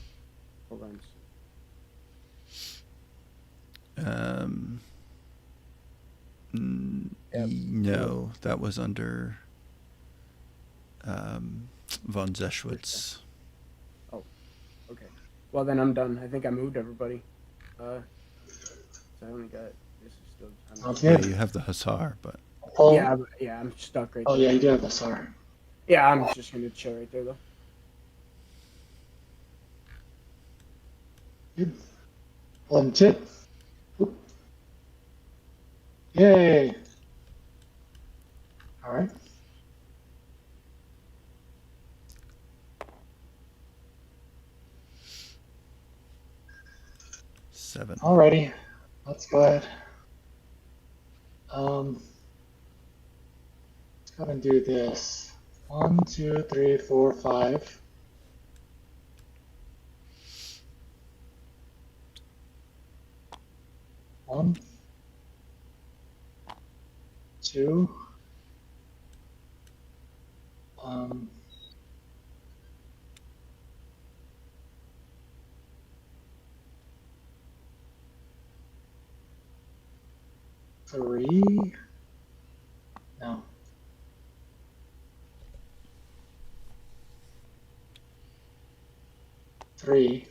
Hold on. Yep. No, that was under von Zeschwitz. Oh, okay. Well, then I'm done. I think I moved everybody. So I only got this is still. Sounds Yeah, good. you have the Hussar, but Paul? Yeah, I'm stuck right Oh, there. yeah, you do have the SAR. Yeah, I'm just gonna chill right there though. Good. Lunch it. Yay. All right. seven. Alrighty. Let's go ahead. Let's go ahead and do this. 1, 2, 3, 4, 5. One, two, three. No. Three,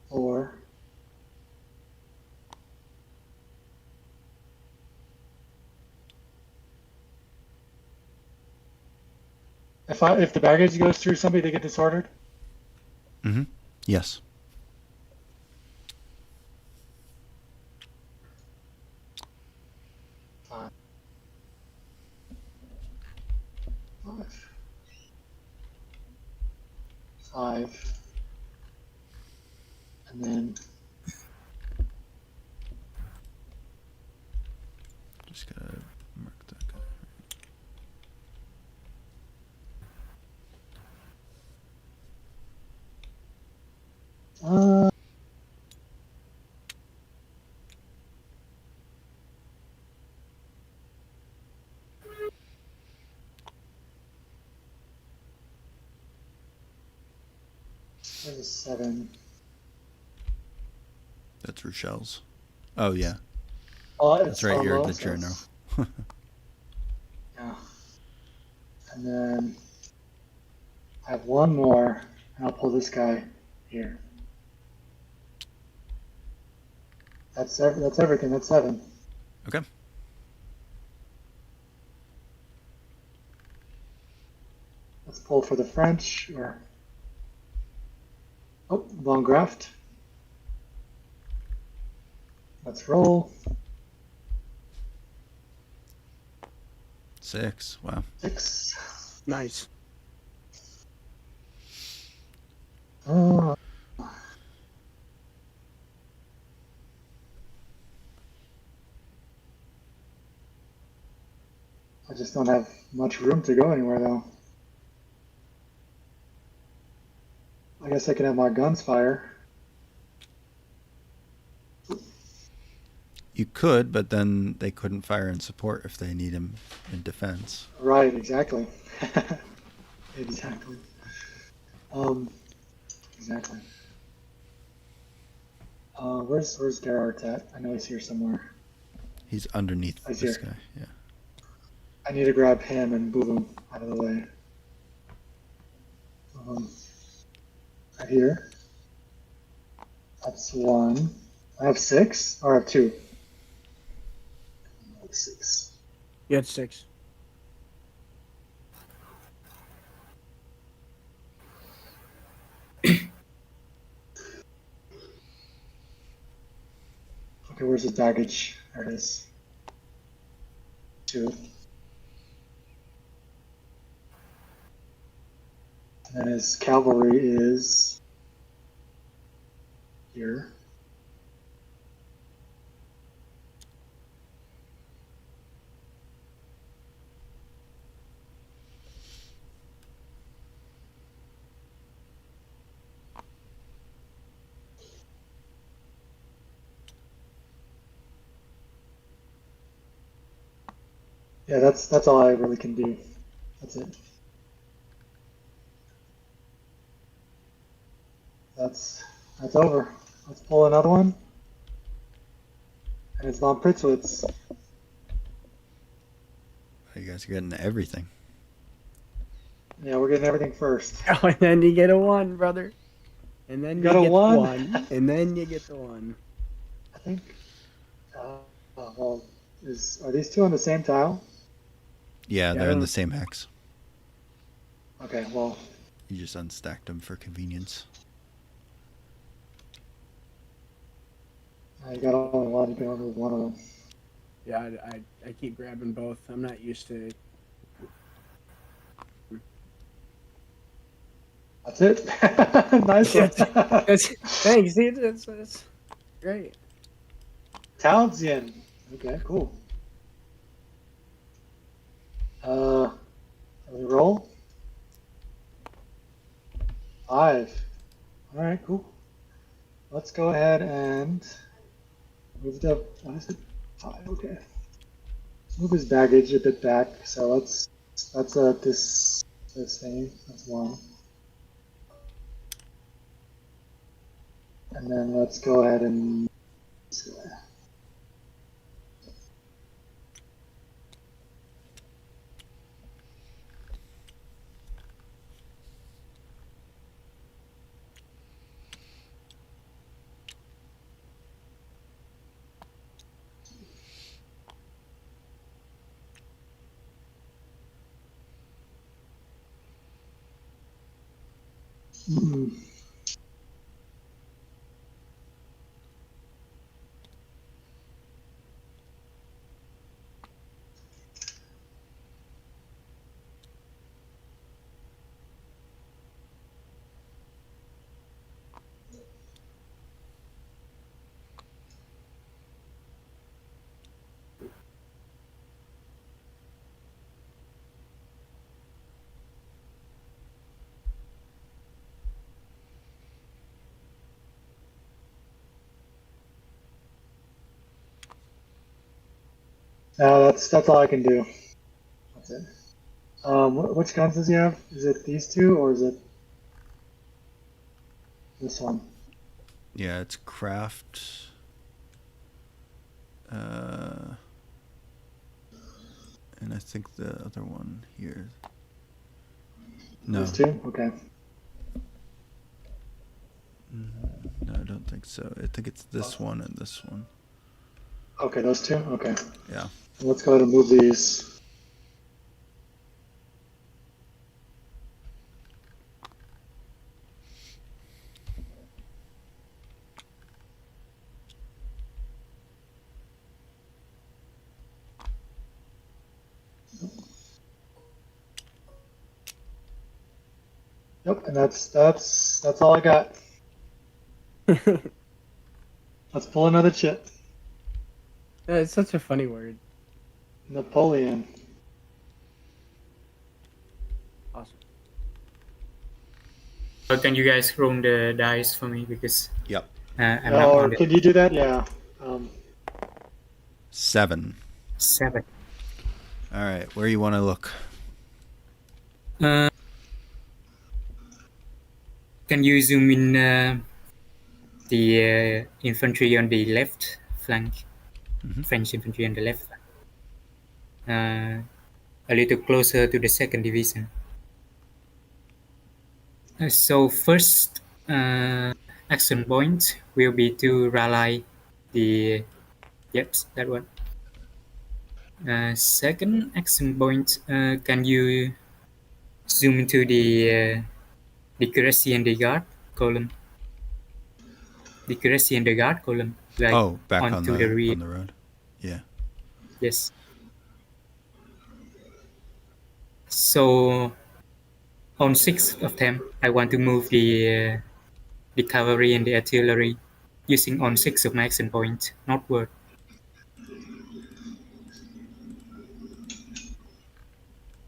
four, if the baggage goes through somebody, they get disordered. Mm-hmm. Yes. Five. Five. And then Just gotta mark that guy. uh, there's a 7. That's Rochelle's. Oh yeah, Oh, that's right. You're the so journal. yeah. And then I have one more, and I'll pull this guy here. That's everything. That's 7. Okay. Let's pull for the French, or oh, long graft. Let's roll. 6. Wow. 6. Nice. Oh. I just don't have much room to go anywhere, though. I guess I can have my guns fire. You could, but then they couldn't fire in support if they need him in defense. Right, exactly. Exactly. Exactly. Where's Gerhardt at? I know he's here somewhere. He's underneath He's this here. guy. Yeah. I need to grab him and move him out of the way. Right here. That's 1. I have 6, or I have 2. I have 6. You had 6. Okay, where's his baggage? There it is. 2. And then his cavalry is here. Yeah, that's all I really can do. That's it. That's over. Let's pull another one. And it's von Pritzwitz. You guys are getting everything. Yeah, we're getting everything first. Oh, and then you get a 1, brother. And then you Got a get one? the 1. And then you get the 1. I think. Well, are these 2 on the same tile? Yeah, they're in the same hex. Okay, well, You just unstacked them for convenience. you got only one. You can only move one of them. Yeah, I keep grabbing both. I'm not used to it. That's it. Nice one. Thanks, dude. That's great. Townsend. Okay, cool. Can we roll? 5. All right, cool. Let's go ahead and move the. What is it? 5. Okay. Move his baggage a bit back. So that's this thing. That's 1. And then let's go ahead and. Mm. That's all I can do. That's it. Which guns does he have? Is it these 2 or is it this one? Yeah, it's craft. And I think the other one here. No. These 2? Okay. No, I don't think so. I think it's this one and this one. Okay, those 2? Okay. Yeah. Let's go ahead and move these. Yep, and that's all I got. Let's pull another chip. It's such a funny word. Napoleon. Awesome. Can you guys roll the dice for me because Yep. I'm not Or on the could you do that? Yeah. 7. 7. All right, where you want to look? Can you zoom in the infantry on the left flank? French infantry on the left flank. A little closer to the 2nd division. So first action point will be to rally the that one. Second action point, can you zoom into the cuirassy and the guard column? The cuirassy and the guard column. like Oh, back on onto the rear. the road. Yeah. Yes. So on 6 of them, I want to move the cavalry and the artillery using on 6 of my action point northward.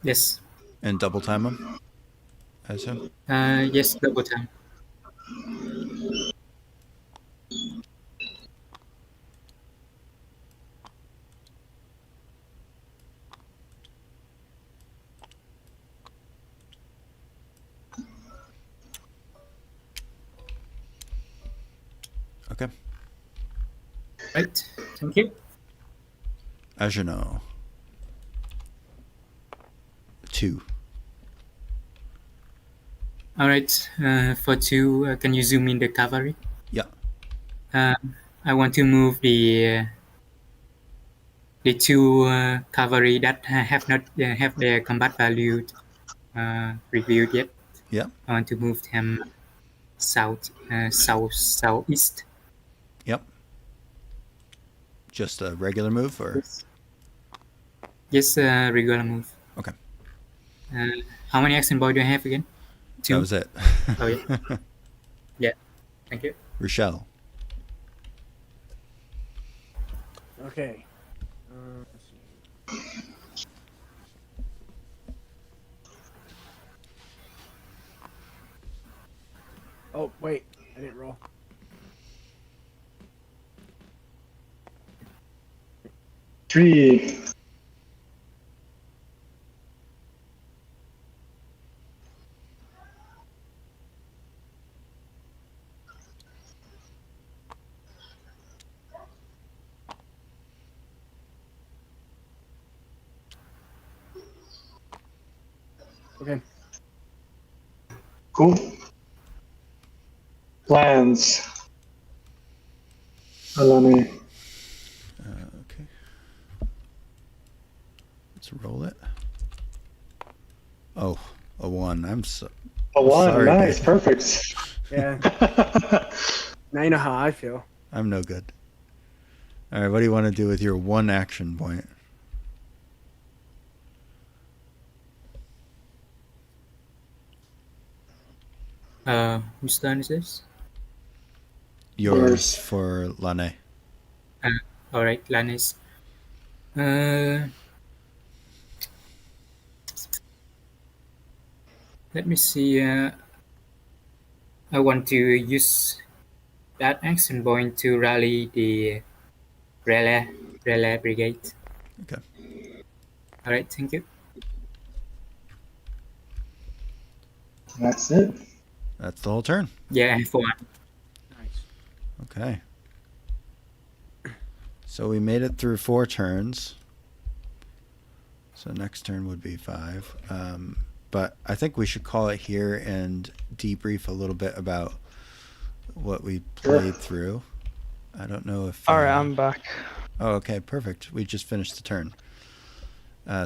Yes. And double time them, I assume. Yes, double time. Okay. Right. Thank you. As you know. 2. All right. For 2, can you zoom in the cavalry? Yeah. I want to move the 2 cavalry that have not have their combat value reviewed yet. Yeah. I want to move them southeast. Yep. Just a regular move, or Yes, regular move. okay. How many action boy do I have again? 2. That was it. Oh yeah. Yeah. Thank you. Rochelle. Okay. Let's see. Oh wait, I didn't roll. Three. Okay. Cool. Plans. Alani. Okay. Let's roll it. Oh, a 1. I'm so. A one. Sorry, Nice. dude. Perfect. Yeah. Now you know how I feel. I'm no good. All right. What do you want to do with your 1 action point? Whose turn is this? Yours for Lane. All right, Lannis. Let me see. I want to use that action point to rally the relay brigade. Okay. All right, thank you. That's it. That's the whole turn. Yeah, I have 1. Nice. Okay. So we made it through 4 turns. So next turn would be 5. But I think we should call it here and debrief a little bit about what we played through. I don't know if. All right, I'm back. Oh, okay, perfect. We just finished the turn.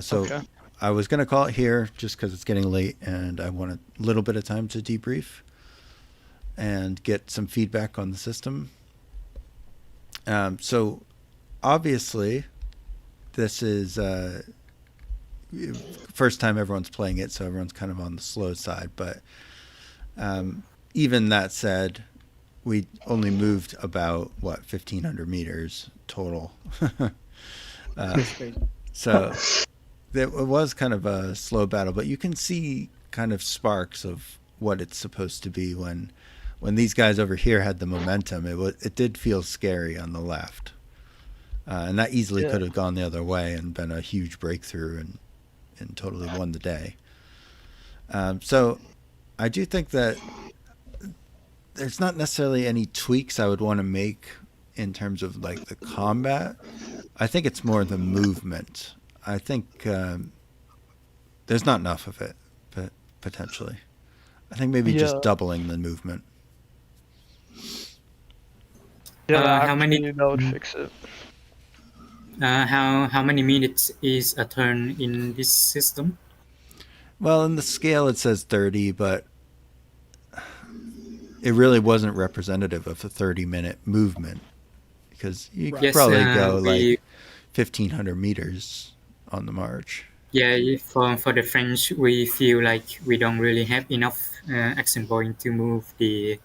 So Okay. I was going to call it here just because it's getting late and I want a little bit of time to debrief and get some feedback on the system. So obviously, this is first time everyone's playing it, so everyone's kind of on the slow side. But even that said, we only moved about 1,500 meters total. So it was kind of a slow battle, but you can see kind of sparks of what it's supposed to be when these guys over here had the momentum. It did feel scary on the left, and that easily could have gone the other way and been a huge breakthrough and totally won the day. So I do think that there's not necessarily any tweaks I would want to make in terms of like the combat. I think it's more the movement. I think there's not enough of it, but potentially. I think maybe just doubling the movement. Yeah, how many- that would fix it. How many minutes is a turn in this system? Well, in the scale it says 30, but it really wasn't representative of the 30-minute movement because you could Yes, probably go we like 1,500 meters on the march. yeah for the French we feel like we don't really have enough action point to move the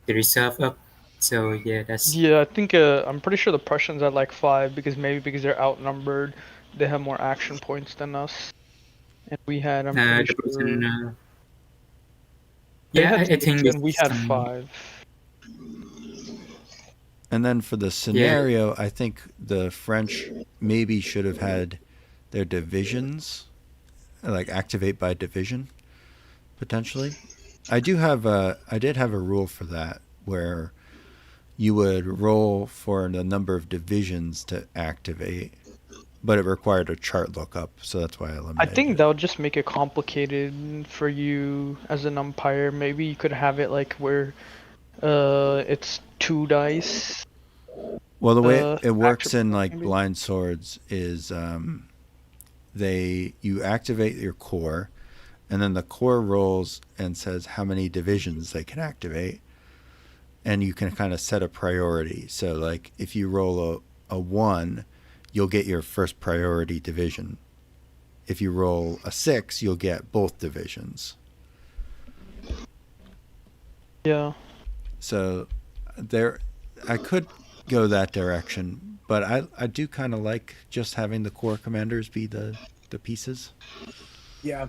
reserve up. So yeah, that's Yeah, I think I'm pretty sure the Prussians had like 5 because they're outnumbered, they have more action points than us, and we had I'm pretty the person. sure they Yeah, had I 6 think this and we had um, 5. And then for the scenario, I think the French maybe should have had their divisions, like activate by division, potentially. I did have a rule for that where you would roll for the number of divisions to activate, but it required a chart lookup, so that's why I I eliminated think it. that would just make it complicated for you as an umpire. Maybe you could have it like where it's 2 dice. Well, the way it works in Attribute, like maybe? blind swords is you activate your core, and then the core rolls and says how many divisions they can activate, and you can kind of set a priority. So like if you roll a 1, you'll get your first priority division. If you roll a 6, you'll get both divisions. Yeah. So there, I could go that direction, but I do kind of like just having the core commanders be the pieces. Yeah.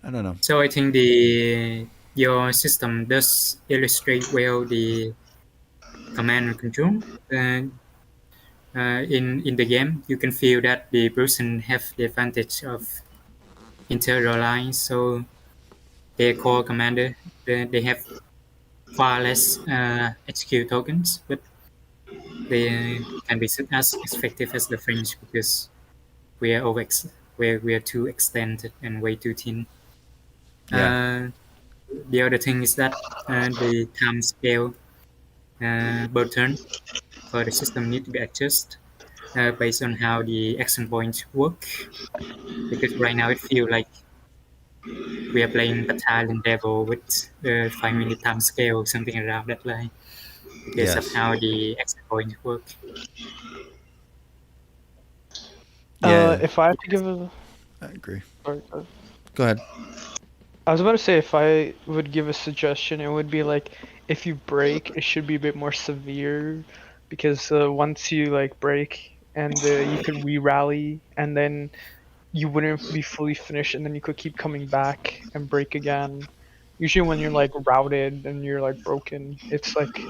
I don't know. so I think your system does illustrate well the command and control. In the game, you can feel that the person have the advantage of interior lines, so their core commander they have far less HQ tokens, but they can be as effective as the French because we are we are too extended and way too thin. Yeah. The other thing is that the time scale per turn for the system need to be adjusted based on how the action points work. Because right now it feels like we are playing Battalion Devil with 5 minute time scale, something around that line, because of Yes. how the action points work. Yeah. If I have to give a I agree. sorry, Go ahead. I was about to say if I would give a suggestion, it would be like if you break, it should be a bit more severe, because once you like break and you could re-rally, and then you wouldn't be fully finished, and then you could keep coming back and break again. Usually when you're like routed and you're like broken, it's like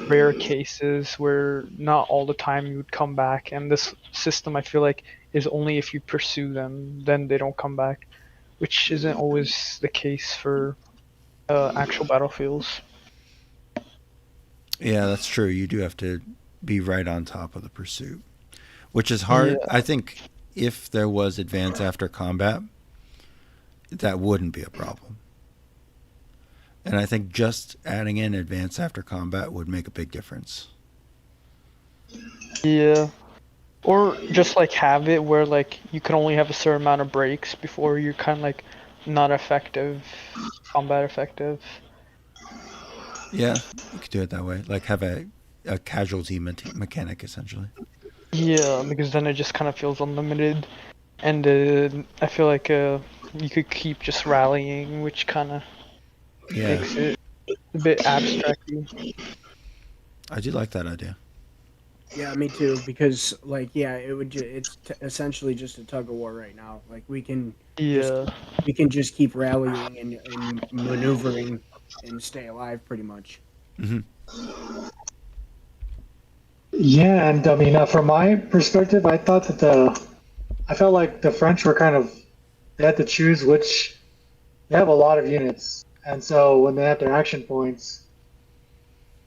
rare cases where not all the time you would come back, and this system I feel like is only if you pursue them, then they don't come back, which isn't always the case for actual battlefields. Yeah, that's true. You do have to be right on top of the pursuit, which is Yeah, hard. I think if there was advance after combat, that wouldn't be a problem. And I think just adding in advance after combat would make a big difference. yeah. Or just like have it where like you can only have a certain amount of breaks before you're kind of like not effective, combat effective. Yeah, you could do it that way. Like have a casualty mechanic, essentially. Yeah, because then it just kind of feels unlimited, and I feel like you could keep just rallying, which kind of Yeah, makes it a bit abstracty. I do like that idea. Yeah, me too. Because like, yeah, it's essentially just a tug of war right now. Like Yeah, we can just keep rallying and maneuvering and stay alive pretty much. Hmm. Yeah, and I mean, from my perspective, I thought that I felt like the French were they had to choose which, they have a lot of units. And so when they had their action points,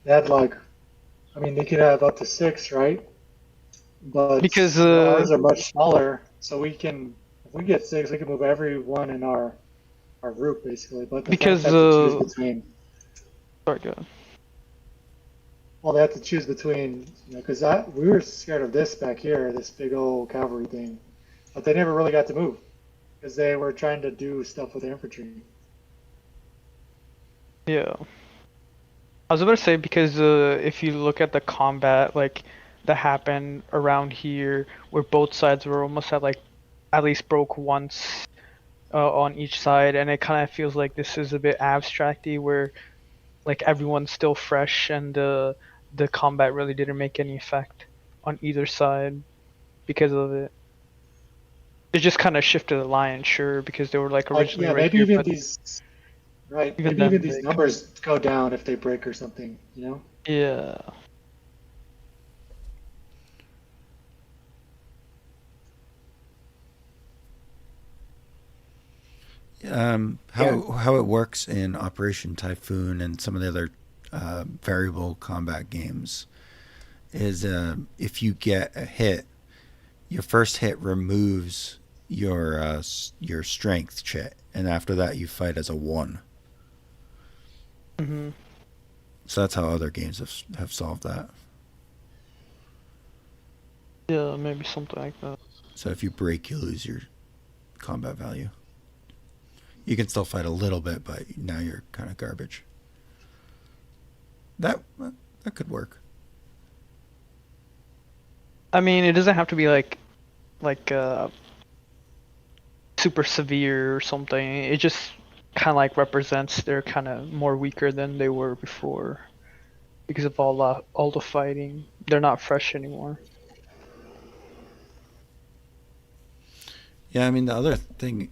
they had like, I mean, they could have up to 6, right? But because ours are much smaller. So if we get 6, we can move everyone in our group basically. But the French because have to choose between, sorry, go ahead. well, they have to choose between, because we were scared of this back here, this big old cavalry thing. But they never really got to move because they were trying to do stuff with the infantry. Yeah. I was about to say because if you look at the combat like that happened around here, where both sides were almost at least broke once on each side, and it kind of feels like this is a bit abstracty, where like everyone's still fresh, and the combat really didn't make any effect on either side because of it. It just kind of shifted the line, sure, because they were like Like, originally yeah, right maybe here, even but these, right? even Maybe even then, these they numbers go down if they break or something. You know? yeah. How it works in Operation Typhoon and some of the other variable combat games is if you get a hit, your first hit removes your strength check, and after that you fight as a 1. Hmm. So that's how other games have solved that. Yeah, maybe something like that. So if you break, you lose your combat value. You can still fight a little bit, but now you're kind of garbage. That could work. I mean, it doesn't have to be like super severe or something. It just kind of like represents they're kind of more weaker than they were before because of all the fighting. They're not fresh anymore. Yeah, I mean the other thing,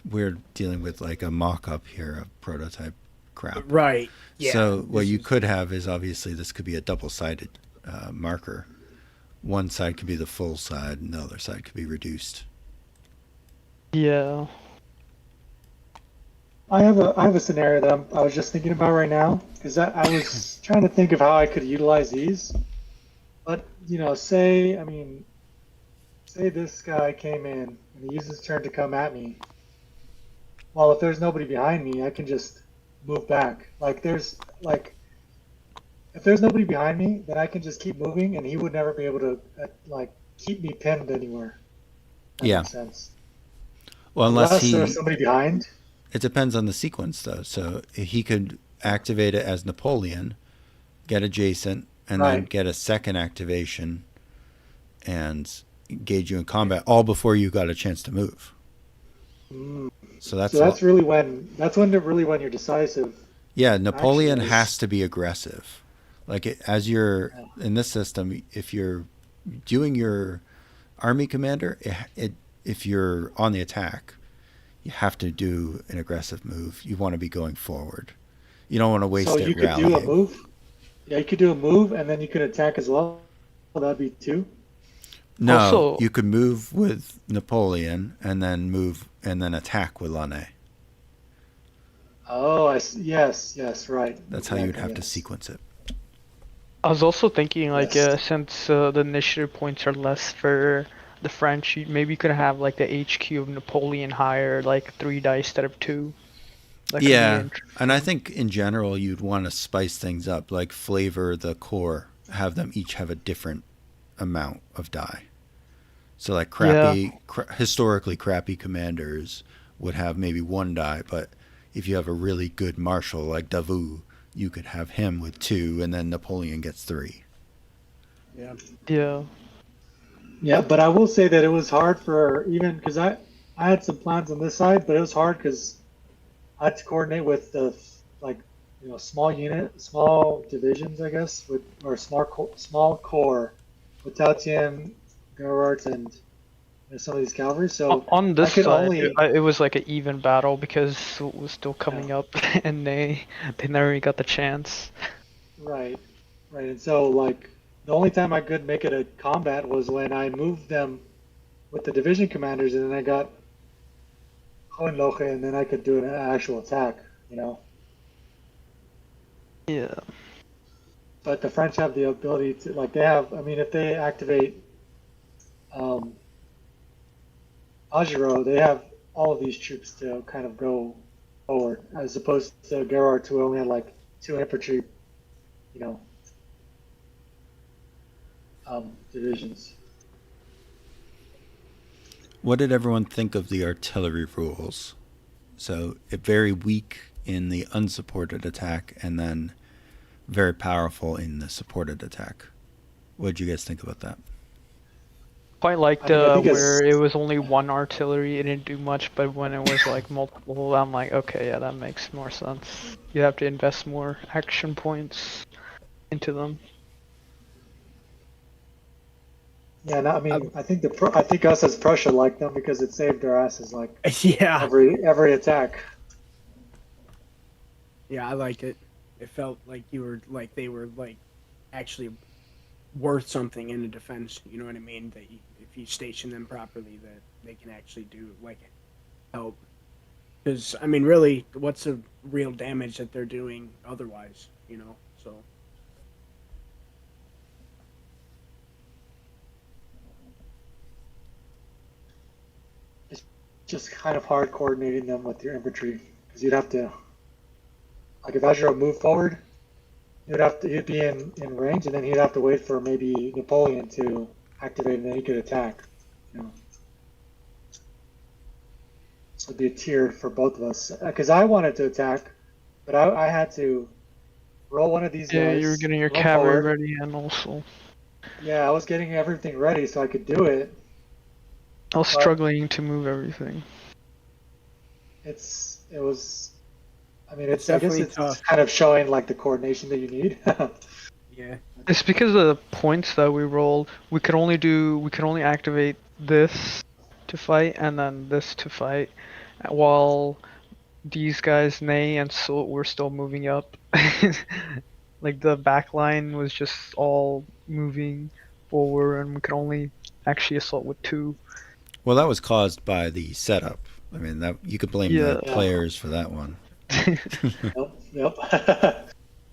we're dealing with like a mock-up here of prototype crap. Right. Yeah. So what this you is- could have is obviously this could be a double-sided marker. One side could be the full side, and the other side could be reduced. Yeah. I have a scenario that I was just thinking about right now because I was trying to think of how I could utilize these. But you know, say this guy came in and he used his turn to come at me. Well, if there's nobody behind me, I can just move back. If there's nobody behind me, then I can just keep moving, and he would never be able to keep me pinned anywhere. That Yeah. makes sense. Well, Unless there's somebody behind. It depends on the sequence, though. So he could activate it as Napoleon, get adjacent, and then Right. get a second activation and engage you in combat all before you got a chance to move. Mm. So that's So that's really when you're decisive. yeah. Napoleon Actually, has to be aggressive. Like as you're in this system, if you're doing your army commander, if you're on the attack, you have to do an aggressive move. You want to be going forward. You don't want to waste So it you could rallying. do a move. Yeah, you could do a move, and then you could attack as well. That'd be 2. No, Also- you could move with Napoleon and then attack with Lannes. Oh, yes, right. That's how you'd Exactly, have to yes. sequence it. I was also thinking like Yes. since the initiative points are less for the French, maybe you could have like the HQ of Napoleon higher, like 3 dice instead of 2. That could be Yeah, interesting. and I think in general you'd want to spice things up, like flavor the core, have them each have a different amount of die. So like historically crappy commanders would have maybe 1 die, but if you have a really good marshal like Davout, you could have him with 2, and then Napoleon gets 3. Yeah. Yeah. Yeah, but I will say that it was hard for even because I had some plans on this side, but it was hard because I had to coordinate with the small divisions, I guess, or small corps with Tautian, Gerart, and some of these cavalry. So On this I could side, only it was like an even battle because it was still coming up, and they never really got the chance. right, and so like the only time I could make it a combat was when I moved them with the division commanders, and then I got Hohenlohe, and then I could do an actual attack, you know. Yeah. But the French have the ability to, like, they have. I mean, if they activate Ajiro, they have all of these troops to kind of go forward, as opposed to Gerard, who only had like 2 infantry, you know, divisions. What did everyone think of the artillery rules? So it very weak in the unsupported attack, and then very powerful in the supported attack. What did you guys think about that? Quite liked I think where it's it was only one artillery, it didn't do much, but when it was like multiple, I'm like, okay, yeah, that makes more sense. You have to invest more action points into them. yeah. No, I mean, I think us as Prussia liked them because it saved our asses like Yeah, every attack. yeah, I liked it. It felt like they were like actually worth something in the defense. You know what I mean? That if you station them properly, that they can actually do like help. Because I mean, really, what's the real damage that they're doing otherwise? You know, so. It's just kind of hard coordinating them with your infantry because you'd have to, like, if Azure moved forward, he'd be in range, and then he'd have to wait for maybe Napoleon to activate, and then he could attack. You know, so it'd be a tier for both of us. Because I wanted to attack, but I had to roll one of these Yeah, guys. you were getting your run cavalry forward. ready, and also Yeah, I was getting everything ready so I could do it. I was But struggling to move everything. it was. I mean, It's I guess definitely it's tough. kind of showing like the coordination that you need. Yeah. It's because of the points that we rolled. We could only activate this to fight and then this to fight, while these guys, Nay and Sult, were still moving up. Like the back line was just all moving forward, and we could only actually assault with 2. Well, that was caused by the setup. I mean, that you could blame Yeah. the players for that one. Yep.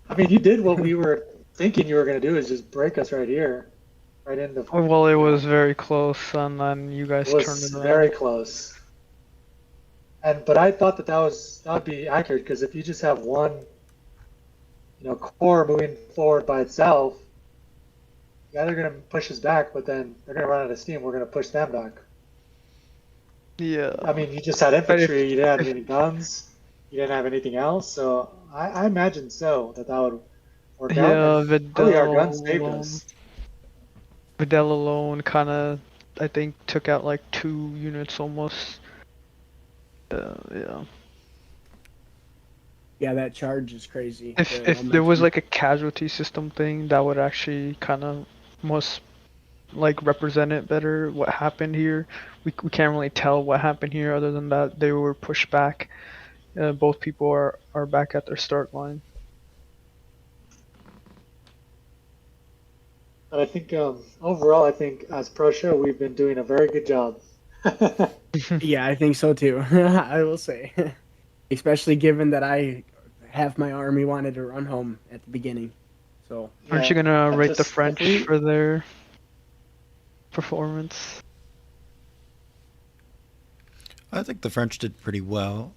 I mean, you did what we were thinking you were going to do, is just break us right here, right in the. Well, it was very close, and then you guys It was turned it around. very close. But I thought that would be accurate because if you just have one, core moving forward by itself, yeah, they're going to push us back, but then they're going to run out of steam. We're going to push them back. Yeah. I mean, you just had infantry. You didn't have any guns. You didn't have anything else. So I imagine that would work out. Yeah, And probably our guns saved us. Vidal alone kind of, I think, took out like 2 units almost. Yeah. Yeah, that charge is crazy. If there was like a casualty system thing, that would actually kind of most like represent it better. What happened here? We can't really tell what happened here, other than that they were pushed back. Both people are back at their start line. But I think overall, I think as Pro Show, we've been doing a very good job. Yeah, I think so too. I will say, especially given that half my army wanted to run home at the beginning. So Aren't you gonna rate the just- French if we- for their performance? I think the French did pretty well.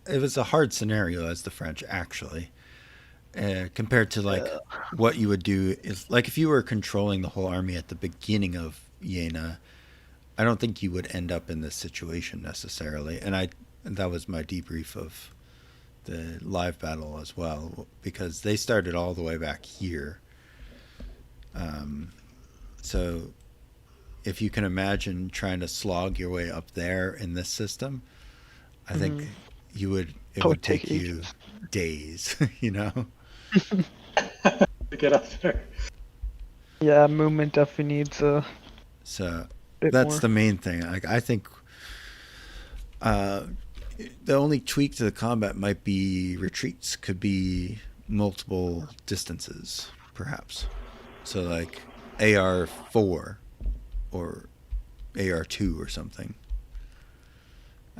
It was a hard scenario as the French, actually, compared to like what you would do is like if you were controlling the whole army at the beginning of Jena. I don't think you would end up in this situation necessarily, and that was my debrief of the live battle as well, because they started all the way back here. So if you can imagine trying to slog your way up there in this system, I think it would take you days, to get up there. Yeah, movement definitely needs a So bit that's more. the main thing. Like I think the only tweak to the combat might be retreats. Could be multiple distances, perhaps. So like AR4 or AR2 or something.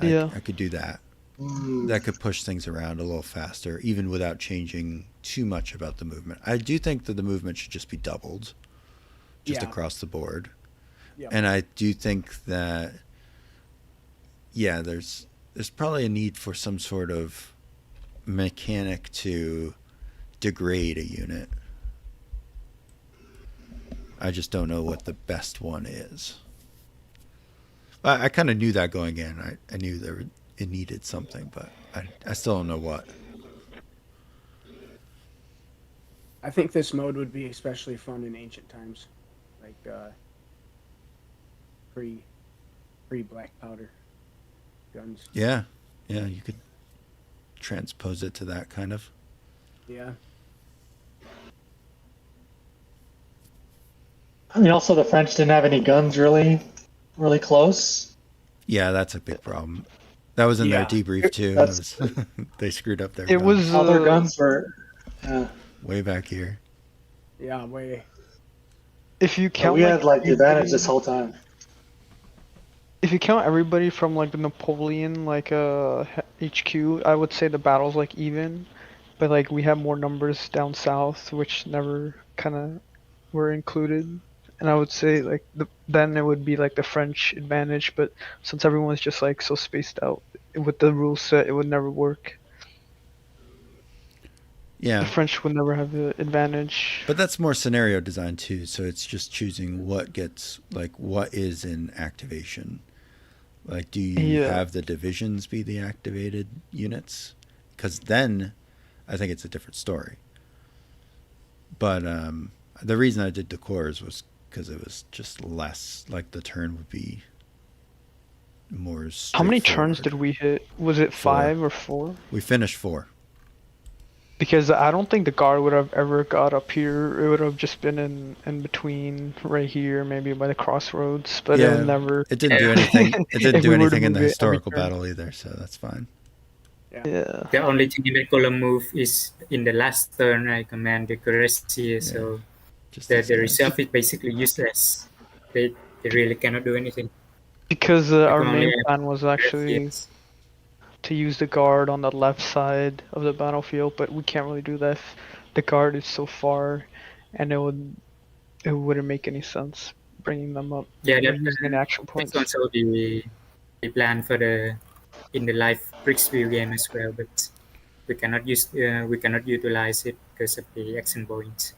Yeah. I could do that. That could push things around a little faster, even without changing too much about the movement. I do think that the movement should just be doubled, just Yeah. across the board. Yeah. And I do think that, yeah, there's probably a need for some sort of mechanic to degrade a unit. I just don't know what the best one is. I kind of knew that going in. I knew it needed something, but I still don't know what. I think this mode would be especially fun in ancient times, like pre black powder guns. Yeah, yeah, you could transpose it to that kind of. Yeah. I mean, also the French didn't have any guns really close. Yeah, that's a big problem. That was in their Yeah. debrief too. That's- They screwed up their It guns was All their guns were. way back here. Yeah, way. if you count We had like the advantage everybody- this whole time. If you count everybody from like the Napoleon like HQ, I would say the battle's like even, but like we have more numbers down south, which never kind of were included. And I would say like then it would be like the French advantage, but since everyone's just like so spaced out with the rule set, it would never work. The Yeah, French would never have the advantage. but that's more scenario design too. So it's just choosing what gets what is in activation. Like, do you Yeah. have the divisions be the activated units? Because then, I think it's a different story. But the reason I did the cores was because it was just less. Like the turn would be more. How many turns straightforward. did we hit? Was it 5 or 4? We finished 4. Because I don't think the guard would have ever got up here. It would have just been in between, right here, maybe by the crossroads. But it would never. It didn't do anything. It didn't If do we were to anything in the move it every historical turn. battle either, so that's fine. Yeah. The only thing in the column move is in the last turn I command the Cuirassier, so Just the these guys. reserve is basically useless. They really cannot do anything. Because our can only main have plan was actually Cuirassiers. to use the guard on the left side of the battlefield, but we can't really do that if the guard is so far, and it wouldn't make any sense bringing them up Yeah, or that, using any action points. that's also the plan for in the live Kriegsspiel game as well, but we cannot utilize it because of the action points.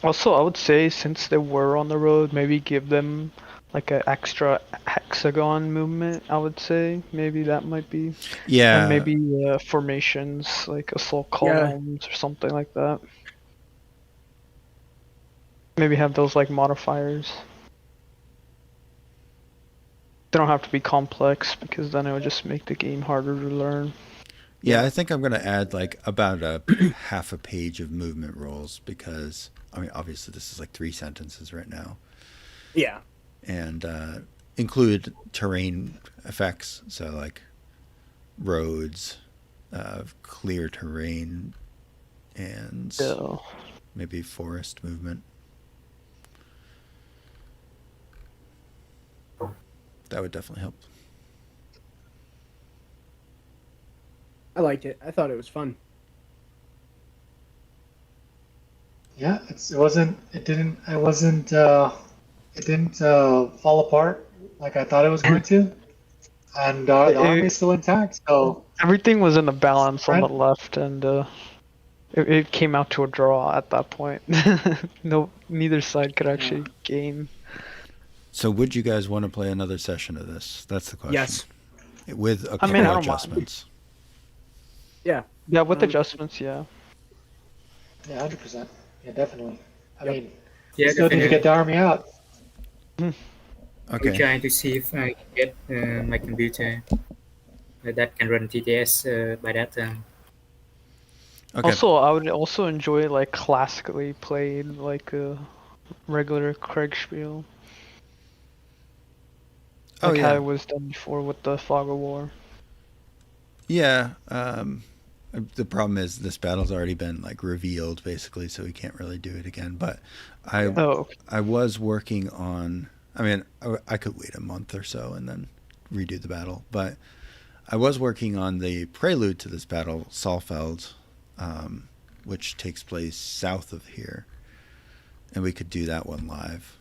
Also, I would say since they were on the road, maybe give them like an extra hexagon movement. I would say maybe that might be, Yeah, and maybe formations like assault Yeah. columns or something like that. Maybe have those like modifiers. They don't have to be complex because then it would just make the game harder to learn. Yeah, I think I'm going to add about a half a page of movement rolls because, I mean, obviously this is 3 sentences right now. Yeah. And include terrain effects, so roads, clear terrain, and Yeah. maybe forest movement. That would definitely help. I liked it. I thought it was fun. Yeah, it didn't fall apart like I thought it was going to, and the army's still intact. So Everything was in a balance on the Right. left, and it came out to a draw at that point. No, neither side could actually gain. So would you guys want to play another session of this? That's the question. Yes. With a I couple mean, I don't mind. adjustments. Yeah. Yeah, with adjustments, yeah. yeah, 100%. Yeah, definitely. I Yep. mean, Yeah, we still need to get the army out. We're Okay. trying to see if I can get my computer that can run TTS by that time. Okay. Also, I would also enjoy like classically played like a regular Kriegsspiel. Oh, Like how yeah. it was done before with the Fog of War. Yeah. The problem is this battle's already been revealed basically, so we can't really do it again. But Oh, I was working on. I mean, I could wait a month or so and then redo the battle. But I was working on the prelude to this battle, Saalfeld, which takes place south of here, and we could do that one live.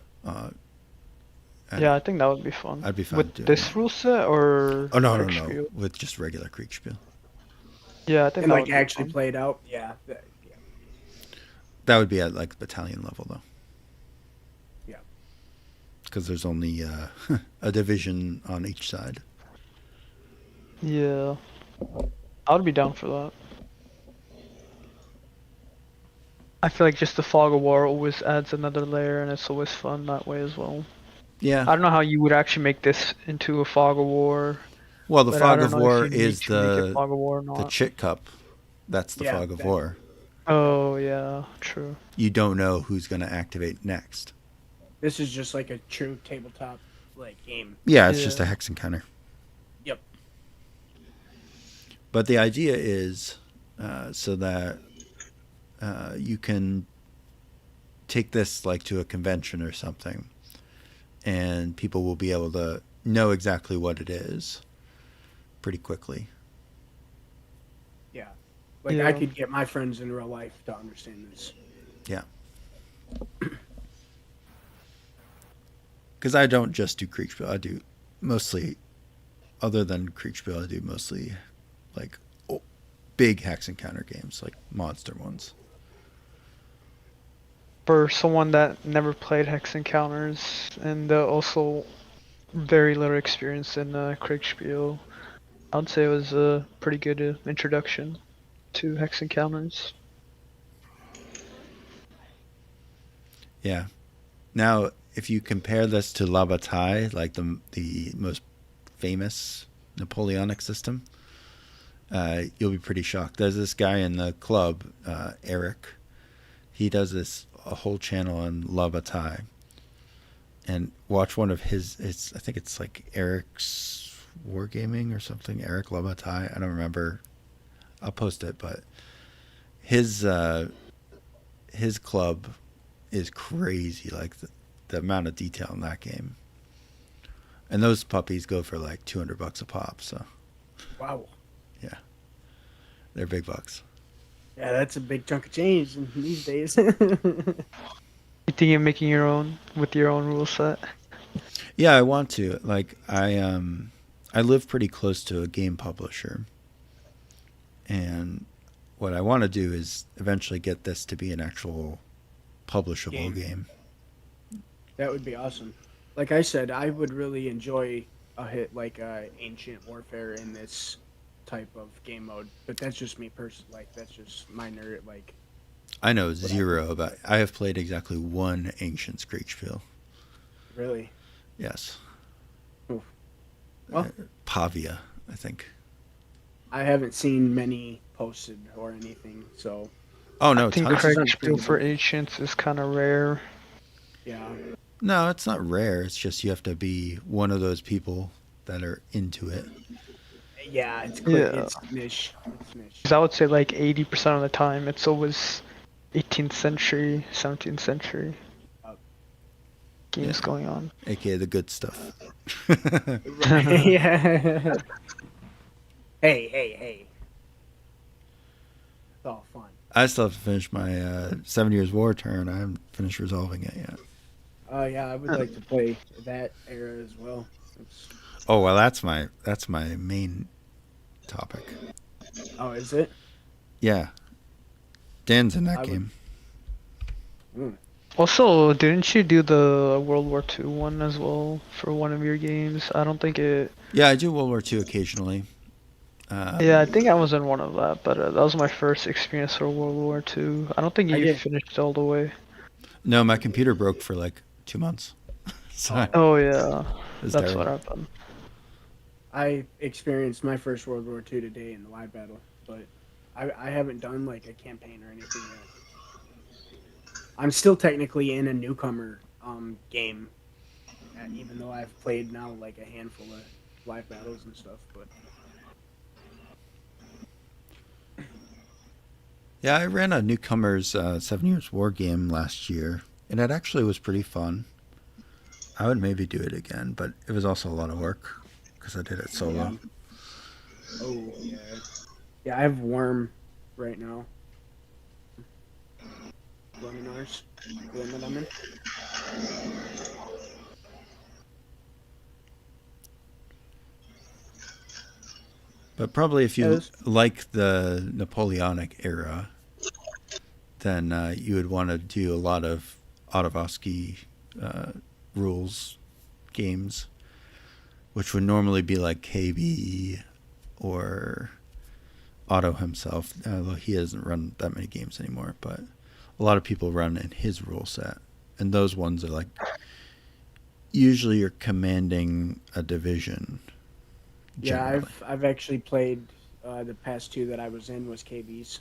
yeah, I think that would be fun. I'd be fine With doing this that. rule set or Oh no, Kriegsspiel? with just regular Kriegsspiel. Yeah, I think And that would be actually fun. played out. Yeah. That would be at battalion level though. Yeah. Because there's only a division on each side. Yeah, I would be down for that. I feel like just the fog of war always adds another layer, and it's always fun that way as well. Yeah. I don't know how you would actually make this into a fog of war, Well, the but I fog don't of know if war you need is to make it fog of war or the not. chit cup. That's the Yeah, fog of that- war. Oh yeah, true. You don't know who's going to activate next. This is just like a true tabletop like game. Yeah, it's just a Yeah. hex encounter. Yep. But the idea is so that you can take this like to a convention or something, and people will be able to know exactly what it is pretty quickly. Yeah. Like Yeah. I could get my friends in real life to understand this. Yeah. Because I don't just do Kriegsspiel. I do mostly, other than Kriegsspiel, I do mostly like big hex encounter games, like monster ones. For someone that never played Hex Encounters and also very little experience in Kriegsspiel, I would say it was a pretty good introduction to Hex Encounters. Yeah. Now, if you compare this to La Bataille, like the most famous Napoleonic system, you'll be pretty shocked. There's this guy in the club, Eric. He does a whole channel on La Bataille. And watch one of his. I think it's like Eric's Wargaming or something. Eric La Bataille. I don't remember. I'll post it, but his club is crazy. Like the amount of detail in that game. And those puppies go for like $200 a pop. So Wow. yeah, they're big bucks. Yeah, that's a big chunk of change these days. You think you're making your own with your own rule set? Yeah, I want to. Like I live pretty close to a game publisher, and what I want to do is eventually get this to be an actual publishable game. That would be awesome. Like I said, I would really enjoy a hit like Ancient Warfare in this type of game mode. But that's just me personally. Like that's just my nerd. Like I know zero about. I have played exactly one Ancient Kriegsspiel. really. Yes. Oof. Well, Pavia, I think. I haven't seen many posted or anything. So Oh no, I think tons. Kriegsspiel for Ancients is kind of rare. yeah. No, it's not rare. It's just you have to be one of those people that are into it. Yeah, it's quick. Yeah. It's niche. It's niche. Because I would say like 80% of the time it's always 18th century, 17th century games Yeah. going on. AKA the good stuff. Yeah. Hey. It's all fun. I still have to finish my 7 Years War turn. I haven't finished resolving it yet. Yeah, I would like to play that era as well. Oh well, that's my main topic. Oh, is it? Yeah, Dan's in that I would- game. Also, didn't you do the World War II one as well for one of your games? I don't think it. Yeah, I do World War II occasionally. Yeah, I think I was in one of that, but that was my first experience for World War II. I don't think I you did. finished all the way. No, my computer broke for like 2 months. So it Oh yeah, was that's terrible. what happened. I experienced my first World War II today in the live battle, but I haven't done like a campaign or anything yet. I'm still technically in a newcomer game, even though I've played now like a handful of live battles and stuff. But Yeah, I ran a newcomers 7 Years War game last year, and it actually was pretty fun. I would maybe do it again, but it was also a lot of work because I did it solo. oh yeah, yeah, I have Worm right now. Running ours, the one that I'm in. But probably if you Yes. like the Napoleonic era, then you would want to do a lot of Ottovsky rules games, which would normally be like KB or Otto himself, although he doesn't run that many games anymore. But a lot of people run in his rule set, and those ones are like usually you're commanding a division. Yeah, Generally. I've actually played the past two that I was in was KVs.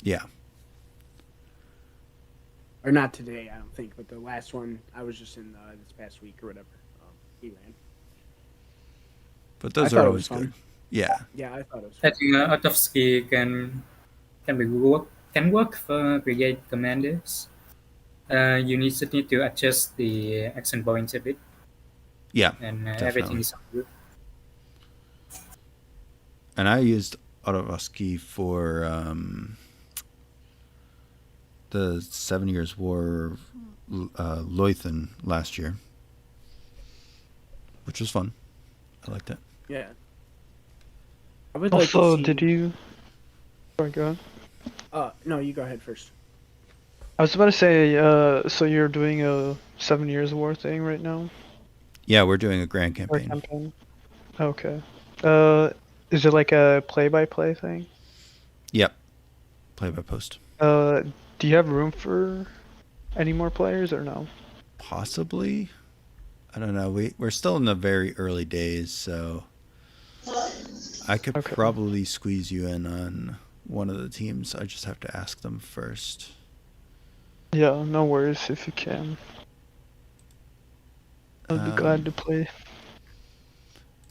Yeah. Or not today, I don't think, but the last one I was just in this past week or whatever. He ran. But those I are thought it always was fun. good. Yeah. Yeah, I thought it was I fun. think out of ski can work for brigade commanders. You just need to adjust the action points a bit, Yeah. and everything Definitely. is good. And I used Autovoski for the 7 Years' War Leuthen last year, which was fun. I liked it. Yeah. I would like to Also, see. did you? Sorry, go ahead. No, you go ahead first. I was about to say, so you're doing a 7 Years War thing right now? Yeah, we're doing a grand Or campaign. campaign? Okay. Is it like a play-by-play thing? Yep. Play by post. Do you have room for any more players or no? Possibly. I don't know. We're still in the very early days, so I could Okay. probably squeeze you in on one of the teams. I just have to ask them first. Yeah, no worries if you can. I'd be glad to play.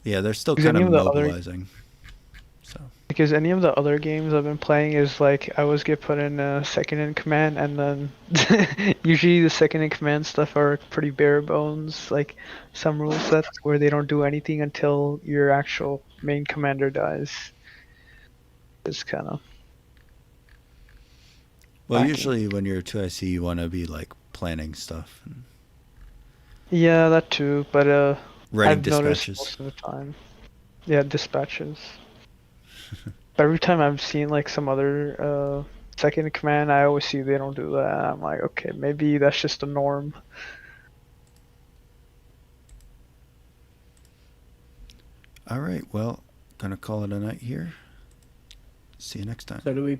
Yeah, they're still Because kind of any of the other- mobilizing. So Because any of the other games I've been playing is like I always get put in second in command, and then usually the second in command stuff are pretty bare bones, like some rule sets where they don't do anything until your actual main commander dies. It's kind of well, lacking. usually when you're 2IC, you want to be like planning stuff and Yeah, that too, but writing I've noticed dispatches. most of the time. Yeah, dispatches. But every time I've seen like some other second in command, I always see they don't do that. I'm like, okay, maybe that's just the norm. All right. Well, gonna call it a night here. See you next time. So do we